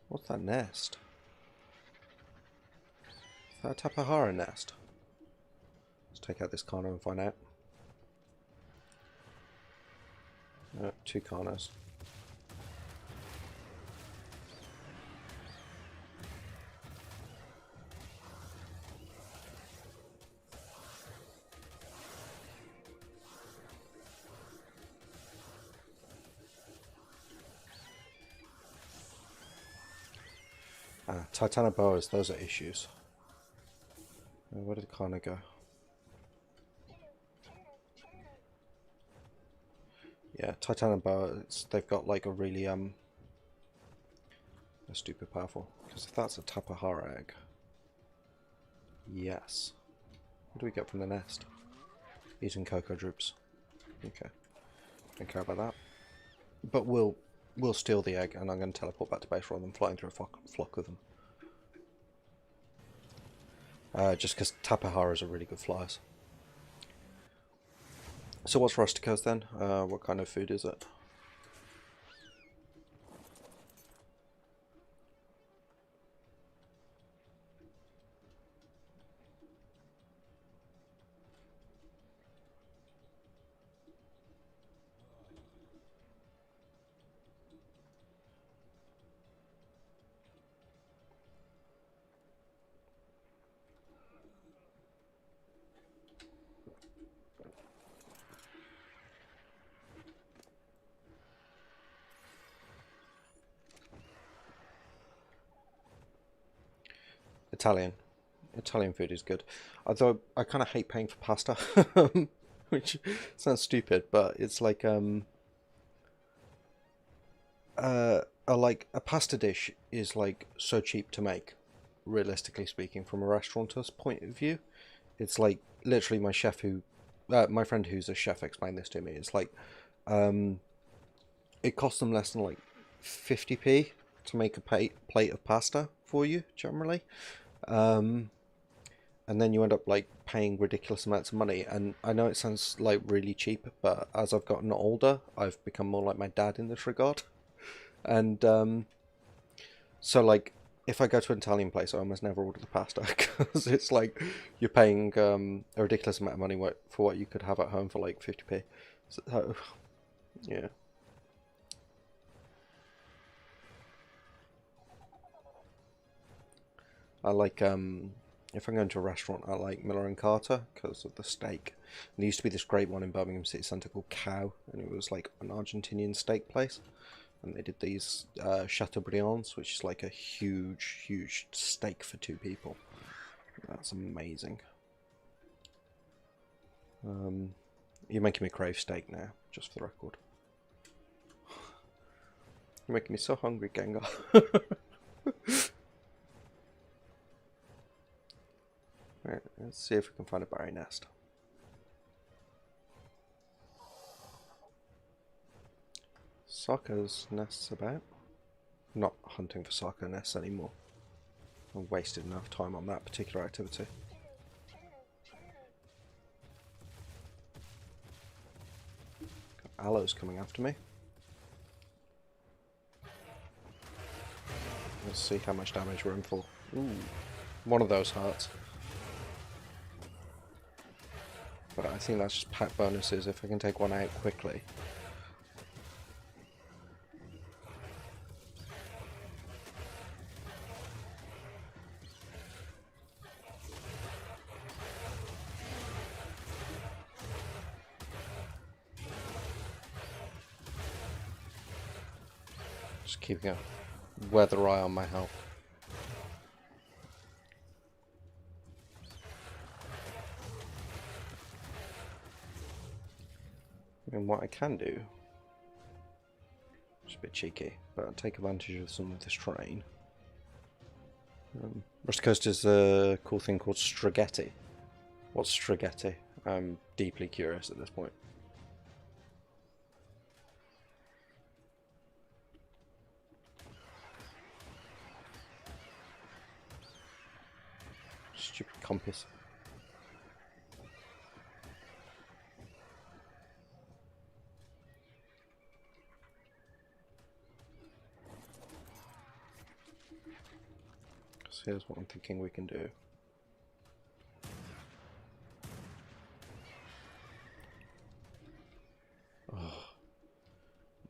What's that nest? Is that a Tapahara nest? Let's take out this Carno and find out. 2 Carnos. Titanoboas, those are issues. Where did the Carno go? Yeah, Titanoboas, they've got like a really they're stupid powerful. Because if that's a Tapahara egg, yes. What do we get from the nest? Eating cocoa droops. Okay, don't care about that. But we'll steal the egg, and I'm going to teleport back to base rather than flying through a flock of them. Just because Tapaharas are really good flyers. So what's Rusticos then? What kind of food is it? Italian. Italian food is good. Although I kind of hate paying for pasta, which sounds stupid, but it's like a pasta dish is like so cheap to make, realistically speaking, from a restaurateur's point of view. It's like literally my friend who's a chef explained this to me. It's like it costs them less than like 50p to make a plate of pasta for you generally. And then you end up like paying ridiculous amounts of money. And I know it sounds like really cheap, but as I've gotten older, I've become more like my dad in this regard. And so like if I go to an Italian place, I almost never order the pasta because it's like you're paying a ridiculous amount of money for what you could have at home for like 50p. So, yeah. I like if I'm going to a restaurant, I like Miller and Carter because of the steak. And there used to be this great one in Birmingham City Centre called Cow, and it was like an Argentinian steak place. And they did these Chateaubriands, which is like a huge, huge steak for 2 people. That's amazing. You're making me crave steak now, just for the record. You're making me so hungry, Gengar. Right, let's see if we can find a berry nest. Soccer's nests about. I'm not hunting for soccer nests anymore. I've wasted enough time on that particular activity. Got aloes coming after me. Let's see how much damage we're in for. Ooh, one of those hurts. But I think that's just pack bonuses if I can take one out quickly. Just keeping a weather eye on my health. And what I can do, it's a bit cheeky, but I'll take advantage of some of this terrain. Rusty Coast is a cool thing called Strigeti. What's Strigeti? I'm deeply curious at this point. Stupid compass. So here's what I'm thinking we can do. Oh.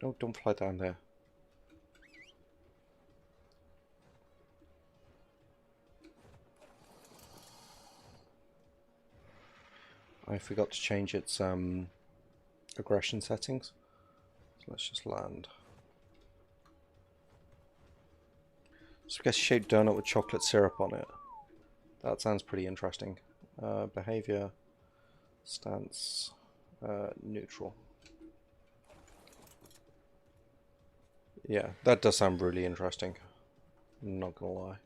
No, don't fly down there. I forgot to change its aggression settings. So let's just land. Spaghetti shaped donut with chocolate syrup on it. That sounds pretty interesting. Behavior, stance, neutral. Yeah, that does sound really interesting. I'm not gonna lie.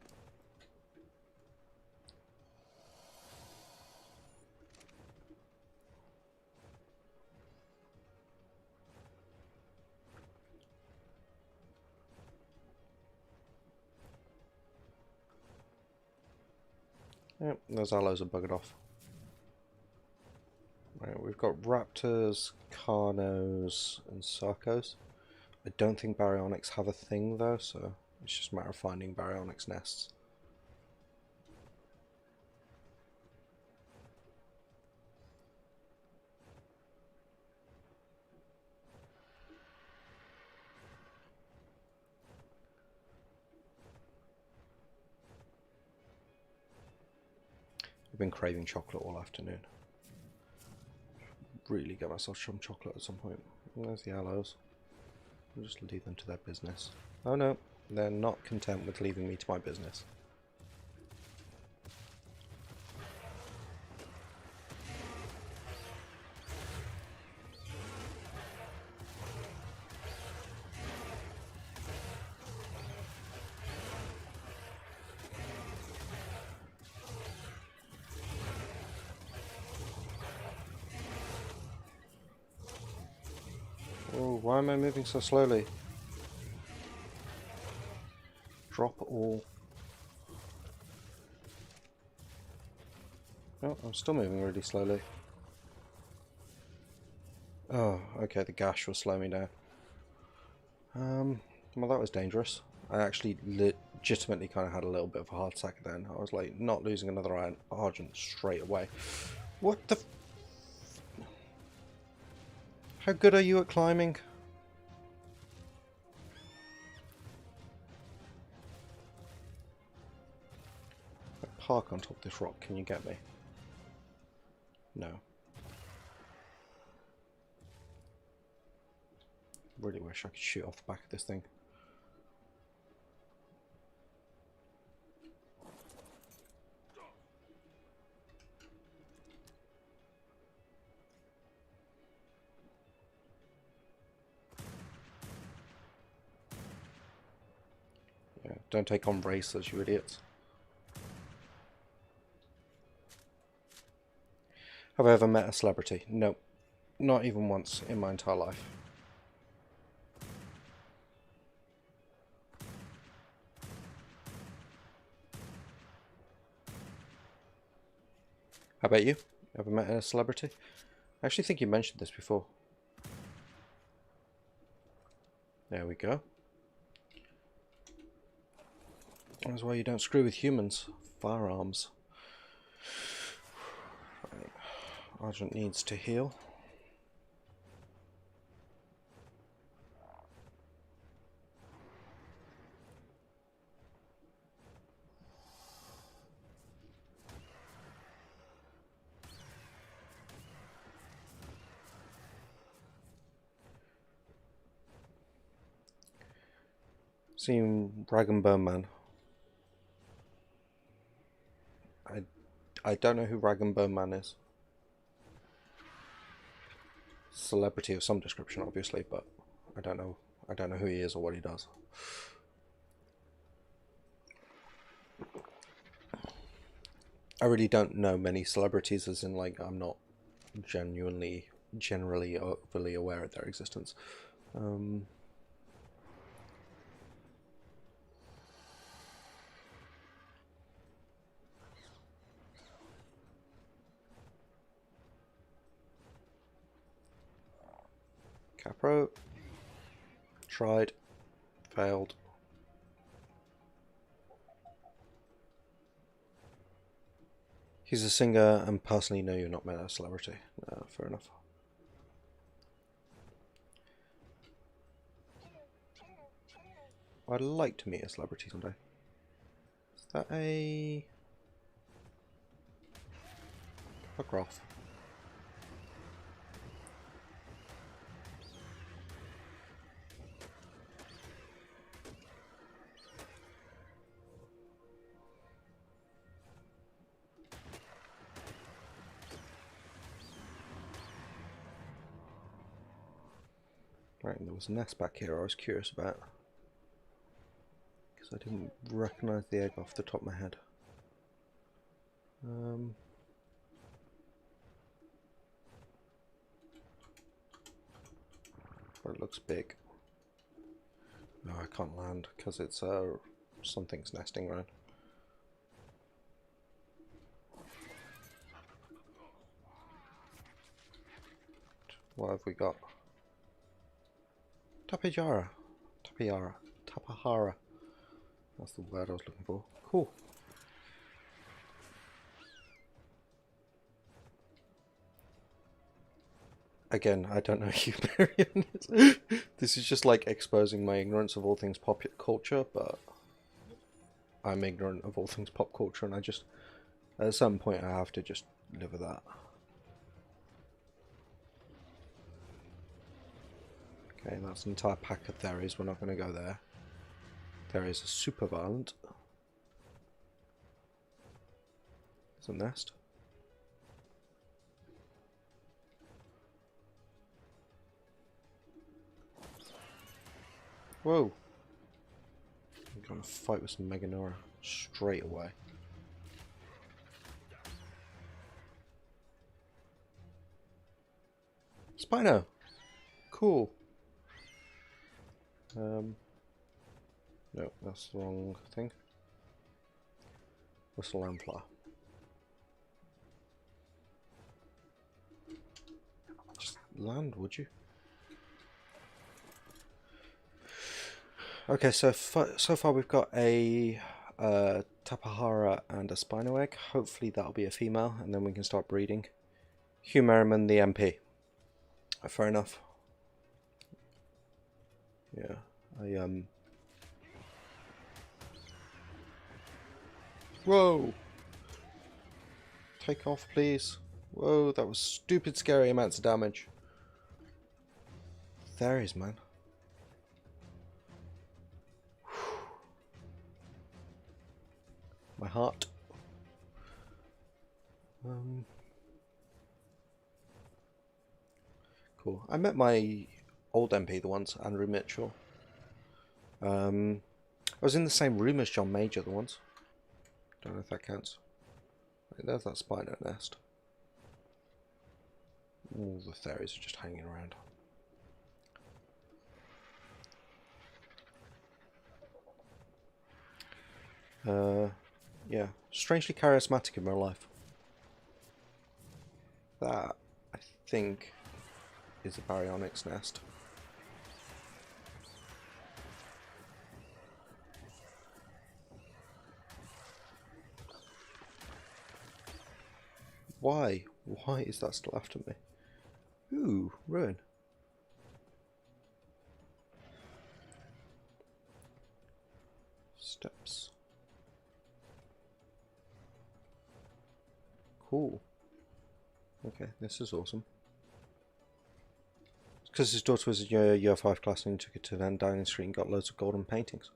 Yep, those aloes are buggered off. Right, we've got raptors, carnos, and sarcos. I don't think baryonyx have a thing though, so it's just a matter of finding baryonyx nests. I've been craving chocolate all afternoon. Really get myself some chocolate at some point. There's the aloes. I'll just leave them to their business. Oh no, they're not content with leaving me to my business. Oh, why am I moving so slowly? Drop all. Oh, I'm still moving really slowly. Oh, okay, the gash will slow me down. Well, that was dangerous. I actually legitimately kind of had a little bit of a heart attack then. I was like, not losing another Argent straight away. What the... How good are you at climbing? I park on top of this rock, can you get me? No. Really wish I could shoot off the back of this thing. Yeah, don't take on racers, you idiots. Have I ever met a celebrity? No. Not even once in my entire life. How about you? Ever met a celebrity? I actually think you mentioned this before. There we go. That's why you don't screw with humans. Firearms. Right. Argent needs to heal. Seen Rag and Bone Man. I don't know who Rag and Bone Man is. Celebrity of some description, obviously, but I don't know who he is or what he does. I really don't know many celebrities, as in, like, I'm not generally overly aware of their existence. Capro. Tried. Failed. He's a singer, and personally, no, you're not met a celebrity. Fair enough. I'd like to meet a celebrity someday. Is that a... Fuck off. Right, there was a nest back here I was curious about. Because I didn't recognise the egg off the top of my head. But it looks big. No, I can't land because it's something's nesting around. What have we got? Tapejara. Tapahara. That's the word I was looking for. Cool. Again, I don't know who Marion is. This is just like exposing my ignorance of all things pop culture, but I'm ignorant of all things pop culture, and I just, at some point, I have to just live with that. Okay, that's an entire pack of Theres. We're not going to go there. Theres are super violent. There's a nest. Whoa! I'm going to fight with some Meganora straight away. Spino! Cool. No, that's the wrong thing. Whistle Amplar. Just land, would you? Okay, so far we've got a Tapahara and a Spino egg. Hopefully that'll be a female, and then we can start breeding. Hugh Merriman, the MP. Fair enough. Yeah, Whoa! Take off, please. Whoa, that was stupid scary amounts of damage. There he is, man. My heart. Cool. I met my old MP the once, Andrew Mitchell. I was in the same room as John Major the once. Don't know if that counts. There's that Spino nest. All the fairies are just hanging around. Yeah, strangely charismatic in real life. That, I think, is a baryonyx nest. Why? Why is that still after me? Ooh, ruin. Steps. Cool. Okay, this is awesome. It's because his daughter was a year 5 class and he took it to Downing Street and got loads of golden paintings.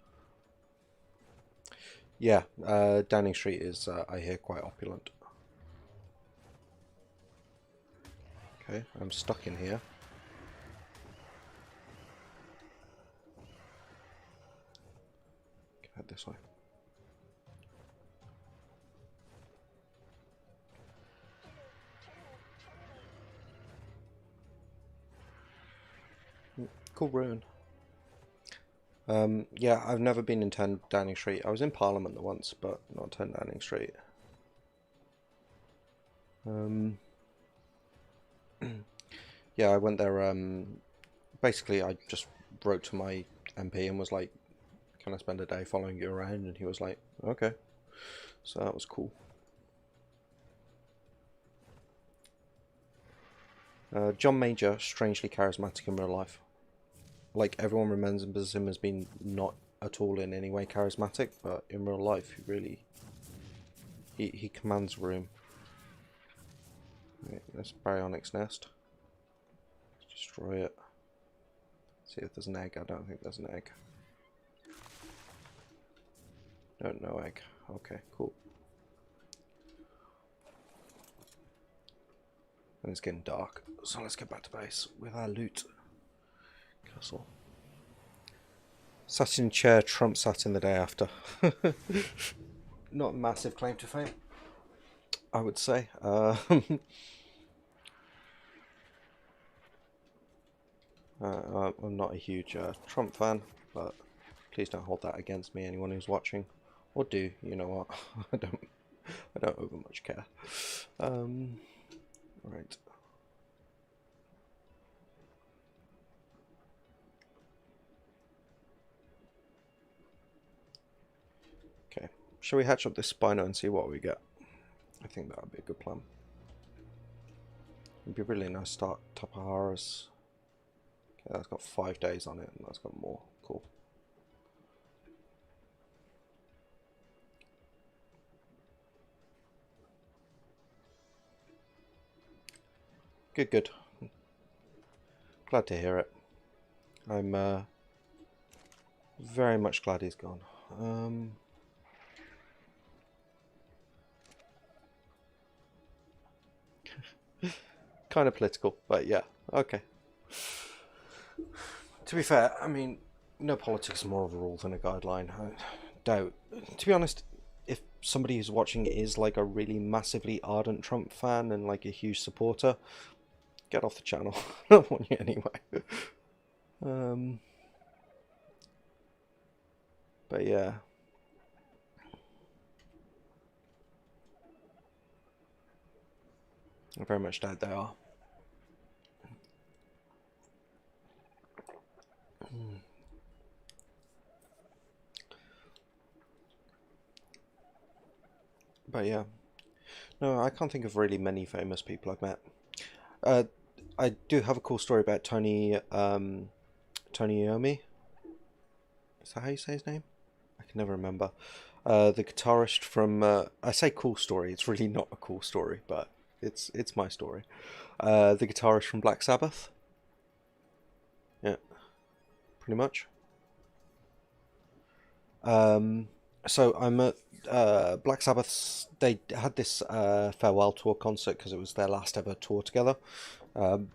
Yeah, Downing Street is, I hear, quite opulent. Okay, I'm stuck in here. Head this way. Cool ruin. Yeah, I've never been in 10 Downing Street. I was in Parliament once, but not 10 Downing Street. Yeah, I went there, basically I just wrote to my MP and was like, can I spend a day following you around? And he was like, okay. So that was cool. John Major, strangely charismatic in real life. Like, everyone remembers him as being not at all in any way charismatic, but in real life, he really... He commands room. Right, this baryonyx nest. Destroy it. See if there's an egg. I don't think there's an egg. No egg. Okay, cool. And it's getting dark, so let's get back to base with our loot. Castle. Sat in chair, Trump sat in the day after. Not a massive claim to fame, I would say. I'm not a huge Trump fan, but please don't hold that against me, anyone who's watching. Or do, you know what? I don't over much care. Right. Okay. Shall we hatch up this Spino and see what we get? I think that would be a good plan. It'd be really nice to start Tapaharas. Okay, that's got 5 days on it, and that's got more. Cool. Good. Glad to hear it. I'm very much glad he's gone. Kind of political, but yeah, okay. To be fair, I mean, no politics is more of a rule than a guideline. I doubt. To be honest, if somebody who's watching is like a really massively ardent Trump fan and like a huge supporter, get off the channel. I don't want you anyway. But yeah. I very much doubt they are. But yeah, no, I can't think of really many famous people I've met. Uh, I do have a cool story about Tony Iommi. Is that how you say his name? I can never remember. The guitarist from I say cool story. It's really not a cool story, but it's my story. The guitarist from Black Sabbath. Yeah, pretty much. So I'm at Black Sabbath's. They had this farewell tour concert because it was their last ever tour together. Um,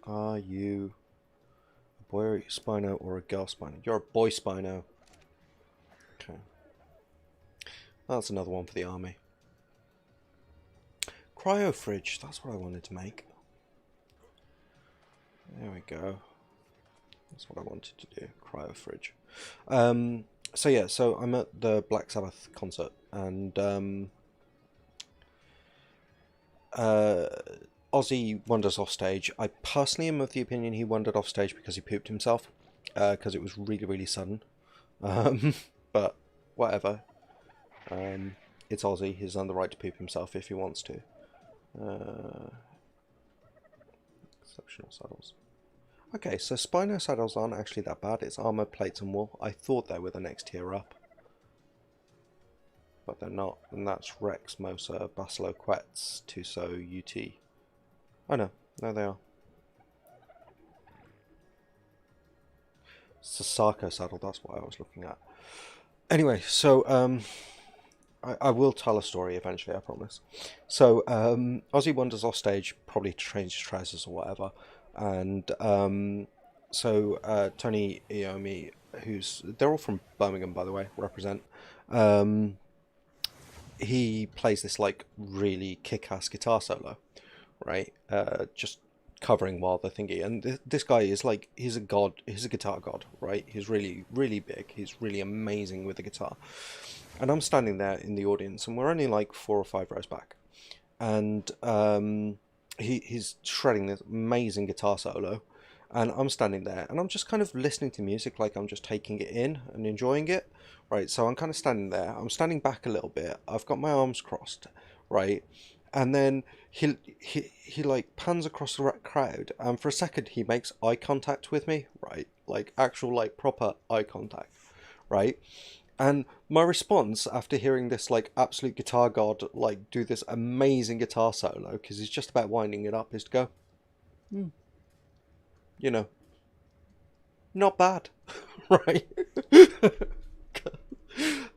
are you a boy Spino or a girl Spino? You're a boy Spino. Okay, that's another one for the army. Cryo fridge. That's what I wanted to make. There we go. That's what I wanted to do. Cryo fridge. So yeah, so I'm at the Black Sabbath concert, and Ozzy wanders off stage. I personally am of the opinion he wandered off stage because he pooped himself, because it was really, really sudden. But whatever. It's Ozzy. He's on the right to poop himself if he wants to. Exceptional saddles. Okay, so Spino saddles aren't actually that bad. It's armor, plates, and wool. I thought they were the next tier up, but they're not. And that's Rex, Mosa, Basilo, Quetz, Tuso, UT. Oh no, no they are. It's the Sarko saddle, that's what I was looking at. Anyway, so I will tell a story eventually, I promise. So Ozzy wanders off stage, probably to change his trousers or whatever, and so Tony Iommi, they're all from Birmingham, by the way, represent. He plays this like really kick-ass guitar solo, right? Just covering while the thingy, and this guy is like, he's a god, he's a guitar god, right? He's really, really big. He's really amazing with the guitar. And I'm standing there in the audience, and we're only like 4 or 5 rows back, and he's shredding this amazing guitar solo, and I'm standing there, and I'm just kind of listening to music, like I'm just taking it in and enjoying it, right? So I'm kind of standing there. I'm standing back a little bit. I've got my arms crossed, right? And then he like pans across the crowd, and for a second he makes eye contact with me, right? Like actual like proper eye contact, right? And my response after hearing this like absolute guitar god like do this amazing guitar solo, because he's just about winding it up, is to go, you know, not bad, right?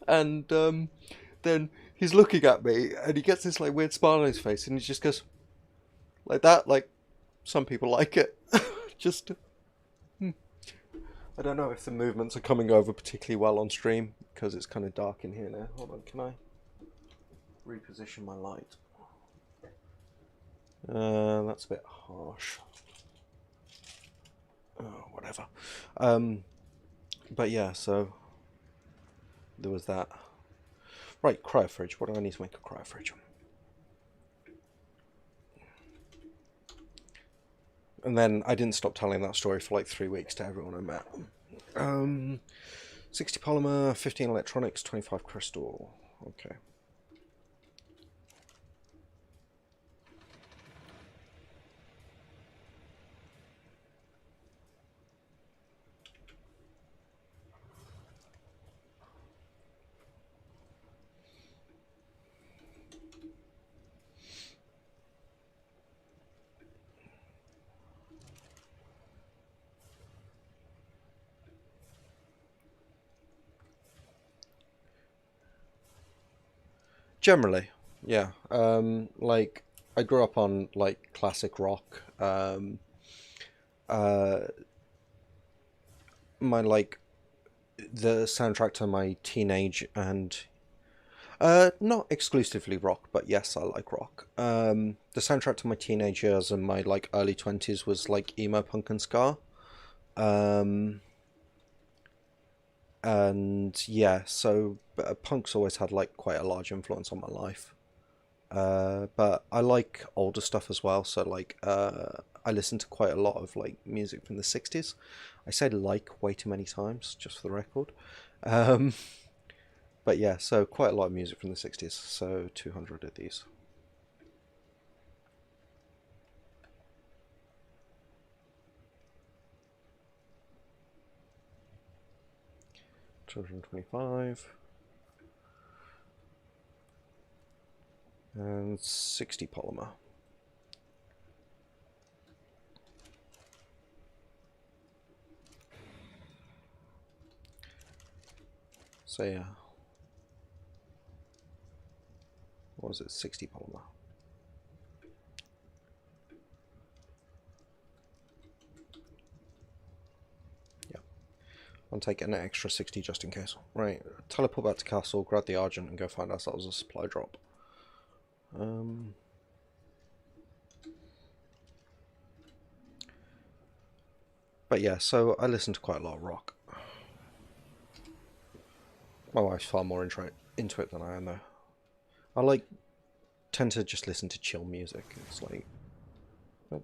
And then he's looking at me, and he gets this like weird smile on his face, and he just goes like that, like some people like it. Just, I don't know if the movements are coming over particularly well on stream because it's kind of dark in here now. Hold on, can I reposition my light? That's a bit harsh. Oh, whatever. But yeah, so there was that. Right, cryo fridge. What do I need to make a cryo fridge? And then I didn't stop telling that story for like 3 weeks to everyone I met. 60 polymer, 15 electronics, 25 crystal. Okay. Generally, yeah. Like I grew up on like classic rock. Uh, my like the soundtrack to my teenage and not exclusively rock, but yes, I like rock. The soundtrack to my teenage years and my like early 20s was like emo, punk, and ska. Um, and yeah, so punk's always had like quite a large influence on my life. But I like older stuff as well. So like, I listen to quite a lot of like music from the 60s. I said like way too many times, just for the record. Um, But yeah, so quite a lot of music from the 60s, so 200 of these. $225 and 60 polymer. So yeah, what was it, 60 polymer? Yeah, I'll take an extra 60 just in case. Right, teleport back to castle, grab the Argent and go find ourselves a supply drop. But yeah, so I listen to quite a lot of rock. My wife's far more into it than I am though. I tend to just listen to chill music. It's like, oh,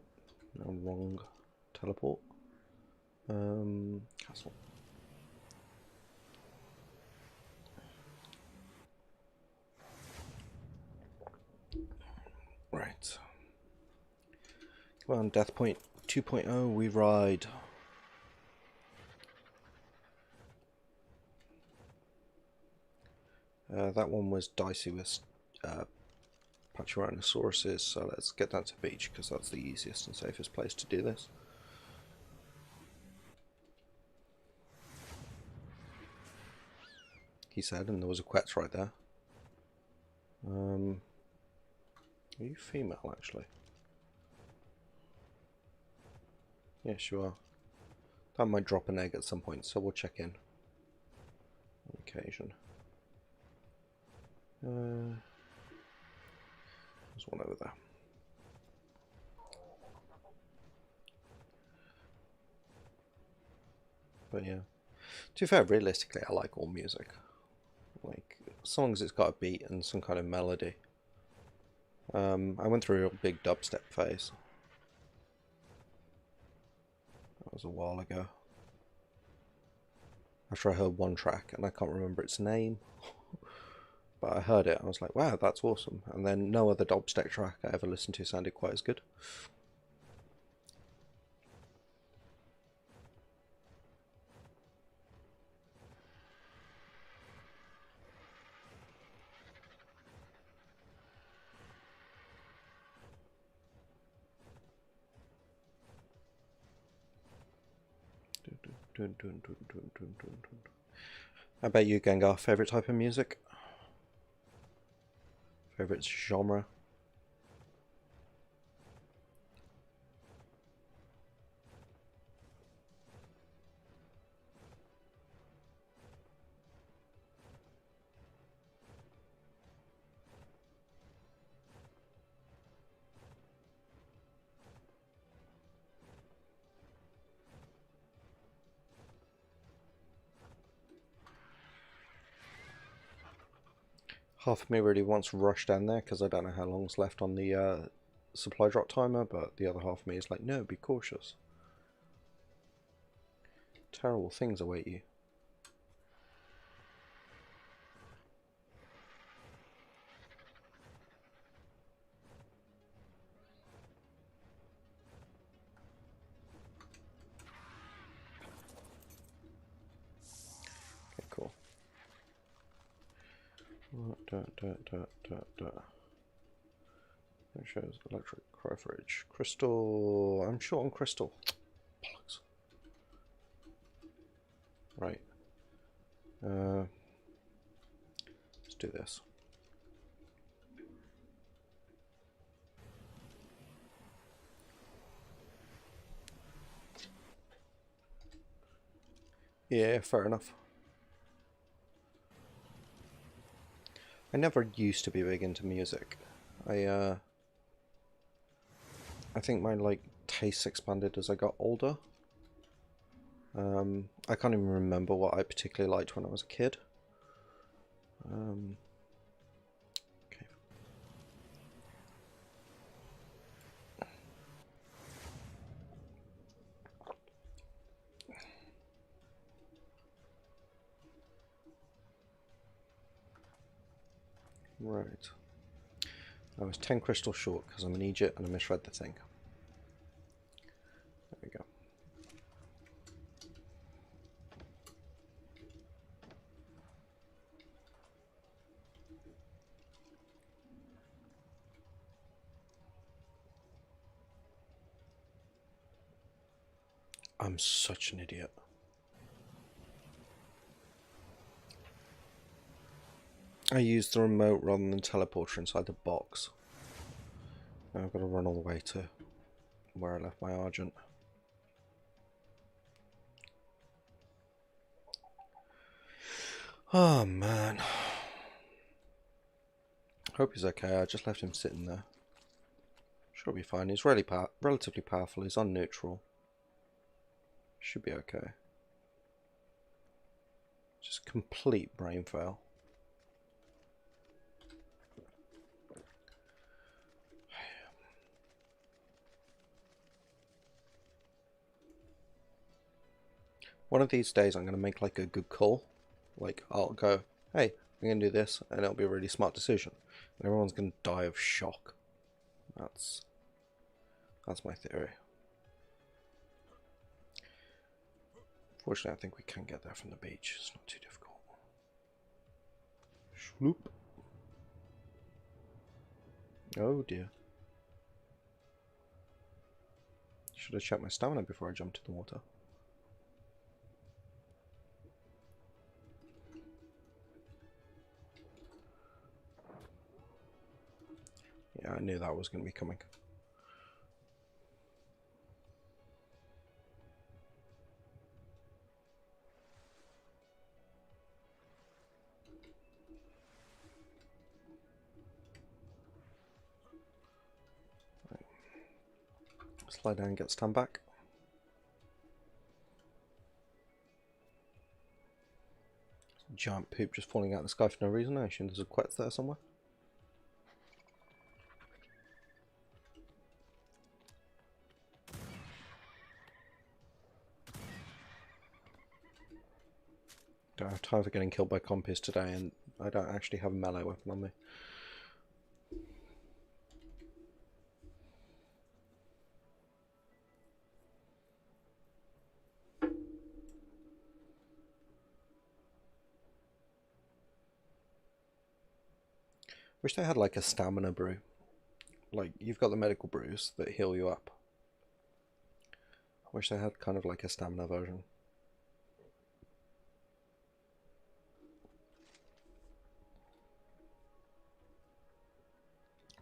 no, wrong. Teleport. Castle. Right. Come on, Death Point 2.0, we ride. That one was dicey with Pachyrhinosaurus, so let's get that to beach because that's the easiest and safest place to do this. He said, and there was a Quetz right there. Are you female, actually? Yes, you are. That might drop an egg at some point, so we'll check in on occasion. There's one over there. But yeah, to be fair, realistically, I like all music. Like, as long as it's got a beat and some kind of melody. I went through a big dubstep phase. That was a while ago. After I heard one track, and I can't remember its name. But I heard it, I was like, wow, that's awesome. And then no other dubstep track I ever listened to sounded quite as good. How about you, Gengar? Favorite type of music? Favorite genre? Half of me really wants to rush down there because I don't know how long's left on the supply drop timer, but the other half of me is like, no, be cautious. Terrible things await you. Okay, cool. It shows electric crayfish. Crystal. I'm short on crystal. Bollocks. Right. Let's do this. Yeah, fair enough. I never used to be big into music. I think my tastes expanded as I got older. I can't even remember what I particularly liked when I was a kid. Okay. Right. I was 10 crystals short because I'm an Egypt and I misread the thing. There we go. I'm such an idiot. I used the remote rather than teleporter inside the box. Now I've got to run all the way to where I left my Argent. Oh man. Hope he's okay. I just left him sitting there. Sure be fine. He's really relatively powerful. He's on neutral. Should be okay. Just complete brain fail. One of these days I'm going to make like a good call. Like I'll go, hey, I'm going to do this, and it'll be a really smart decision. And everyone's going to die of shock. That's my theory. Fortunately, I think we can get there from the beach. It's not too difficult. Shloop. Oh dear. Should have checked my stamina before I jumped in the water. Yeah, I knew that was going to be coming. Right. Slide down and get stand back. Giant poop just falling out of the sky for no reason. I assume there's a quetz there somewhere. Don't have time for getting killed by compies today, and I don't actually have a melee weapon on me. Wish they had like a stamina brew. Like, you've got the medical brews that heal you up. I wish they had kind of like a stamina version.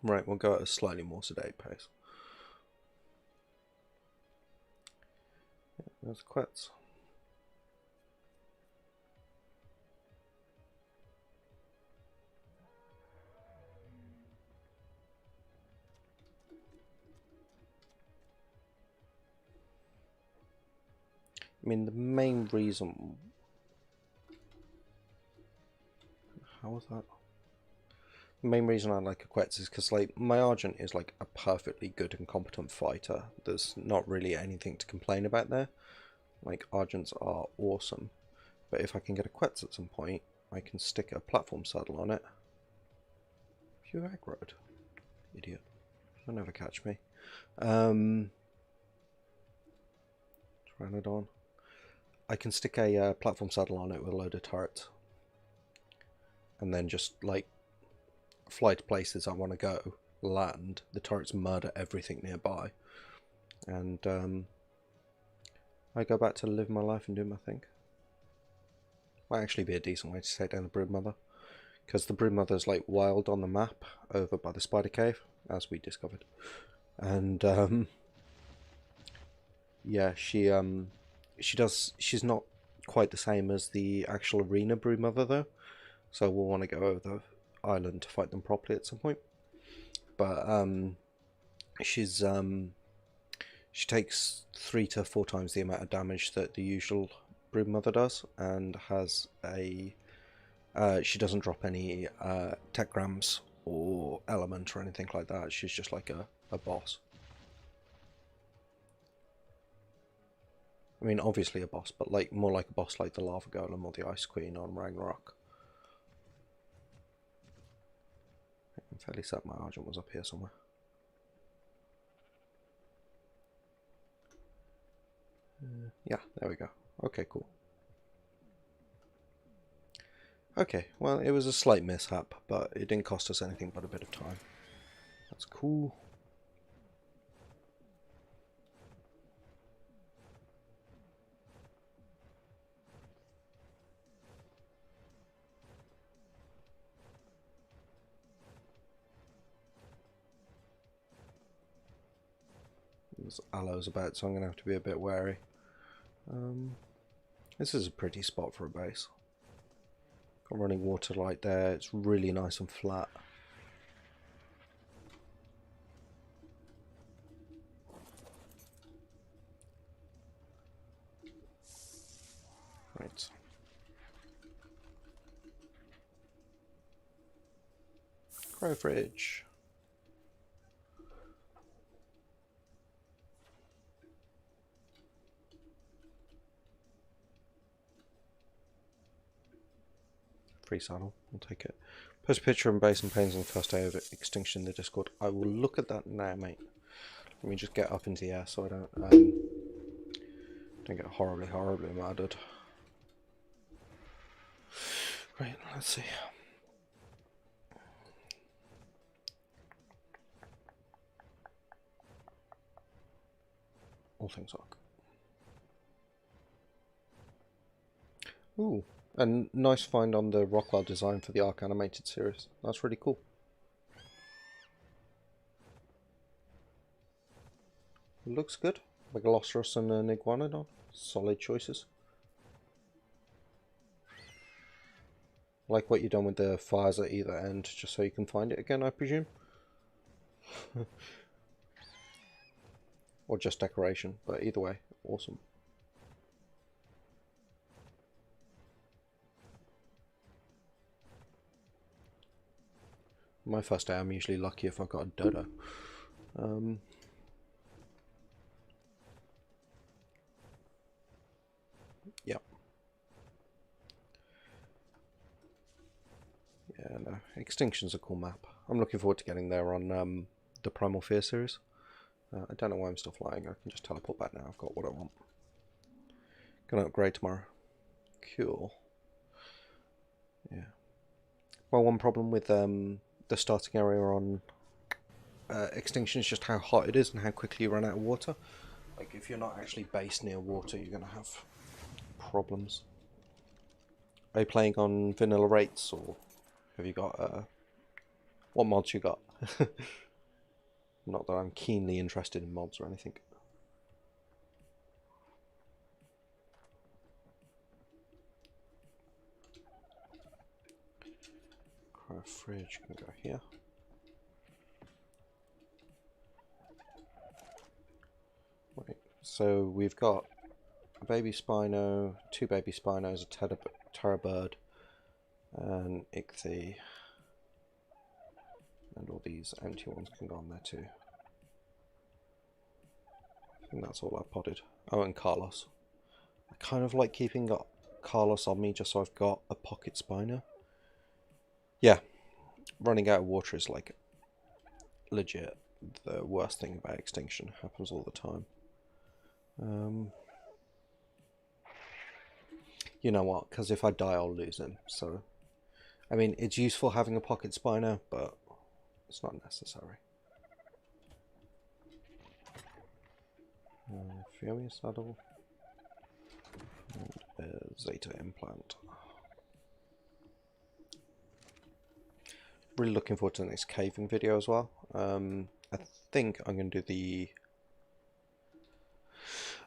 Right, we'll go at a slightly more sedate pace. Yeah, there's quets. I mean, the main reason... How was that? The main reason I like a quetz is because, like, my Argent is, like, a perfectly good and competent fighter. There's not really anything to complain about there. Like, Argents are awesome. But if I can get a quetz at some point, I can stick a platform saddle on it. You aggroed. Idiot. You'll never catch me. Pteranodon. I can stick a platform saddle on it with a load of turrets. And then just, like, fly to places I want to go, land, the turrets murder everything nearby. And I go back to live my life and do my thing. Might actually be a decent way to take down the Broodmother. Because the Broodmother's like wild on the map over by the Spider Cave, as we discovered. And yeah, she's not quite the same as the actual arena Broodmother though. So we'll want to go over the island to fight them properly at some point. But she takes 3 to 4 times the amount of damage that the usual Broodmother does, and has a she doesn't drop any techgrams or element or anything like that. She's just like a boss. I mean, obviously a boss, but like more like a boss like the Lava Golem or the Ice Queen on Ragnarok. I'm fairly certain my Argent was up here somewhere. Yeah, there we go. Okay, cool. Okay, well, it was a slight mishap, but it didn't cost us anything but a bit of time. That's cool. There's aloes about, so I'm going to have to be a bit wary. This is a pretty spot for a base. Got running water right there. It's really nice and flat. Right. Grow fridge. Free saddle, I'll take it. Post a picture and base and pains on the first day of extinction in the Discord. I will look at that now, mate. Let me just get up into the air so I don't get horribly murdered. Right, let's see. All things Ark. Ooh, a nice find on the Rockwell design for the Ark animated series. That's really cool. Looks good. Megalosaurus and an Iguanodon. Solid choices. Like what you've done with the fires at either end, just so you can find it again, I presume. Or just decoration, but either way, awesome. My first day, I'm usually lucky if I've got a dodo. Yep. Yeah, no. Extinction's a cool map. I'm looking forward to getting there on the Primal Fear series. I don't know why I'm still flying. I can just teleport back now. I've got what I want. Gonna upgrade tomorrow. Cool. Yeah. Well, one problem with the starting area on Extinction is just how hot it is and how quickly you run out of water. Like, if you're not actually based near water, you're gonna have problems. Are you playing on vanilla rates, or have you got what mods you got? Not that I'm keenly interested in mods or anything. Our fridge can go here. Right, so we've got a baby Spino, two baby Spinos, a Terror Bird, an Ichthy, and all these empty ones can go on there too. I think that's all I've potted. Oh, and Carlos. I kind of like keeping Carlos on me just so I've got a pocket Spino. Yeah, running out of water is like legit the worst thing about Extinction. Happens all the time. You know what? Because if I die, I'll lose him. So, I mean, it's useful having a pocket Spino, but it's not necessary. Fury saddle and a Zeta implant. Really looking forward to the next caving video as well. I think I'm going to do the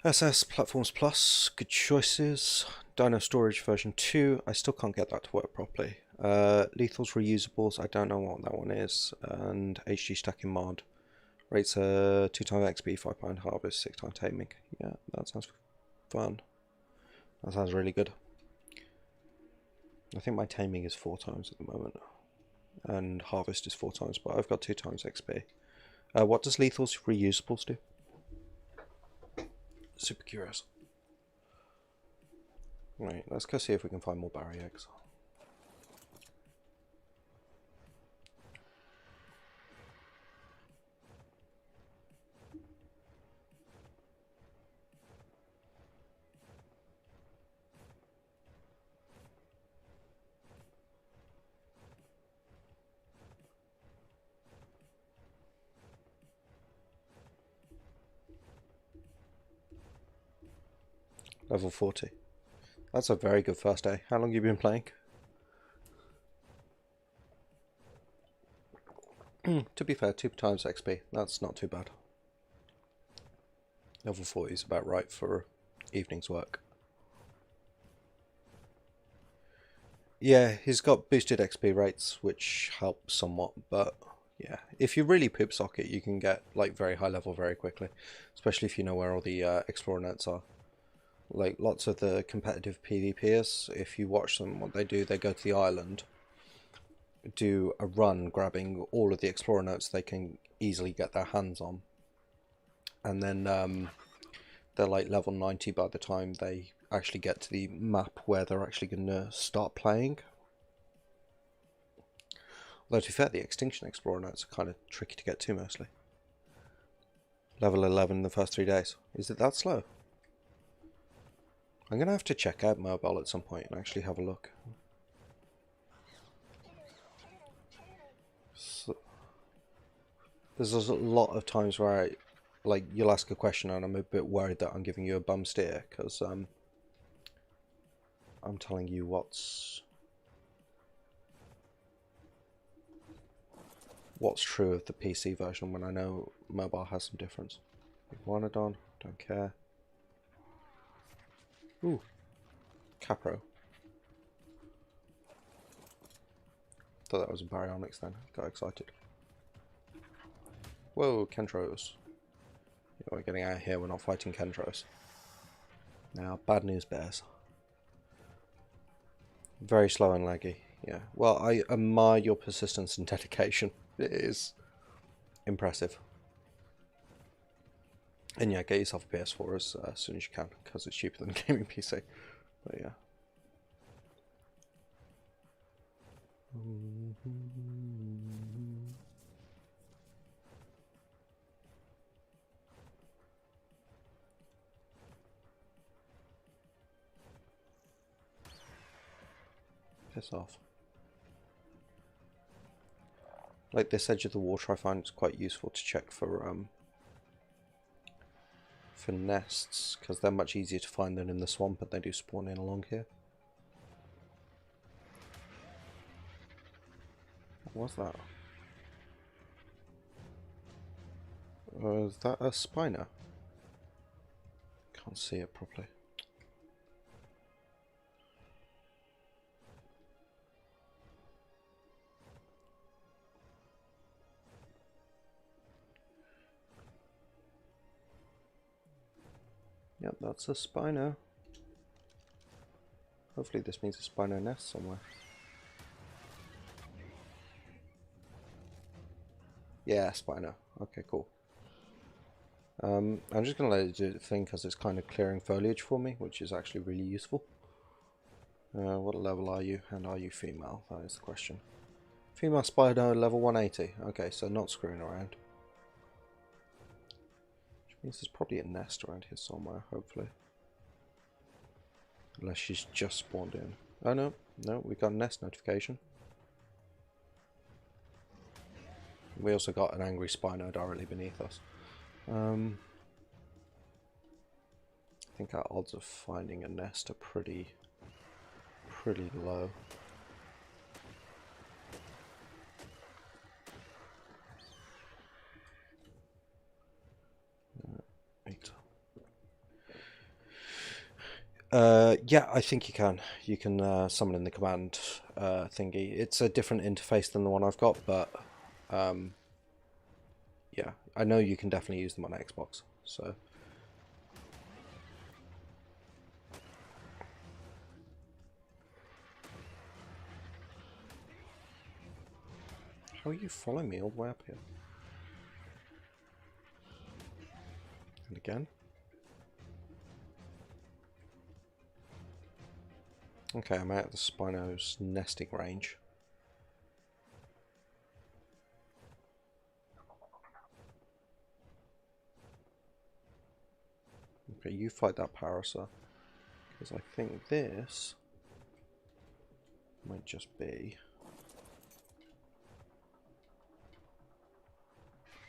SS Platforms Plus, good choices. Dino Storage version 2, I still can't get that to work properly. Lethals Reusables, I don't know what that one is. And HG Stacking Mod. Rates 2 times XP, 5 pound harvest, 6 times taming. Yeah, that sounds fun. That sounds really good. I think my taming is 4 times at the moment. And harvest is 4 times, but I've got 2 times XP. What does Lethals Reusables do? Super curious. Right, let's go see if we can find more Barry eggs. Level 40. That's a very good first day. How long have you been playing? To be fair, 2 times XP. That's not too bad. Level 40 is about right for evening's work. Yeah, he's got boosted XP rates, which help somewhat, but yeah, if you really poop socket, you can get like very high level very quickly, especially if you know where all the explorer notes are. Like lots of the competitive PvPers, if you watch them, what they do, they go to the island, do a run grabbing all of the explorer notes they can easily get their hands on, and then they're like level 90 by the time they actually get to the map where they're actually going to start playing. Although to be fair, the Extinction Explorer notes are kind of tricky to get to mostly. Level 11 in the first 3 days. Is it that slow? I'm going to have to check out mobile at some point and actually have a look. So, there's a lot of times where you'll ask a question and I'm a bit worried that I'm giving you a bum steer, because I'm telling you what's true of the PC version when I know mobile has some difference. Iguanodon, don't care. Ooh, Capro. Thought that was a Baryonyx then, got excited. Whoa, Kentros. Yeah, we're getting out of here, we're not fighting Kentros. Now, bad news bears. Very slow and laggy, yeah. Well, I admire your persistence and dedication. It is impressive. And yeah, get yourself a PS4 as soon as you can, because it's cheaper than a gaming PC. But yeah. Piss off. Like this edge of the water, I find it's quite useful to check for nests, because they're much easier to find than in the swamp, and they do spawn in along here. What was that? Is that a Spino? Can't see it properly. Yep, that's a Spino. Hopefully this means a Spino nest somewhere. Yeah, Spino. Okay, cool. I'm just going to let it do its thing because it's kind of clearing foliage for me, which is actually really useful. What level are you, and are you female? That is the question. Female Spino level 180. Okay, so not screwing around. Which means there's probably a nest around here somewhere, hopefully. Unless she's just spawned in. Oh no, no, we got a nest notification. We also got an angry Spino directly beneath us. I think our odds of finding a nest are pretty low. Yeah, I think you can. You can summon in the command thingy. It's a different interface than the one I've got, but yeah, I know you can definitely use them on Xbox. So. How are you following me all the way up here? And again? Okay, I'm out of the Spino's nesting range. Okay, you fight that Parasol. Because I think this might just be...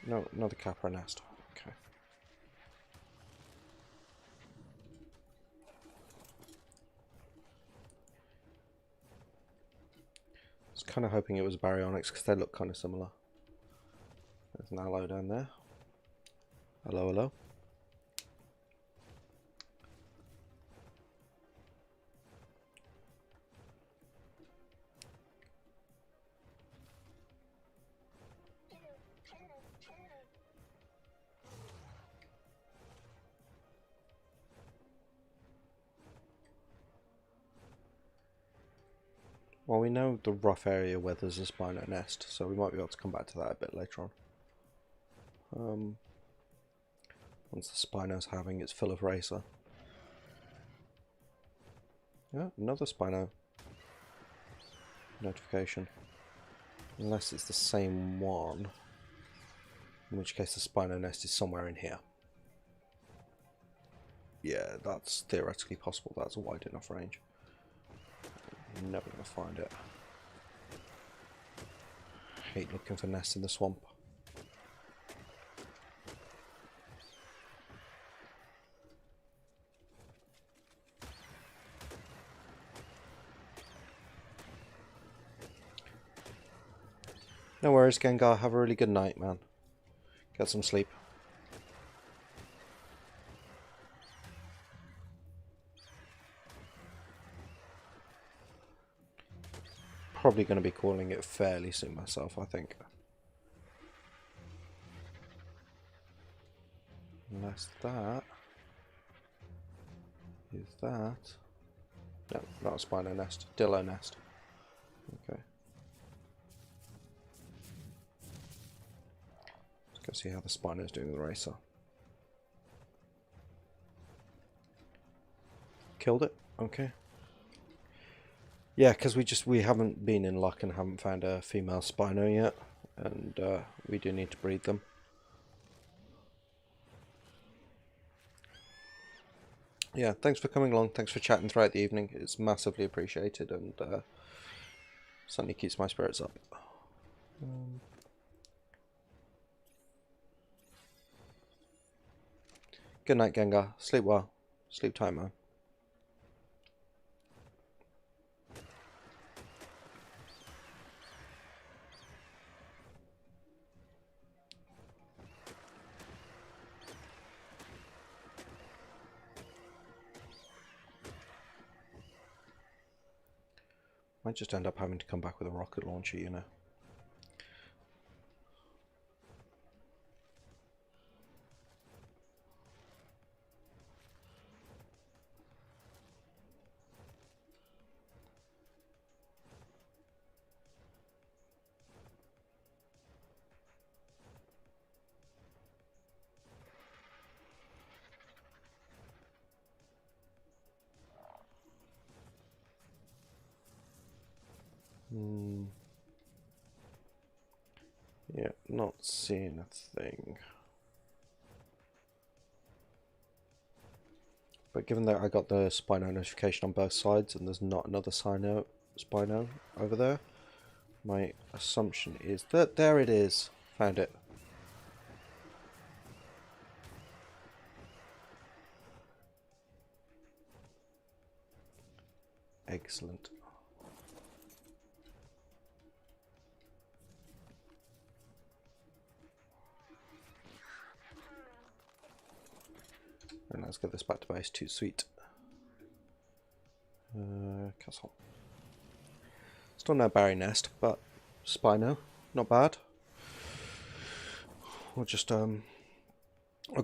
No, another Capra nest. Okay. was kind of hoping it was baryonyx because they look kind of similar. There's an aloe down there. Hello, hello. Well, we know the rough area where there's a Spino nest, so we might be able to come back to that a bit later on. Once the Spino's having its fill of Racer. Yeah, another Spino notification. Unless it's the same one, in which case the Spino nest is somewhere in here. Yeah, that's theoretically possible. That's a wide enough range. You're never going to find it. Hate looking for nests in the swamp. No worries, Gengar. Have a really good night, man. Get some sleep. Probably going to be calling it fairly soon myself, I think. Unless that is that. No, not a Spino nest. Dillo nest. Okay. Let's go see how the Spino's doing with the Racer. Killed it. Okay. Yeah, because we haven't been in luck and haven't found a female Spino yet, and we do need to breed them. Yeah, thanks for coming along. Thanks for chatting throughout the evening. It's massively appreciated, and certainly keeps my spirits up. Good night, Gengar. Sleep well. Sleep tight, man. Might just end up having to come back with a rocket launcher, you know. Yeah, not seeing a thing. But given that I got the Spino notification on both sides and there's not another Spino over there, my assumption is that there it is. Found it. Excellent. And let's get this back to base. Too sweet. Castle. Still no berry nest, but Spino, not bad. We'll just I'll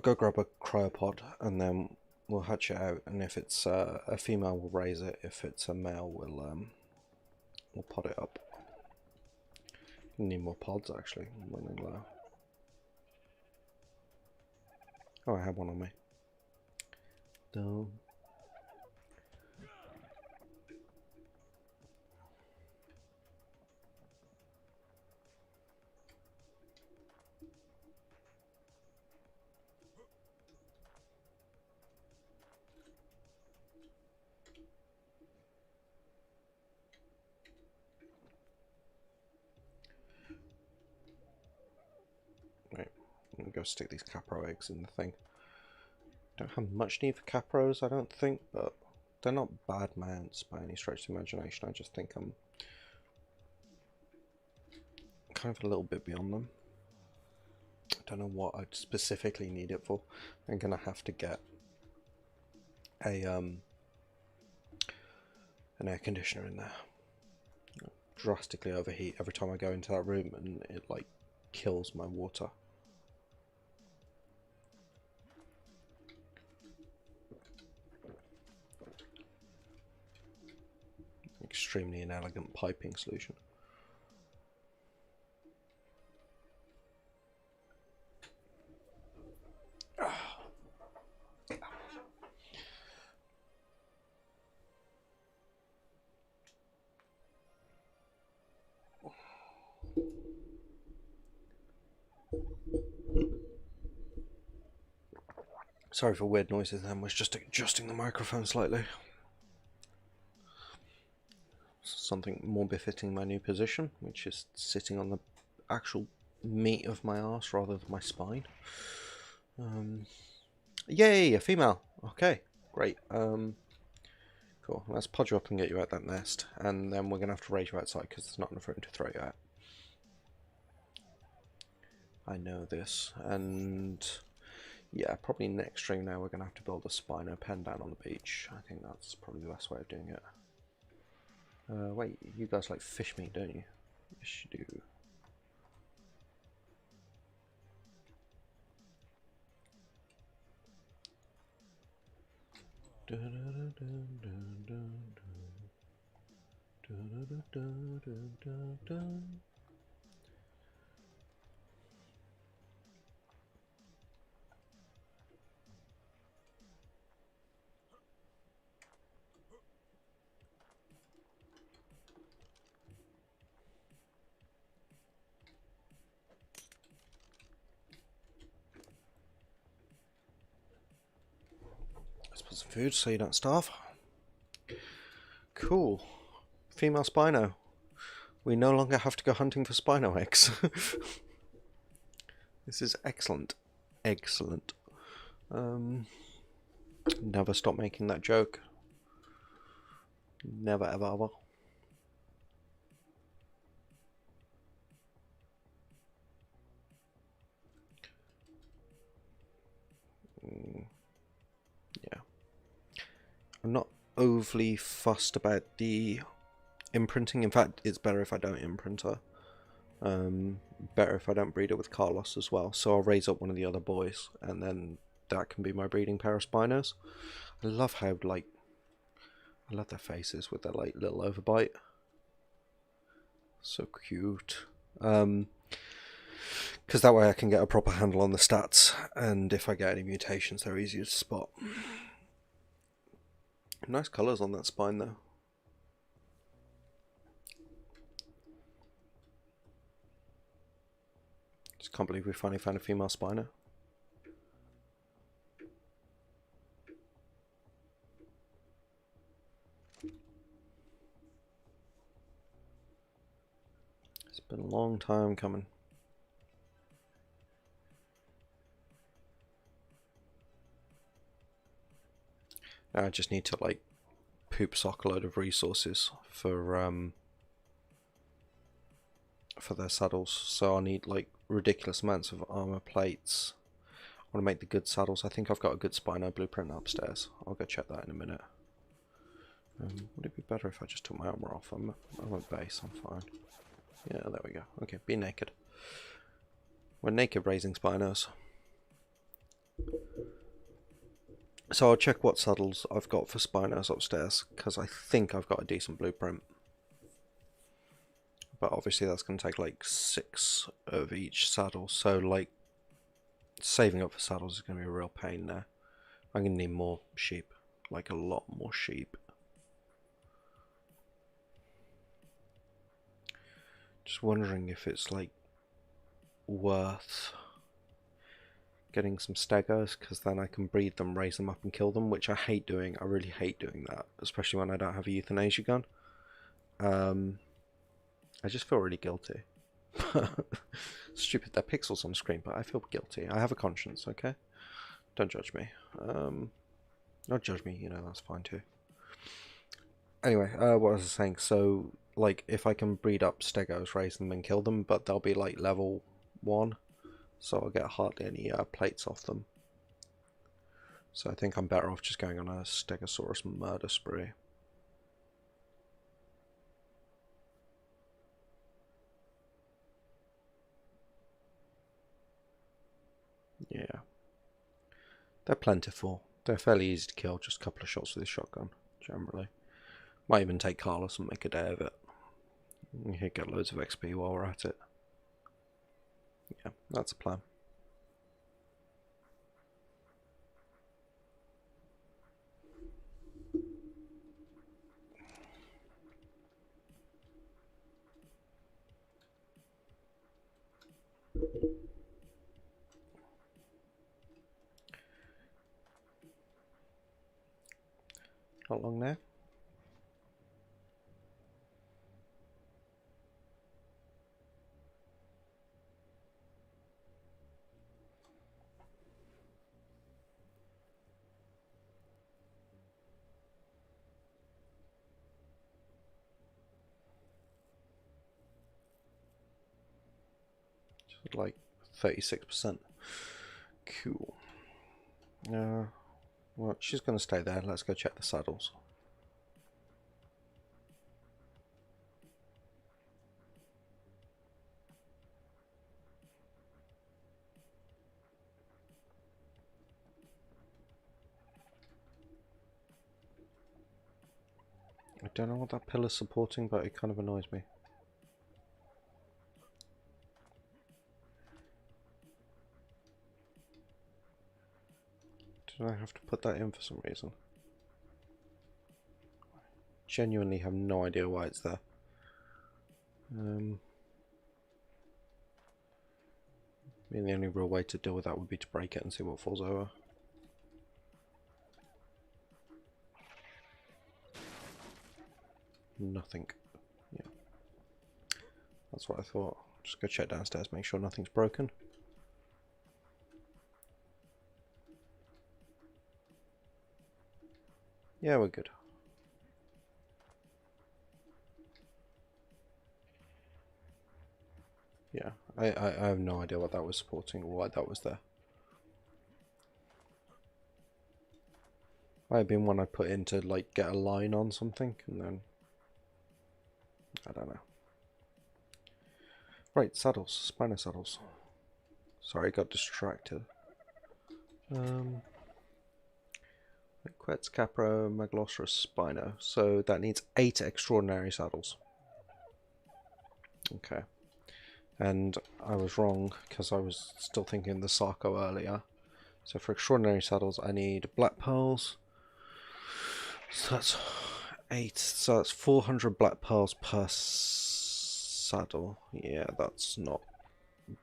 go grab a cryopod and then we'll hatch it out. And if it's a female, we'll raise it. If it's a male, we'll pod it up. Need more pods actually. I'm running low. Oh, I have one on me. No. Right, I'm gonna go stick these Capro eggs in the thing. Don't have much need for Capros, I don't think, but they're not bad mounts by any stretch of the imagination. I just think I'm kind of a little bit beyond them. I don't know what I'd specifically need it for. I'm gonna have to get a an air conditioner in there. Drastically overheat every time I go into that room, and it like kills my water. Extremely inelegant piping solution. Sorry for weird noises then, was just adjusting the microphone slightly. Something more befitting my new position, which is sitting on the actual meat of my arse rather than my spine. Yay, a female! Okay, great. Cool, let's podge you up and get you out that nest, and then we're going to have to raise you outside because there's not enough room to throw you out. I know this, and yeah, probably next stream now we're going to have to build a Spino pen down on the beach. I think that's probably the best way of doing it. Wait, you guys like fish meat, don't you? Yes, you do. Let's put some food so you don't starve. Cool. Female Spino. We no longer have to go hunting for Spino eggs. This is excellent. Excellent. Never stop making that joke. Never ever ever. Yeah. I'm not overly fussed about the imprinting. In fact, it's better if I don't imprint her. Better if I don't breed her with Carlos as well. So I'll raise up one of the other boys, and then that can be my breeding pair of Spinos. I love how, like, I love their faces with their, like, little overbite. So cute. Because that way I can get a proper handle on the stats, and if I get any mutations, they're easier to spot. Nice colours on that spine, though. Just can't believe we finally found a female Spino. It's been a long time coming. Now I just need to, like, poop sock a load of resources for their saddles. So I'll need, like, ridiculous amounts of armor plates. I want to make the good saddles. I think I've got a good Spino blueprint upstairs. I'll go check that in a minute. Would it be better if I just took my armor off? I'm at base, I'm fine. Yeah, there we go. Okay, be naked. We're naked raising Spinos. So I'll check what saddles I've got for Spinos upstairs, because I think I've got a decent blueprint. But obviously that's going to take like 6 of each saddle, so like saving up for saddles is going to be a real pain there. I'm going to need more sheep, like a lot more sheep. Just wondering if it's like worth getting some stegos, because then I can breed them, raise them up and kill them, which I hate doing. I really hate doing that, especially when I don't have a euthanasia gun. I just feel really guilty. Stupid, they're pixels on screen, but I feel guilty. I have a conscience, okay? Don't judge me. Not judge me, you know, that's fine too. Anyway, what was I saying? So, like, if I can breed up stegos, raise them and kill them, but they'll be like level 1, so I'll get hardly any plates off them. So I think I'm better off just going on a Stegosaurus murder spree. Yeah. They're plentiful. They're fairly easy to kill, just a couple of shots with this shotgun, generally. Might even take Carlos and make a day of it. You could get loads of XP while we're at it. Yeah, that's a plan. Not long now. Just like 36%. Cool. Well, she's going to stay there. Let's go check the saddles. I don't know what that pillar's supporting, but it kind of annoys me. Did I have to put that in for some reason? Genuinely have no idea why it's there. I mean, the only real way to deal with that would be to break it and see what falls over. Nothing. Yeah. That's what I thought. Just go check downstairs, make sure nothing's broken. Yeah, we're good. Yeah, I have no idea what that was supporting or why that was there. Might have been one I put in to like get a line on something and then I don't know. Right, saddles, Spino saddles. Sorry, got distracted. Quetzalcoatl Megalosaurus Spino. So that needs 8 extraordinary saddles. Okay. And I was wrong because I was still thinking the Sarco earlier. So for extraordinary saddles, I need black pearls. So that's 8. So that's 400 black pearls per saddle. Yeah, that's not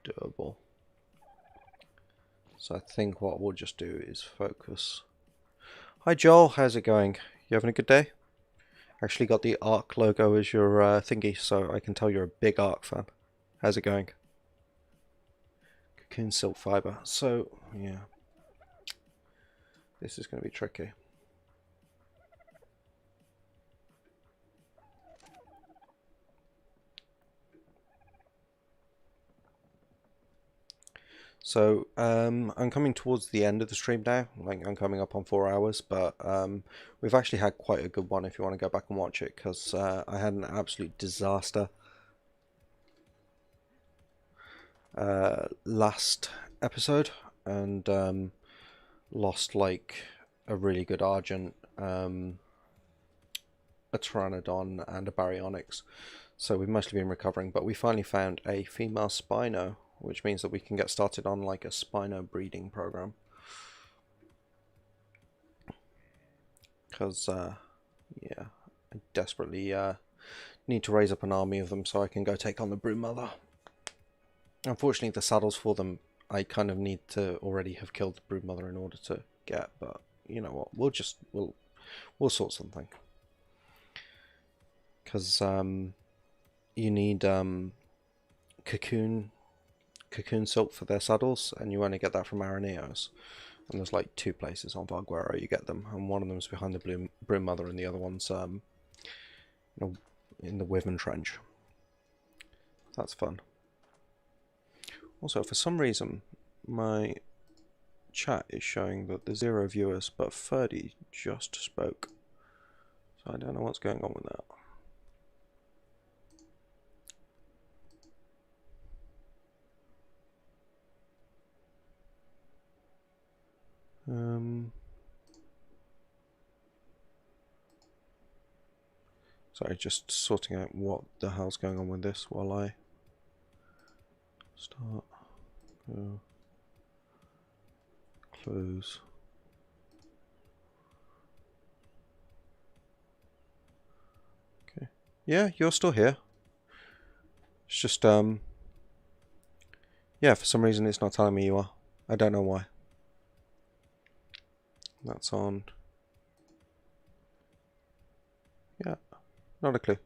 doable. So I think what we'll just do is focus. Hi Joel, how's it going? You having a good day? Actually got the ARK logo as your thingy, so I can tell you're a big ARK fan. How's it going? Cocoon silk fiber. So, yeah. This is going to be tricky. So, I'm coming towards the end of the stream now. Like, I'm coming up on 4 hours, but we've actually had quite a good one if you want to go back and watch it, because I had an absolute disaster last episode, and lost, like, a really good Argent, a Pteranodon, and a Baryonyx. So we've mostly been recovering, but we finally found a female Spino, which means that we can get started on like a Spino breeding program. Because, yeah, I desperately need to raise up an army of them so I can go take on the Broodmother. Unfortunately, the saddles for them, I kind of need to already have killed the Broodmother in order to get, but you know what, we'll sort something. Because you need cocoon silk for their saddles, and you only get that from Araneos. And there's like 2 places on Varguero you get them, and one of them's behind the Broodmother, and the other one's in the Wyvern Trench. That's fun. Also, for some reason, my chat is showing that there's 0 viewers, but Ferdy just spoke. So I don't know what's going on with that. Sorry, just sorting out what the hell's going on with this while I start. Go. Close. Okay. Yeah, you're still here. It's just, yeah, for some reason it's not telling me you are. I don't know why. That's on. Yeah, not a clue.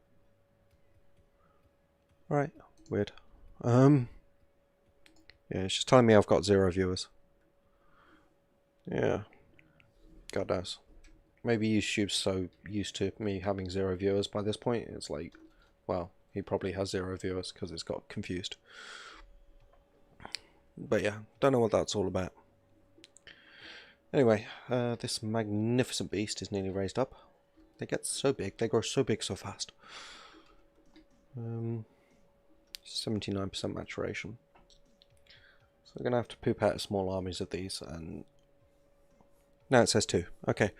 Right, weird. Yeah, it's just telling me I've got 0 viewers. Yeah, God knows. Maybe YouTube's so used to me having 0 viewers by this point, it's like, well, he probably has 0 viewers because it's got confused. But yeah, don't know what that's all about. Anyway, this magnificent beast is nearly raised up. They get so big, they grow so big so fast. 79% maturation. So we're going to have to poop out small armies of these, and now it says 2. Okay.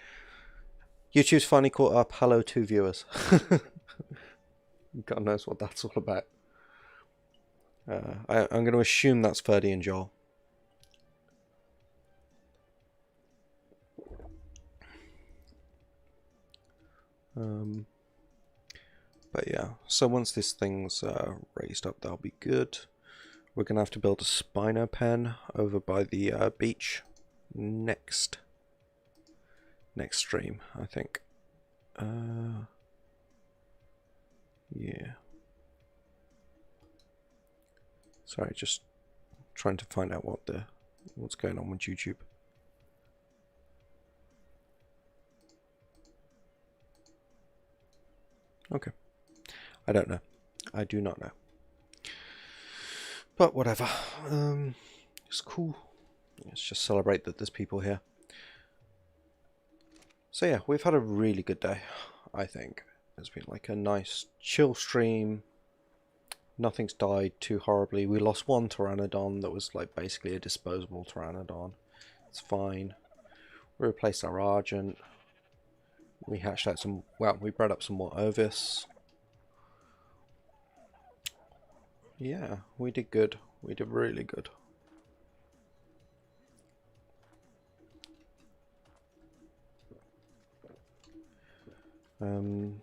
YouTube's finally caught up. Hello, 2 viewers. God knows what that's all about. I'm going to assume that's Ferdy and Joel. But yeah, so once this thing's raised up, that'll be good. We're going to have to build a Spino pen over by the beach next stream, I think. Yeah. Sorry, just trying to find out what's going on with YouTube. Okay. I don't know. I do not know. But whatever. It's cool. Let's just celebrate that there's people here. So yeah, we've had a really good day, I think. It's been like a nice chill stream. Nothing's died too horribly. We lost one Pteranodon that was like basically a disposable Pteranodon. It's fine. We replaced our Argent. We hatched out some, well, we bred up some more Ovis. Yeah, we did good. We did really good. I'm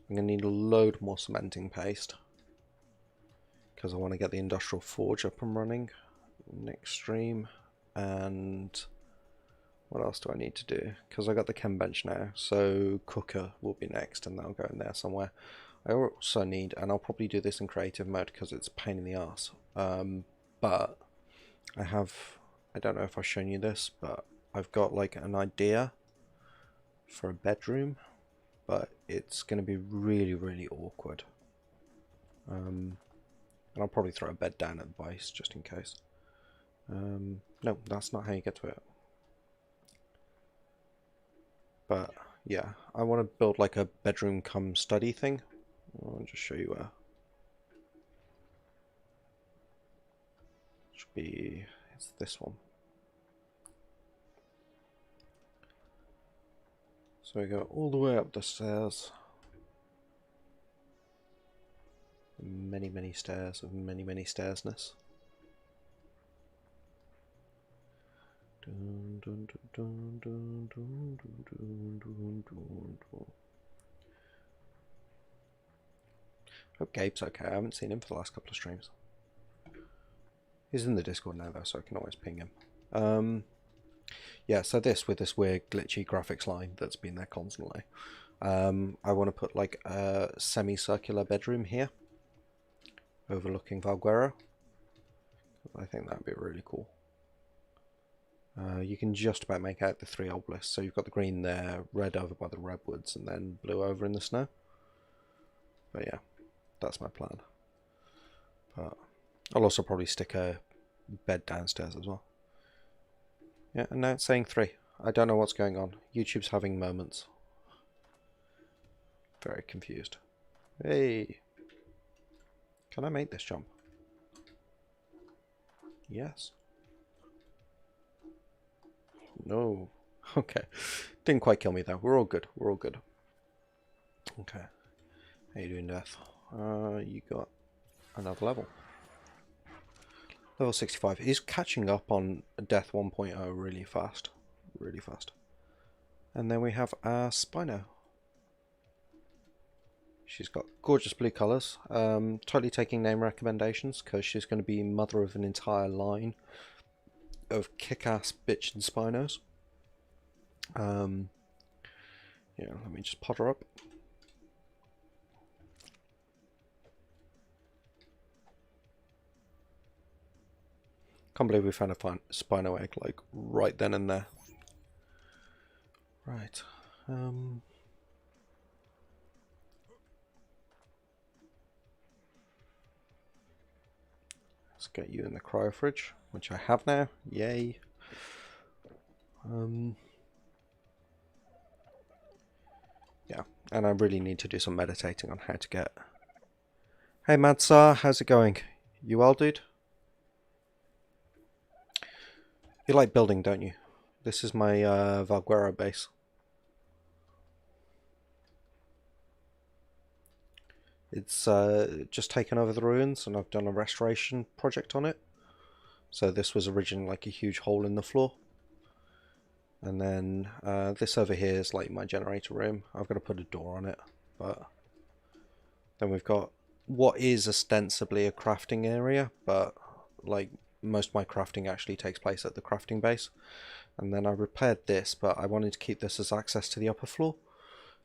going to need a load more cementing paste because I want to get the industrial forge up and running next stream. And what else do I need to do? Because I got the chem bench now, so cooker will be next, and that'll go in there somewhere. I also need, and I'll probably do this in creative mode because it's a pain in the ass. But I don't know if I've shown you this, but I've got like an idea for a bedroom, but it's going to be really, really awkward. And I'll probably throw a bed down at the base just in case. No, that's not how you get to it. But yeah, I want to build like a bedroom come study thing. I'll just show you where. Should be, it's this one. So we go all the way up the stairs. Many, many stairs of many, many stairsness. Hope Gabe's okay. I haven't seen him for the last couple of streams. He's in the Discord now though, so I can always ping him. Yeah, so with this weird glitchy graphics line that's been there constantly. I want to put like a semicircular bedroom here, overlooking Valguero. I think that'd be really cool. You can just about make out the 3 obelisks. So you've got the green there, red over by the redwoods, and then blue over in the snow. But yeah, that's my plan. But I'll also probably stick a bed downstairs as well. Yeah, and now it's saying 3. I don't know what's going on. YouTube's having moments. Very confused. Hey! Can I make this jump? Yes. No. Okay. Didn't quite kill me though. We're all good. We're all good. Okay. How you doing, Death? You got another level. Level 65. He's catching up on Death 1.0 really fast. Really fast. And then we have our Spino. She's got gorgeous blue colours. Totally taking name recommendations because she's going to be mother of an entire line of kick-ass bitch and Spinos. Yeah, let me just pot her up. Can't believe we found a Spino egg like right then and there. Right. Let's get you in the cryo fridge, which I have now. Yay. Yeah, and I really need to do some meditating on how to get... Hey Madsar, how's it going? You well, dude? You like building, don't you? This is my Valguero base. It's just taken over the ruins and I've done a restoration project on it. So this was originally like a huge hole in the floor. And then this over here is like my generator room. I've got to put a door on it. But then we've got what is ostensibly a crafting area, but like most of my crafting actually takes place at the crafting base. And then I repaired this, but I wanted to keep this as access to the upper floor.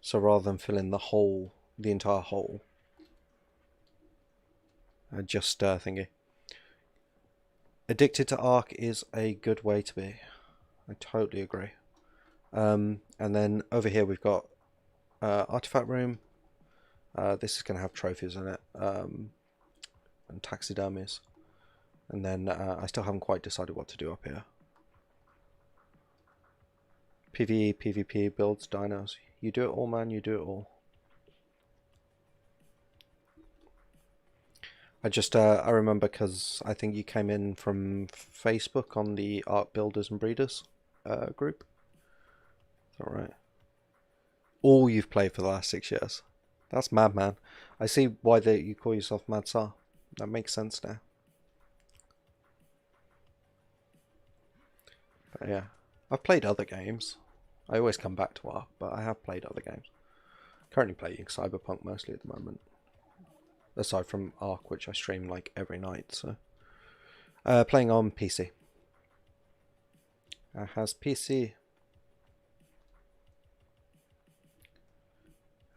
So rather than fill in the hole, the entire hole, just thingy. Addicted to Ark is a good way to be. I totally agree. And then over here we've got artifact room. This is going to have trophies in it, and taxidermies. And then I still haven't quite decided what to do up here. PvE, PvP, builds, dinos. You do it all, man, you do it all. I remember because I think you came in from Facebook on the Ark Builders and Breeders group. Is that right? All you've played for the last 6 years. That's mad, man. I see why you call yourself Madsar. That makes sense now. But yeah, I've played other games. I always come back to Ark, but I have played other games. Currently playing Cyberpunk mostly at the moment. Aside from Ark, which I stream like every night, so playing on PC. Has PC.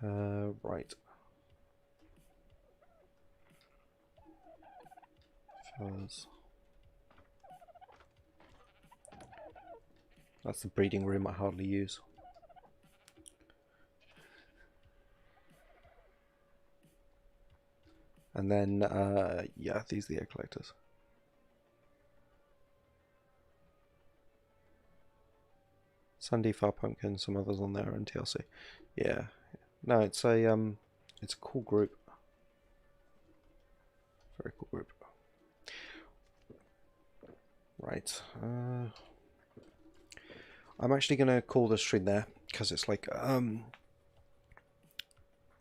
Right. Fellas. That's the breeding room I hardly use. And then, yeah, these are the egg collectors. Sandy, Far Pumpkin, some others on there, and TLC. Yeah. No, it's a cool group. Very cool group. Right. I'm actually going to call the stream there, because it's like,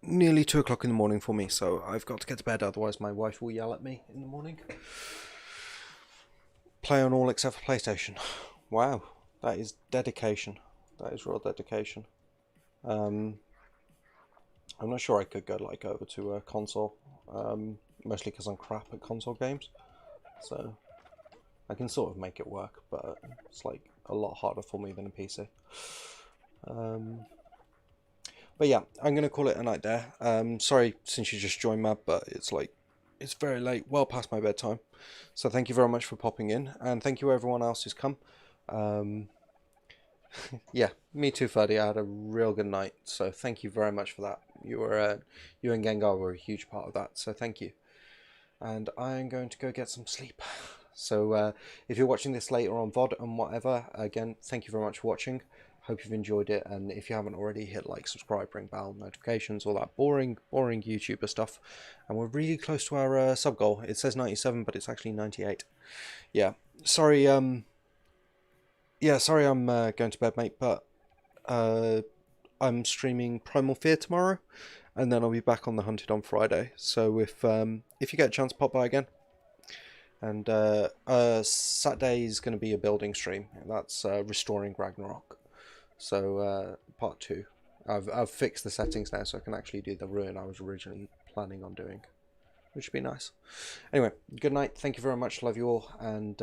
nearly 2 o'clock in the morning for me, so I've got to get to bed, otherwise my wife will yell at me in the morning. Play on all except for PlayStation. Wow, that is dedication. That is real dedication. I'm not sure I could go like over to a console, mostly because I'm crap at console games. So I can sort of make it work, but it's like a lot harder for me than a PC. But yeah, I'm going to call it a night there. Sorry since you just joined, Mab, but it's like, it's very late, well past my bedtime. So thank you very much for popping in, and thank you everyone else who's come. Yeah, me too, Ferdy. I had a real good night, so thank you very much for that. You and Gengar were a huge part of that, so thank you. And I'm going to go get some sleep. So if you're watching this later on VOD and whatever, again, thank you very much for watching. Hope you've enjoyed it, and if you haven't already, hit like, subscribe, ring bell, notifications, all that boring YouTuber stuff. And we're really close to our sub goal. It says 97, but it's actually 98. Yeah, sorry. Sorry, I'm going to bed, mate. But I'm streaming Primal Fear tomorrow, and then I'll be back on The Hunted on Friday. So if you get a chance, pop by again. And Saturday is going to be a building stream. That's restoring Ragnarok. So part 2. I've fixed the settings now, so I can actually do the ruin I was originally planning on doing, which would be nice. Anyway, good night. Thank you very much. Love you all, and